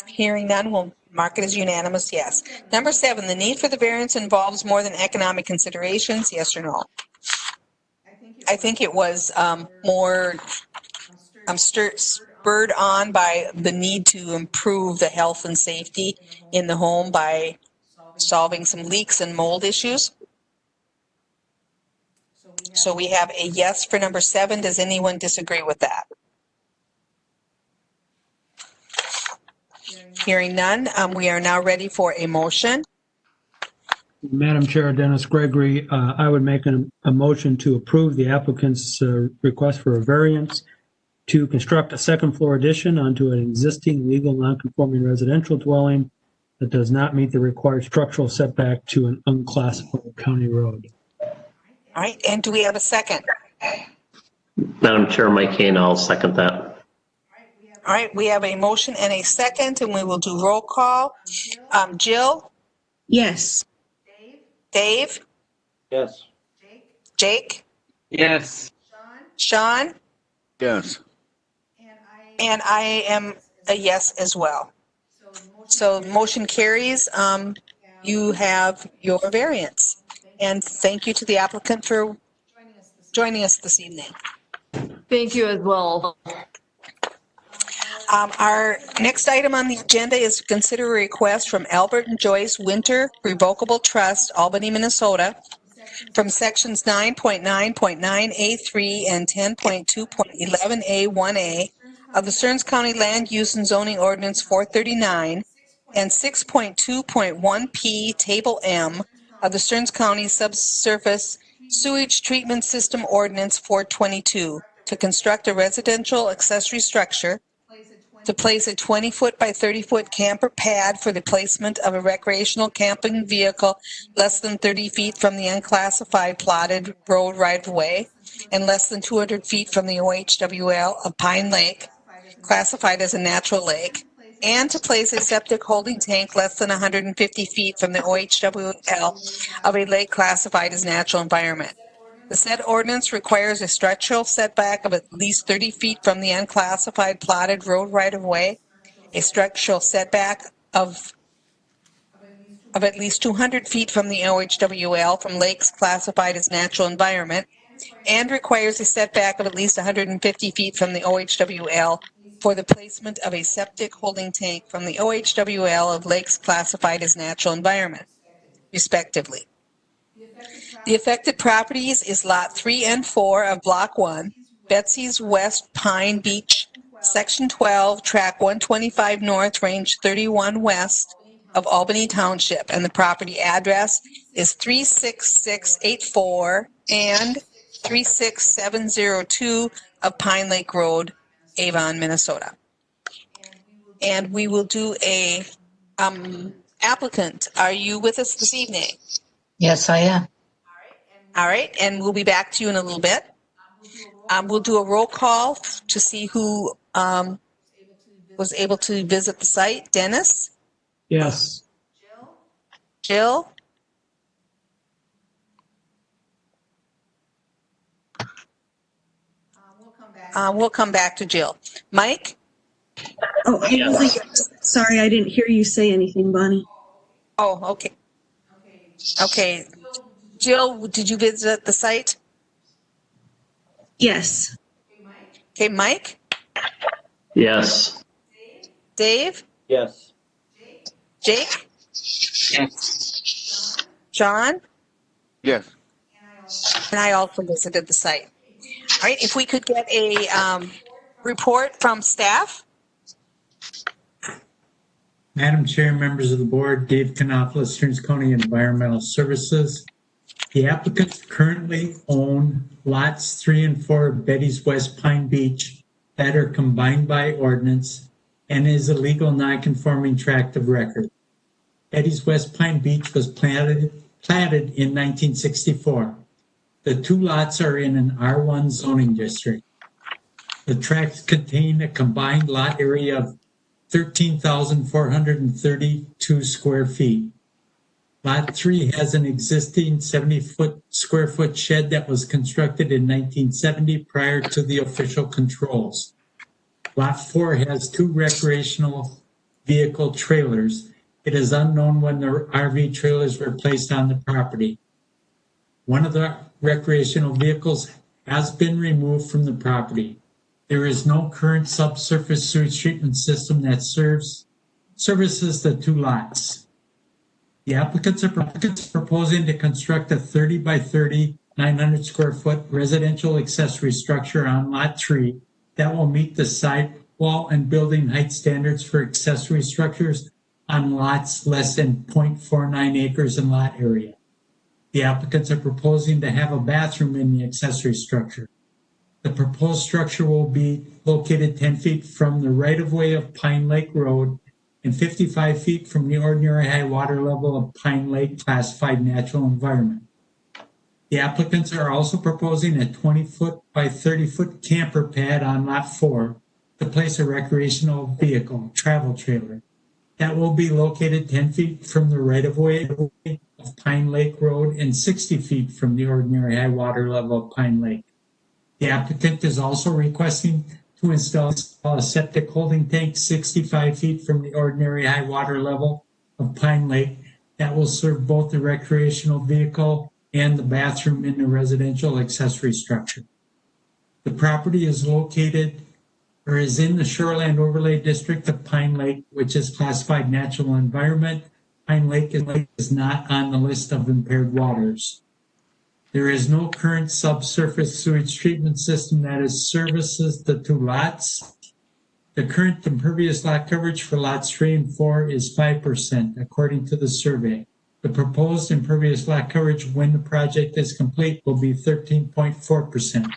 Hearing none, we'll mark it as unanimous, yes. Number 7, the need for the variance involves more than economic considerations, yes or no? I think it was more spurred on by the need to improve the health and safety in the home by solving some leaks and mold issues. So we have a yes for number 7. Does anyone disagree with that? Hearing none, we are now ready for a motion. Madam Chair, Dennis Gregory, I would make a motion to approve the applicant's request for a variance to construct a second floor addition onto an existing legal non-conforming residential dwelling that does not meet the required structural setback to an unclassified county road. All right, and do we have a second? Madam Chair, Mike Kane, I'll second that. All right, we have a motion and a second, and we will do roll call. Jill? Yes. Dave? Yes. Jake? Yes. Sean? Yes. And I am a yes as well. So motion carries. You have your variance. And thank you to the applicant for joining us this evening. Thank you as well. Our next item on the agenda is to consider a request from Albert and Joyce Winter Revocable Trust, Albany, Minnesota, from sections 9.9.9A3 and 10.2.11A1A of the Stearns County Land Use and Zoning Ordinance 439 and 6.2.1P Table M of the Stearns County Subsurface Sewage Treatment System Ordinance 422 to construct a residential accessory structure to place a 20-foot by 30-foot camper pad for the placement of a recreational camping vehicle less than 30 feet from the unclassified plotted road right-of-way and less than 200 feet from the OHWL of Pine Lake, classified as a natural lake, and to place a septic holding tank less than 150 feet from the OHWL of a lake classified as natural environment. The said ordinance requires a structural setback of at least 30 feet from the unclassified plotted road right-of-way, a structural setback of at least 200 feet from the OHWL from lakes classified as natural environment, and requires a setback of at least 150 feet from the OHWL for the placement of a septic holding tank from the OHWL of lakes classified as natural environment, respectively. The affected properties is Lot 3 and 4 of Block 1, Betsy's West Pine Beach, Section 12, Track 125 North, Range 31 West of Albany Township, and the property address is 36684 and 36702 of Pine Lake Road, Avon, Minnesota. And we will do a applicant. Are you with us this evening? Yes, I am. All right, and we'll be back to you in a little bit. We'll do a roll call to see who was able to visit the site. Dennis? Yes. Jill? We'll come back to Jill. Mike? Oh, I was sorry, I didn't hear you say anything, Bonnie. Oh, okay. Okay. Jill, did you visit the site? Yes. Okay, Mike? Yes. Dave? Yes. Jake? Yes. John? Yes. And I also visited the site. All right, if we could get a report from staff? Madam Chair, members of the board, Dave Knopfler, Stearns County Environmental Services. The applicants currently own lots 3 and 4 of Betty's West Pine Beach that are combined by ordinance and is a legal non-conforming tract of record. Betty's West Pine Beach was platted in 1964. The 2 lots are in an R1 zoning district. The tracts contain a combined lot area of 13,432 square feet. Lot 3 has an existing 70 square foot shed that was constructed in 1970 prior to the official controls. Lot 4 has 2 recreational vehicle trailers. It is unknown when the RV trailers were placed on the property. One of the recreational vehicles has been removed from the property. There is no current subsurface sewage treatment system that services the 2 lots. The applicants are proposing to construct a 30 by 30, 900 square foot residential accessory structure on Lot 3 that will meet the side wall and building height standards for accessory structures on lots less than 0.49 acres in lot area. The applicants are proposing to have a bathroom in the accessory structure. The proposed structure will be located 10 feet from the right-of-way of Pine Lake Road and 55 feet from the ordinary high water level of Pine Lake classified natural environment. The applicants are also proposing a 20-foot by 30-foot camper pad on Lot 4 to place a recreational vehicle, travel trailer, that will be located 10 feet from the right-of-way of Pine Lake Road and 60 feet from the ordinary high water level of Pine Lake. The applicant is also requesting to install a septic holding tank 65 feet from the ordinary high water level of Pine Lake that will serve both the recreational vehicle and the bathroom in the residential accessory structure. The property is located or is in the Shoreland Overlay District of Pine Lake, which is classified natural environment. Pine Lake is not on the list of impaired waters. There is no current subsurface sewage treatment system that services the 2 lots. The current impervious lot coverage for lots 3 and 4 is 5%, according to the survey. The proposed impervious lot coverage when the project is complete will be 13.4%.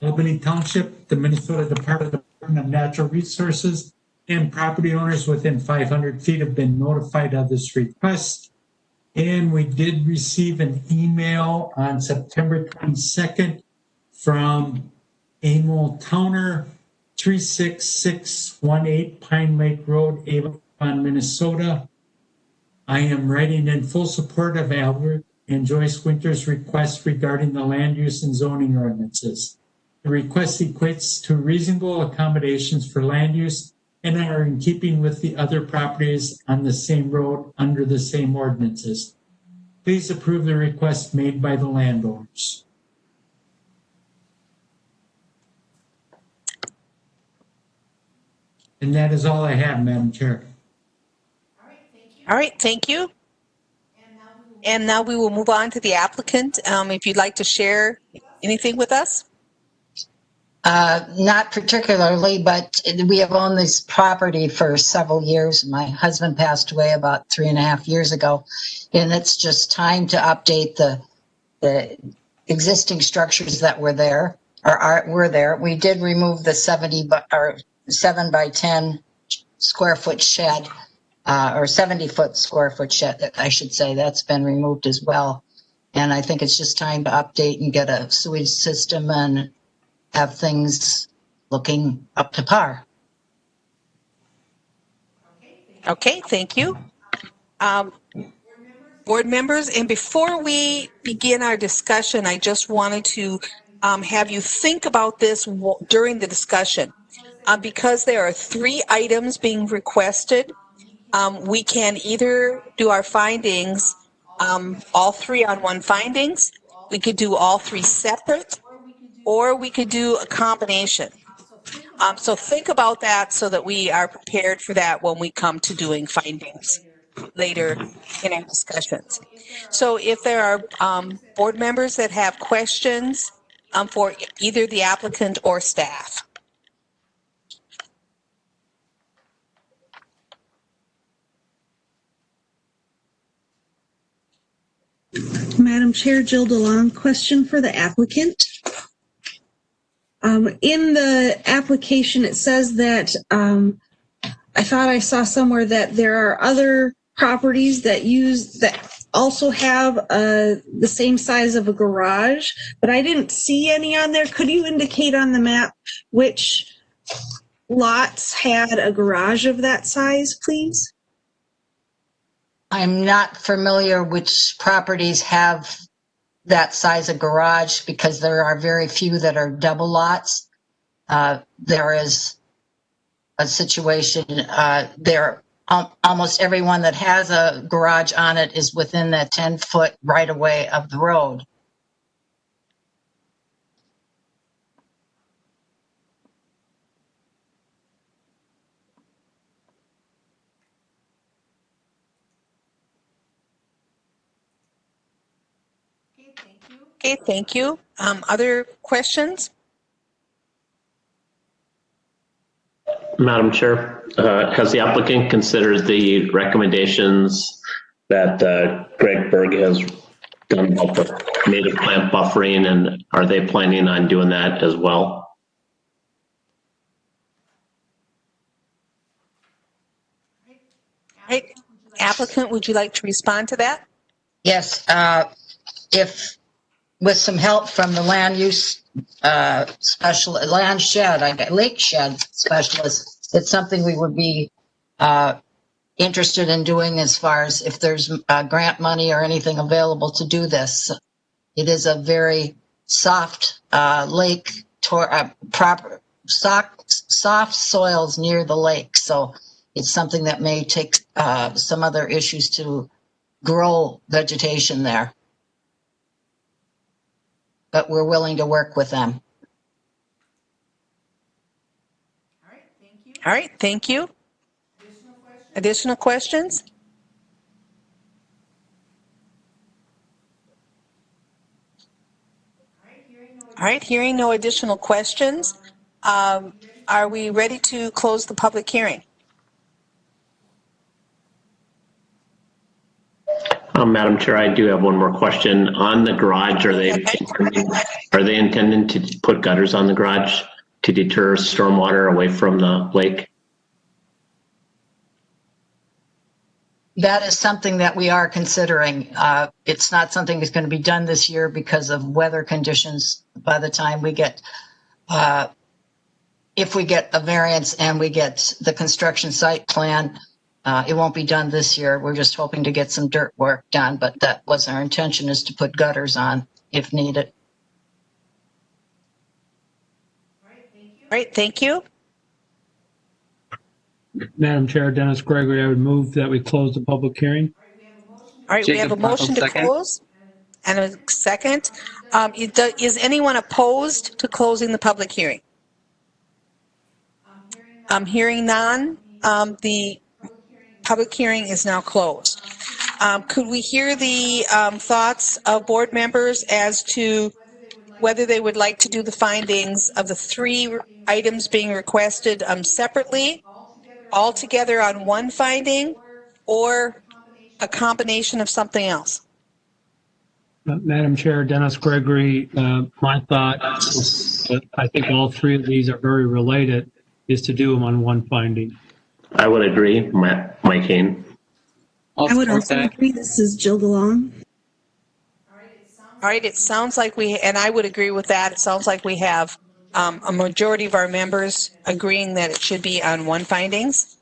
Albany Township, the Minnesota Department of Department of Natural Resources, and property owners within 500 feet have been notified of this request. And we did receive an email on September 22nd from Emil Towner, 36618 Pine Lake Road, Avon, Minnesota. I am writing in full support of Albert and Joyce Winter's request regarding the land use and zoning ordinances. The request equates to reasonable accommodations for land use and are in keeping with the other properties on the same road under the same ordinances. Please approve the request made by the landowners. And that is all I have, Madam Chair. All right, thank you. And now we will move on to the applicant. If you'd like to share anything with us. Not particularly, but we have owned this property for several years. My husband passed away about 3.5 years ago, and it's just time to update the existing structures that were there were there. We did remove the 7 by 10 square foot shed, or 70 square foot shed, I should say. That's been removed as well. And I think it's just time to update and get a sewage system and have things looking up to par. Okay, thank you. Board members, and before we begin our discussion, I just wanted to have you think about this during the discussion. Because there are 3 items being requested, we can either do our findings, all 3 on one findings, we could do all 3 separate, or we could do a combination. So think about that so that we are prepared for that when we come to doing findings later in our discussions. So if there are board members that have questions for either the applicant or staff. Madam Chair, Jill DeLong, question for the applicant. In the application, it says that I thought I saw somewhere that there are other properties that also have the same size of a garage, but I didn't see any on there. Could you indicate on the map which lots had a garage of that size, please? I'm not familiar which properties have that size of garage because there are very few that are double lots. There is a situation there. Almost everyone that has a garage on it is within that 10-foot right of way of the road. Okay, thank you. Other questions? Madam Chair, has the applicant considered the recommendations that Greg Berg has done about the native plant buffering, and are they planning on doing that as well? Right. Applicant, would you like to respond to that? Yes, if with some help from the land use lake shed specialist, it's something we would be interested in doing as far as if there's grant money or anything available to do this. It is a very soft lake, soft soils near the lake, so it's something that may take some other issues to grow vegetation there. But we're willing to work with them. All right, thank you. Additional questions? All right, hearing no additional questions, are we ready to close the public hearing? Madam Chair, I do have one more question. On the garage, are they intending to put gutters on the garage to deter stormwater away from the lake? That is something that we are considering. It's not something that's going to be done this year because of weather conditions. By the time we get, if we get a variance and we get the construction site plan, it won't be done this year. We're just hoping to get some dirt work done, but that was our intention, is to put gutters on if needed. All right, thank you. Madam Chair, Dennis Gregory, I would move that we close the public hearing. All right, we have a motion to close and a second. Is anyone opposed to closing the public hearing? Hearing none, the public hearing is now closed. Could we hear the thoughts of board members as to whether they would like to do the findings of the 3 items being requested separately, all together on one finding, or a combination of something else? Madam Chair, Dennis Gregory, my thought, I think all 3 of these are very related, is to do them on one finding. I would agree, Mike Kane. I would also agree. This is Jill DeLong. All right, it sounds like and I would agree with that. It sounds like we have a majority of our members agreeing that it should be on one findings.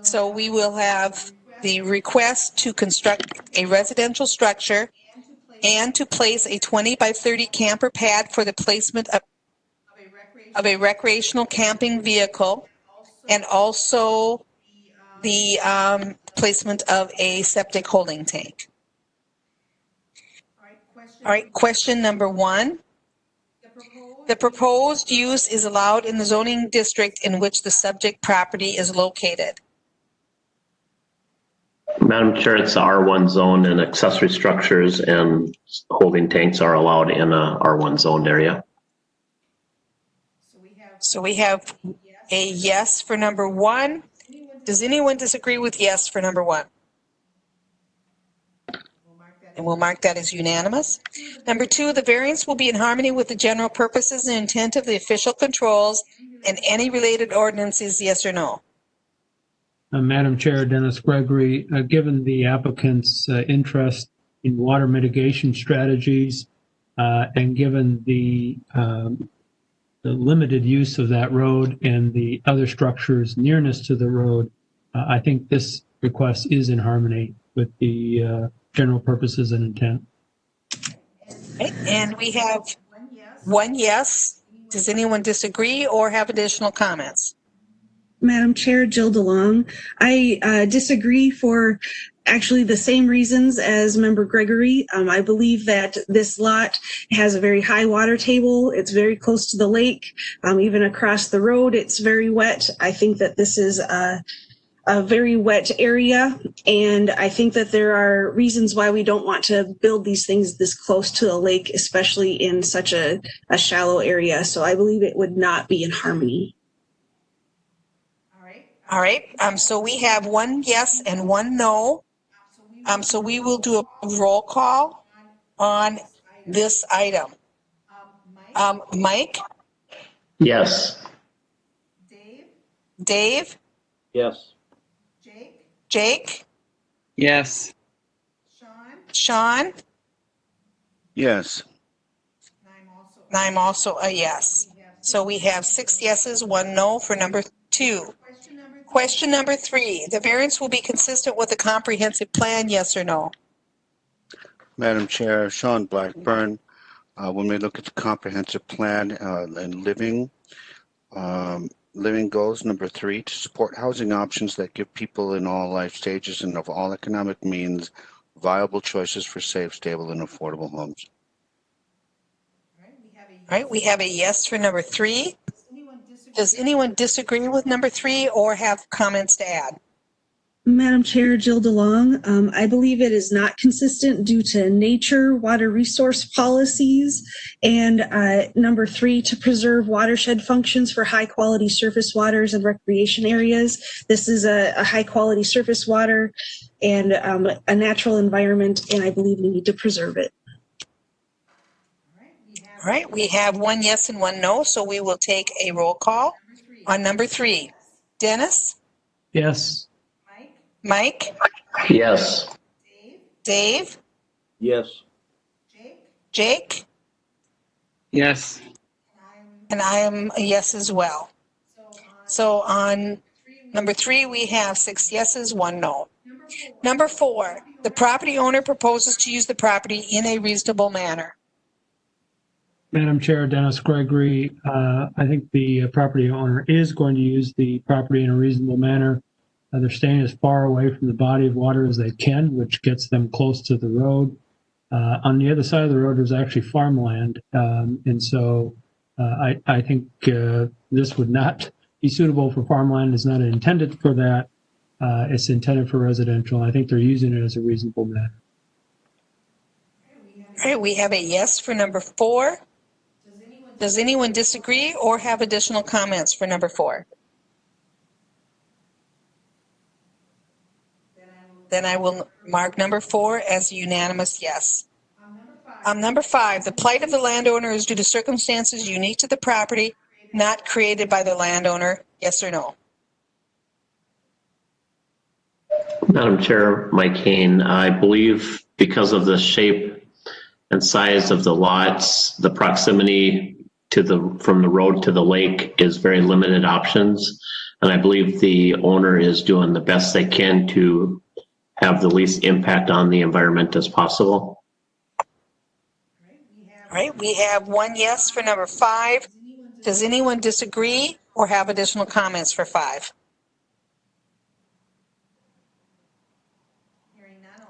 So we will have the request to construct a residential structure and to place a 20 by 30 camper pad for the placement of a recreational camping vehicle, and also the placement of a septic holding tank. All right, question number 1. The proposed use is allowed in the zoning district in which the subject property is located. Madam Chair, it's the R1 zone, and accessory structures and holding tanks are allowed in a R1 zoned area. So we have a yes for number 1. Does anyone disagree with yes for number 1? And we'll mark that as unanimous. Number 2, the variance will be in harmony with the general purposes and intent of the official controls and any related ordinances, yes or no? Madam Chair, Dennis Gregory, given the applicant's interest in water mitigation strategies and given the limited use of that road and the other structures nearness to the road, I think this request is in harmony with the general purposes and intent. Okay. And we have 1 yes. Does anyone disagree or have additional comments? Madam Chair, Jill DeLong. I disagree for actually the same reasons as Member Gregory. I believe that this lot has a very high water table. It's very close to the lake. Even across the road, it's very wet. I think that this is a very wet area, and I think that there are reasons why we don't want to build these things this close to a lake, especially in such a shallow area. So I believe it would not be in harmony. All right. So we have 1 yes and 1 no. So we will do a roll call on this item. Mike? Yes. Dave? Yes. Jake? Yes. Sean? Yes. And I'm also a yes. So we have 6 yeses, 1 no for number 2. Question number 3, the variance will be consistent with the comprehensive plan, yes or no? Madam Chair, Sean Blackburn, when we look at the comprehensive plan and living goals, number 3, to support housing options that give people in all life stages and of all economic means viable choices for safe, stable, and affordable homes. All right, we have a yes for number 3. Does anyone disagree with number 3 or have comments to add? Madam Chair, Jill DeLong, I believe it is not consistent due to nature, water resource policies, and number 3, to preserve watershed functions for high quality surface waters and recreation areas. This is a high quality surface water and a natural environment, and I believe we need to preserve it. All All right, we have 1 yes and 1 no, so we will take a roll call on number 3. Dennis? Yes. Mike? Yes. Dave? Yes. Jake? Yes. And I am a yes as well. So on number 3, we have 6 yeses, 1 no. Number 4, the property owner proposes to use the property in a reasonable manner. Madam Chair, Dennis Gregory, I think the property owner is going to use the property in a reasonable manner. They're staying as far away from the body of water as they can, which gets them close to the road. On the other side of the road is actually farmland. And so I think this would not be suitable for farmland. It's not intended for that. It's intended for residential. I think they're using it as a reasonable manner. All right, we have a yes for number 4. Does anyone disagree or have additional comments for number 4? Then I will mark number 4 as a unanimous yes. Number 5, the plight of the landowner is due to circumstances unique to the property, not created by the landowner. Yes or no? Madam Chair, Mike Kane, I believe because of the shape and size of the lots, the proximity to from the road to the lake is very limited options. And I believe the owner is doing the best they can to have the least impact on the environment as possible. All right, we have 1 yes for number 5. Does anyone disagree or have additional comments for 5?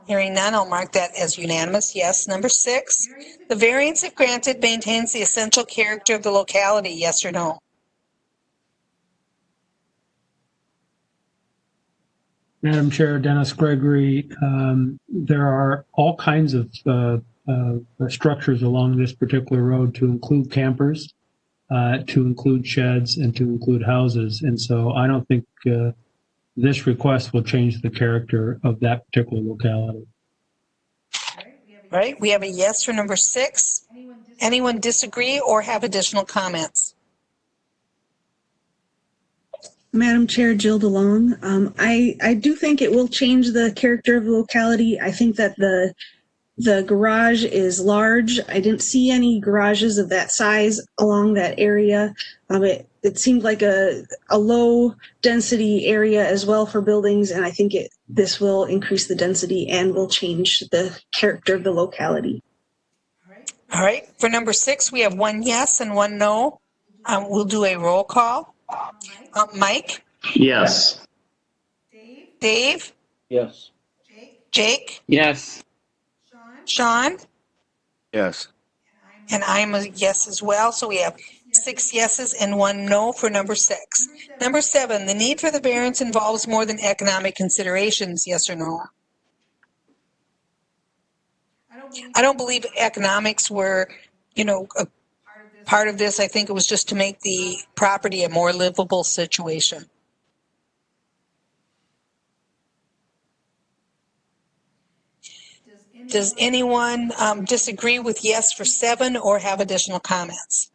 Hearing none, I'll mark that as unanimous. Yes. Number 6, the variance if granted maintains the essential character of the locality. Yes or no? Madam Chair, Dennis Gregory, there are all kinds of structures along this particular road to include campers, to include sheds, and to include houses. And so I don't think this request will change the character of that particular locality. All right, we have a yes for number 6. Anyone disagree or have additional comments? Madam Chair, Jill DeLong. I do think it will change the character of the locality. I think that the garage is large. I didn't see any garages of that size along that area. It seemed like a low density area as well for buildings, and I think this will increase the density and will change the character of the locality. All right, for number 6, we have 1 yes and 1 no. We'll do a roll call. Mike? Yes. Dave? Yes. Jake? Yes. Sean? Yes. And I'm a yes as well. So we have 6 yeses and 1 no for number 6. Number 7, the need for the variance involves more than economic considerations. Yes or no? I don't believe economics were, a part of this. I think it was just to make the property a more livable situation. Does anyone disagree with yes for 7 or have additional comments?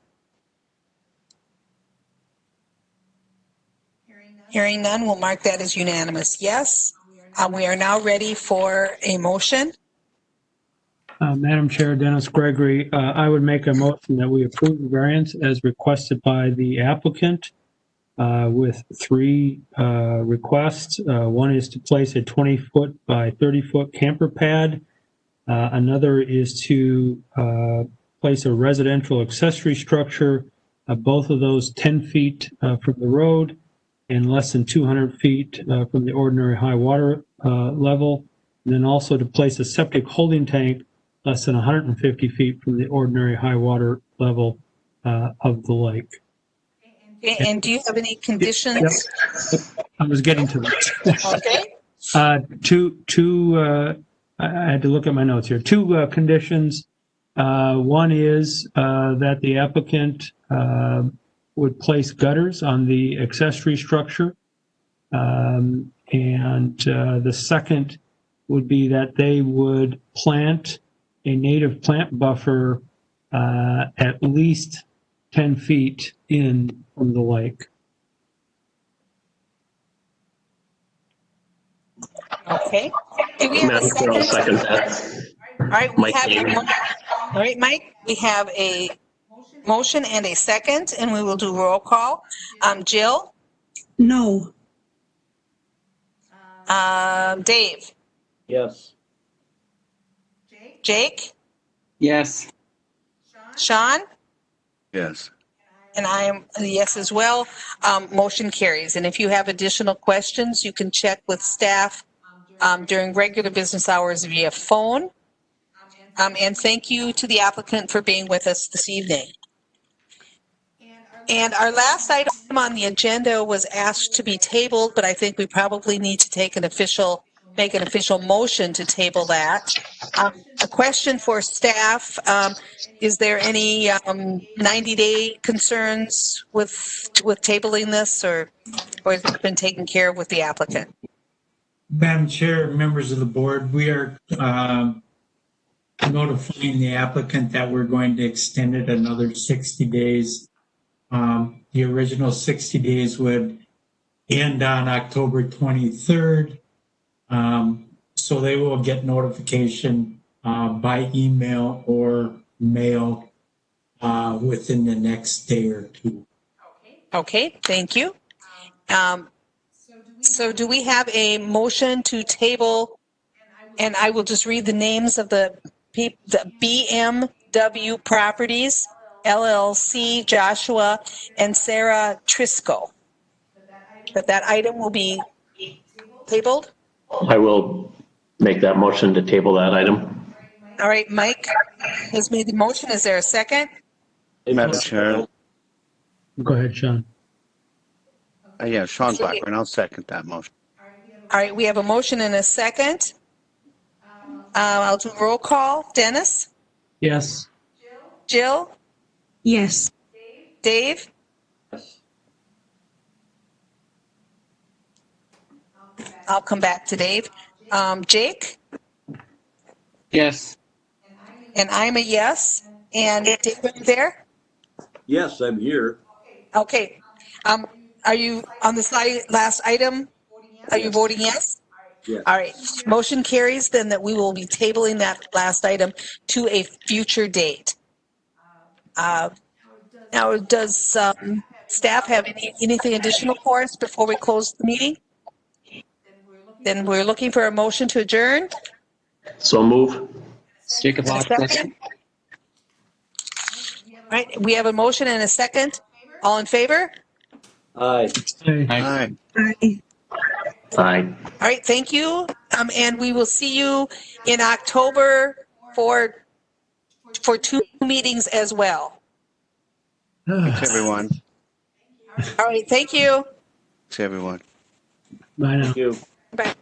Hearing none, we'll mark that as unanimous. Yes. We are now ready for a motion. Madam Chair, Dennis Gregory, I would make a motion that we approve the variance as requested by the applicant with 3 requests. One is to place a 20-foot by 30-foot camper pad. Another is to place a residential accessory structure, both of those 10 feet from the road and less than 200 feet from the ordinary high water level. And then also to place a septic holding tank less than 150 feet from the ordinary high water level of the lake. And do you have any conditions? Yep. I was getting to that. Okay. I had to look at my notes here. 2 conditions. One is that the applicant would place gutters on the accessory structure. And the second would be that they would plant a native plant buffer at least 10 feet in from the lake. Okay. Do we have a Madam Chair, I'll second? second that. All right, we Mike have Kane. all right, Mike, we have a motion and a second, and we will do roll call. Jill, No. Dave, Yes. Jake, Yes. Sean, Yes. and I am a yes as well. Motion carries. And if you have additional questions, you can check with staff during regular business hours via phone. And thank you to the applicant for being with us this evening. And our last item on the agenda was asked to be tabled, but I think we probably need to make an official motion to table that. A question for staff, is there any 90-day concerns with tabling this, or has it been taken care of with the applicant? Madam Chair, members of the board, we are notifying the applicant that we're going to extend it another 60 days. The original 60 days would end on October 23rd. So they will get notification by email or mail within the next day or two. Okay, thank you. So do we have a motion to table? And I will just read the names of the BMW Properties, LLC, Joshua and Sarah Trisco. That item will be tabled? I will make that motion to table that item. All right, Mike has made the motion. Is there a second? Madam Chair. Go ahead, Sean. Yeah, Sean Blackburn. I'll second that motion. All right, we have a motion and a second. I'll do roll call. Dennis? Yes. Jill? Yes. Dave? Yes. I'll come back to Dave. Jake? Yes. And I'm a yes. And Dave, are you there? Yes, I'm here. Okay. Are you on this last item? Are you voting yes? Yes. All right. Motion carries then that we will be tabling that last item to a future date. Now, does staff have anything additional for us before we close the meeting? Then we're looking for a motion to adjourn. So move. Jacob And a second. All right, we have a motion and a second. All in favor? Aye. Aye. Aye. Aye. All right, thank you. And we will see you in October for 2 meetings as well. Thanks, everyone. All right, thank you. Thanks, everyone. Bye now. Thank you. Bye.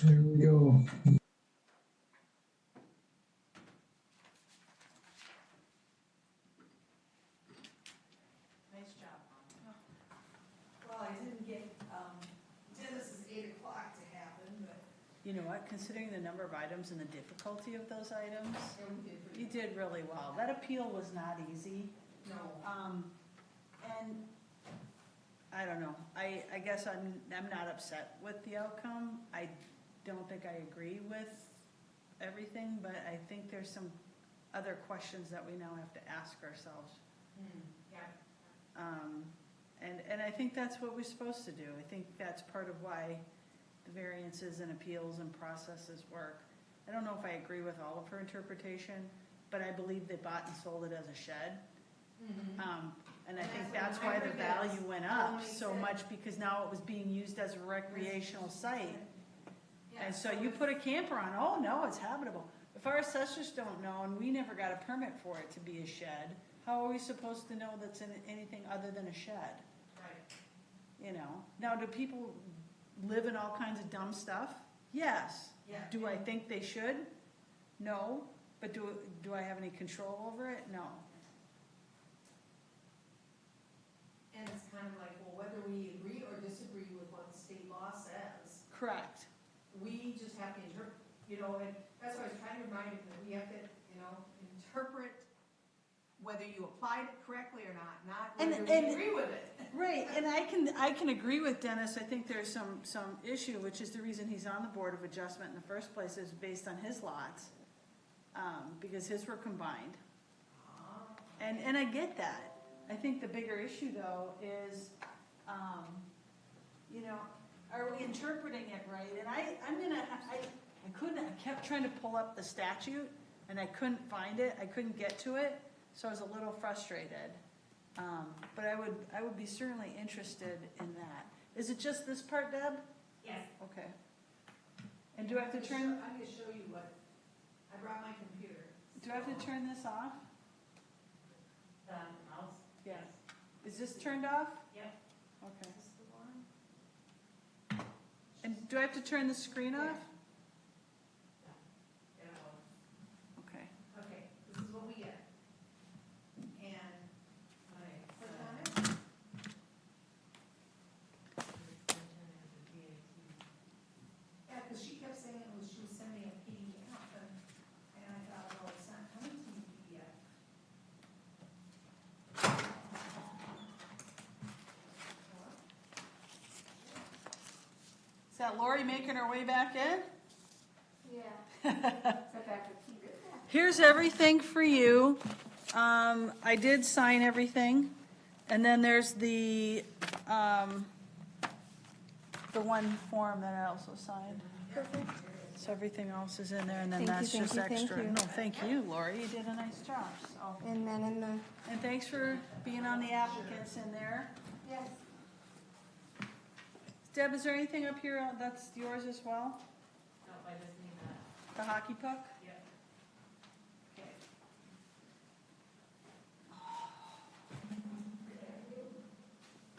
There we go. Nice job. Well, I didn't get Dennis's 8 o'clock to happen, but. You know what, considering the number of items and the difficulty of those items, you did really well. That appeal was not easy. No. And I don't know, I guess I'm not upset with the outcome. I don't think I agree with everything, but I think there's some other questions that we now have to ask ourselves. Yeah. And I think that's what we're supposed to do. I think that's part of why the variances and appeals and processes work. I don't know if I agree with all of her interpretation, but I believe they bought and sold it as a shed. And I think that's why the value went up so much, because now it was being used as a recreational site. And so you put a camper on, oh no, it's habitable. If our assessors don't know, and we never got a permit for it to be a shed, how are we supposed to know that's in anything other than a shed? Right. You know, now do people live in all kinds of dumb stuff? Yes. Yeah. Do I think they should? No. But do I have any control over it? No. And it's kind of like, well, whether we agree or disagree with what the state law says, Correct. we just have to interpret, you know, and that's why I was trying to remind him that we have to, you know, interpret whether you applied it correctly or not whether we agree with it. Right, and I can agree with Dennis. I think there's some issue, which is the reason he's on the Board of Adjustment in the first place, is based on his lots, because his were combined. And I get that. I think the bigger issue though is, you know, are we interpreting it right? And I kept trying to pull up the statute and I couldn't find it. I couldn't get to it. So I was a little frustrated. But I would be certainly interested in that. Is it just this part, Deb? Yes. Okay. And do I have to turn? I'm going to show you what, I brought my computer. Do I have to turn this off? The mouse? Yes. Is this turned off? Yep. Okay. This is the one. And do I have to turn the screen off? Yeah. Okay. Okay, this is what we get. And when I click on it. Yeah, because she kept saying she was sending a PDF, and I thought, well, it's not coming to me PDF. Is that Lori making her way back in? Yeah. Here's everything for you. I did sign everything. And then there's the one form that I also signed. Perfect. So everything else is in there, and then that's just extra. No, thank you, Lori. You did a nice job. So. And then in the. And thanks for being on the applicants in there. Yes. Deb, is there anything up here that's yours as well? No, I just need that. The hockey puck? Yep.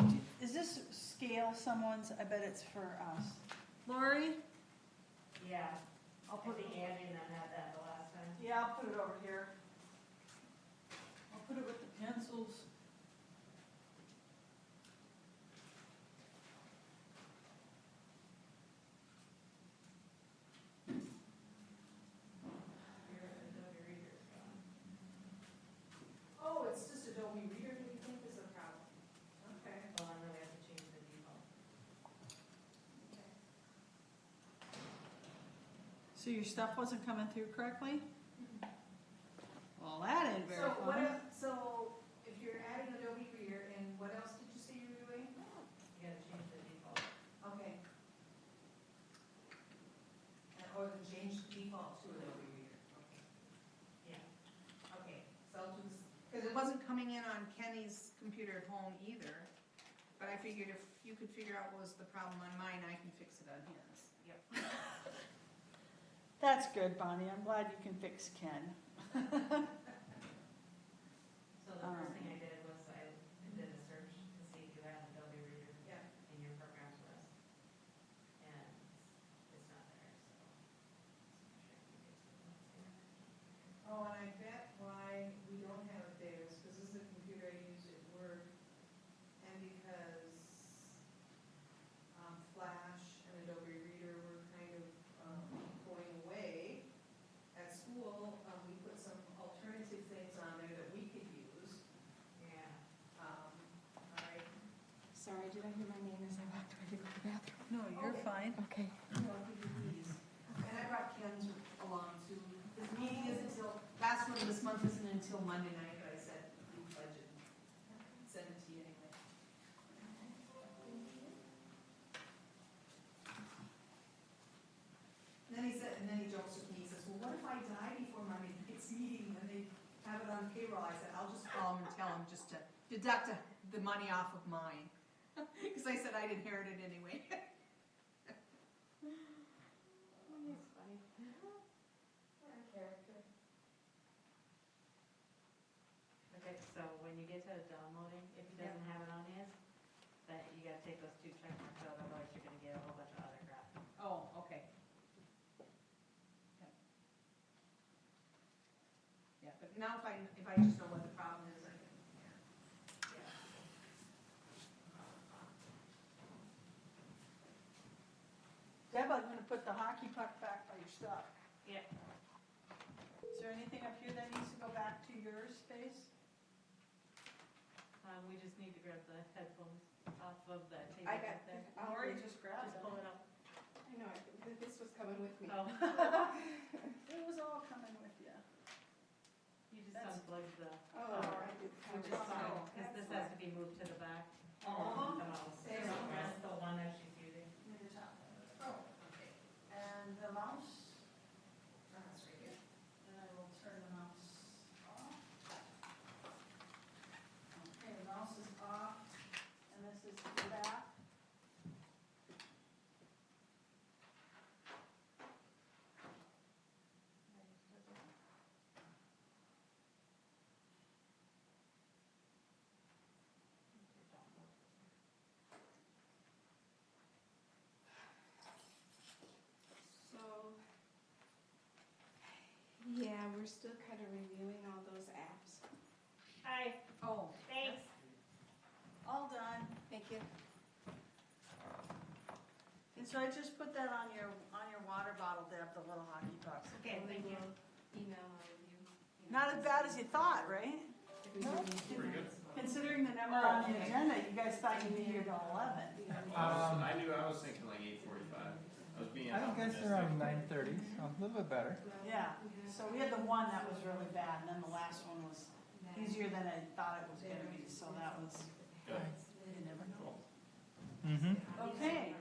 Okay. Is this scale someone's? I bet it's for us. Lori? Yeah, I'll put the Angie and then had that the last time. Yeah, I'll put it over here. I'll put it with the pencils. Oh, it's just Adobe Reader, do you think is a problem? Okay. Well, I know we have to change the default. So your stuff wasn't coming through correctly? Well, that ain't very fun. So if you're adding Adobe Reader, and what else did you say you were doing? You gotta change the default. Okay. Or change the default to Adobe Reader. Okay. Yeah. Okay, so I'll do this, because it wasn't coming in on Kenny's computer at home either. But I figured if you could figure out what was the problem on mine, I can fix it on his. Yep. That's good, Bonnie. I'm glad you can fix Ken. So the first thing I did was I did a search to see if you had Adobe Reader in your programs list. And it's not there, so. Oh, and I bet why we don't have it there is because this is a computer I use at work, and because Flash and Adobe Reader were kind of going away at school, we put some alternative things on there that we could use. Yeah. All right. Sorry, did I hear my name as I walked away to go to the bathroom? No, you're fine. Okay. I'll give you these. And I brought Ken's along too. His meeting is until, last one this month isn't until Monday night, but I said, we budget. Send it to you anyway. And then he jokes with me, he says, well, what if I die before Monday night's meeting and they have it on payroll? I said, I'll just call him and tell him just to deduct the money off of mine. Because I said I'd inherit it anyway. That's funny. What a character. Okay, so when you get to downloading, if he doesn't have it on his, then you gotta take those two check marks out, otherwise you're gonna get a whole bunch of other crap. Oh, okay. but now if I just know what the problem is, I can, yeah. Deb, I'm gonna put the hockey puck back by your stuff. Yeah. Is there anything up here that needs to go back to your space? We just need to grab the headphones off of that table I up got, there. Lori just grabbed Just it. pull it up. I know, this was coming with me. Oh. It was all coming with you. You just That's- unplug the Oh, power, I did. which is fine, because this has to be moved to the back. All of The them? mouse. There. That's the one that she's using. Near the top. Oh, okay. And the mouse? That's right here. And I will turn the mouse off. Okay, the mouse is off, and this is the back. So, yeah, we're still kind of reviewing all those apps. Hi, Oh, thanks. all done. Thank you. And so I just put that on your water bottle, Deb, the little hockey pucks. Okay, thank you. Email all of you. Not as bad as you thought, right? Considering the number on the agenda, you guys thought you'd be here till 11. I was thinking like 8:45. I was being. I guess around 9:30, so a little bit better. Yeah, so we had the one that was really bad, and then the last one was easier than I thought it was gonna be, so that was, Good. you never know. Mm-hmm. Okay,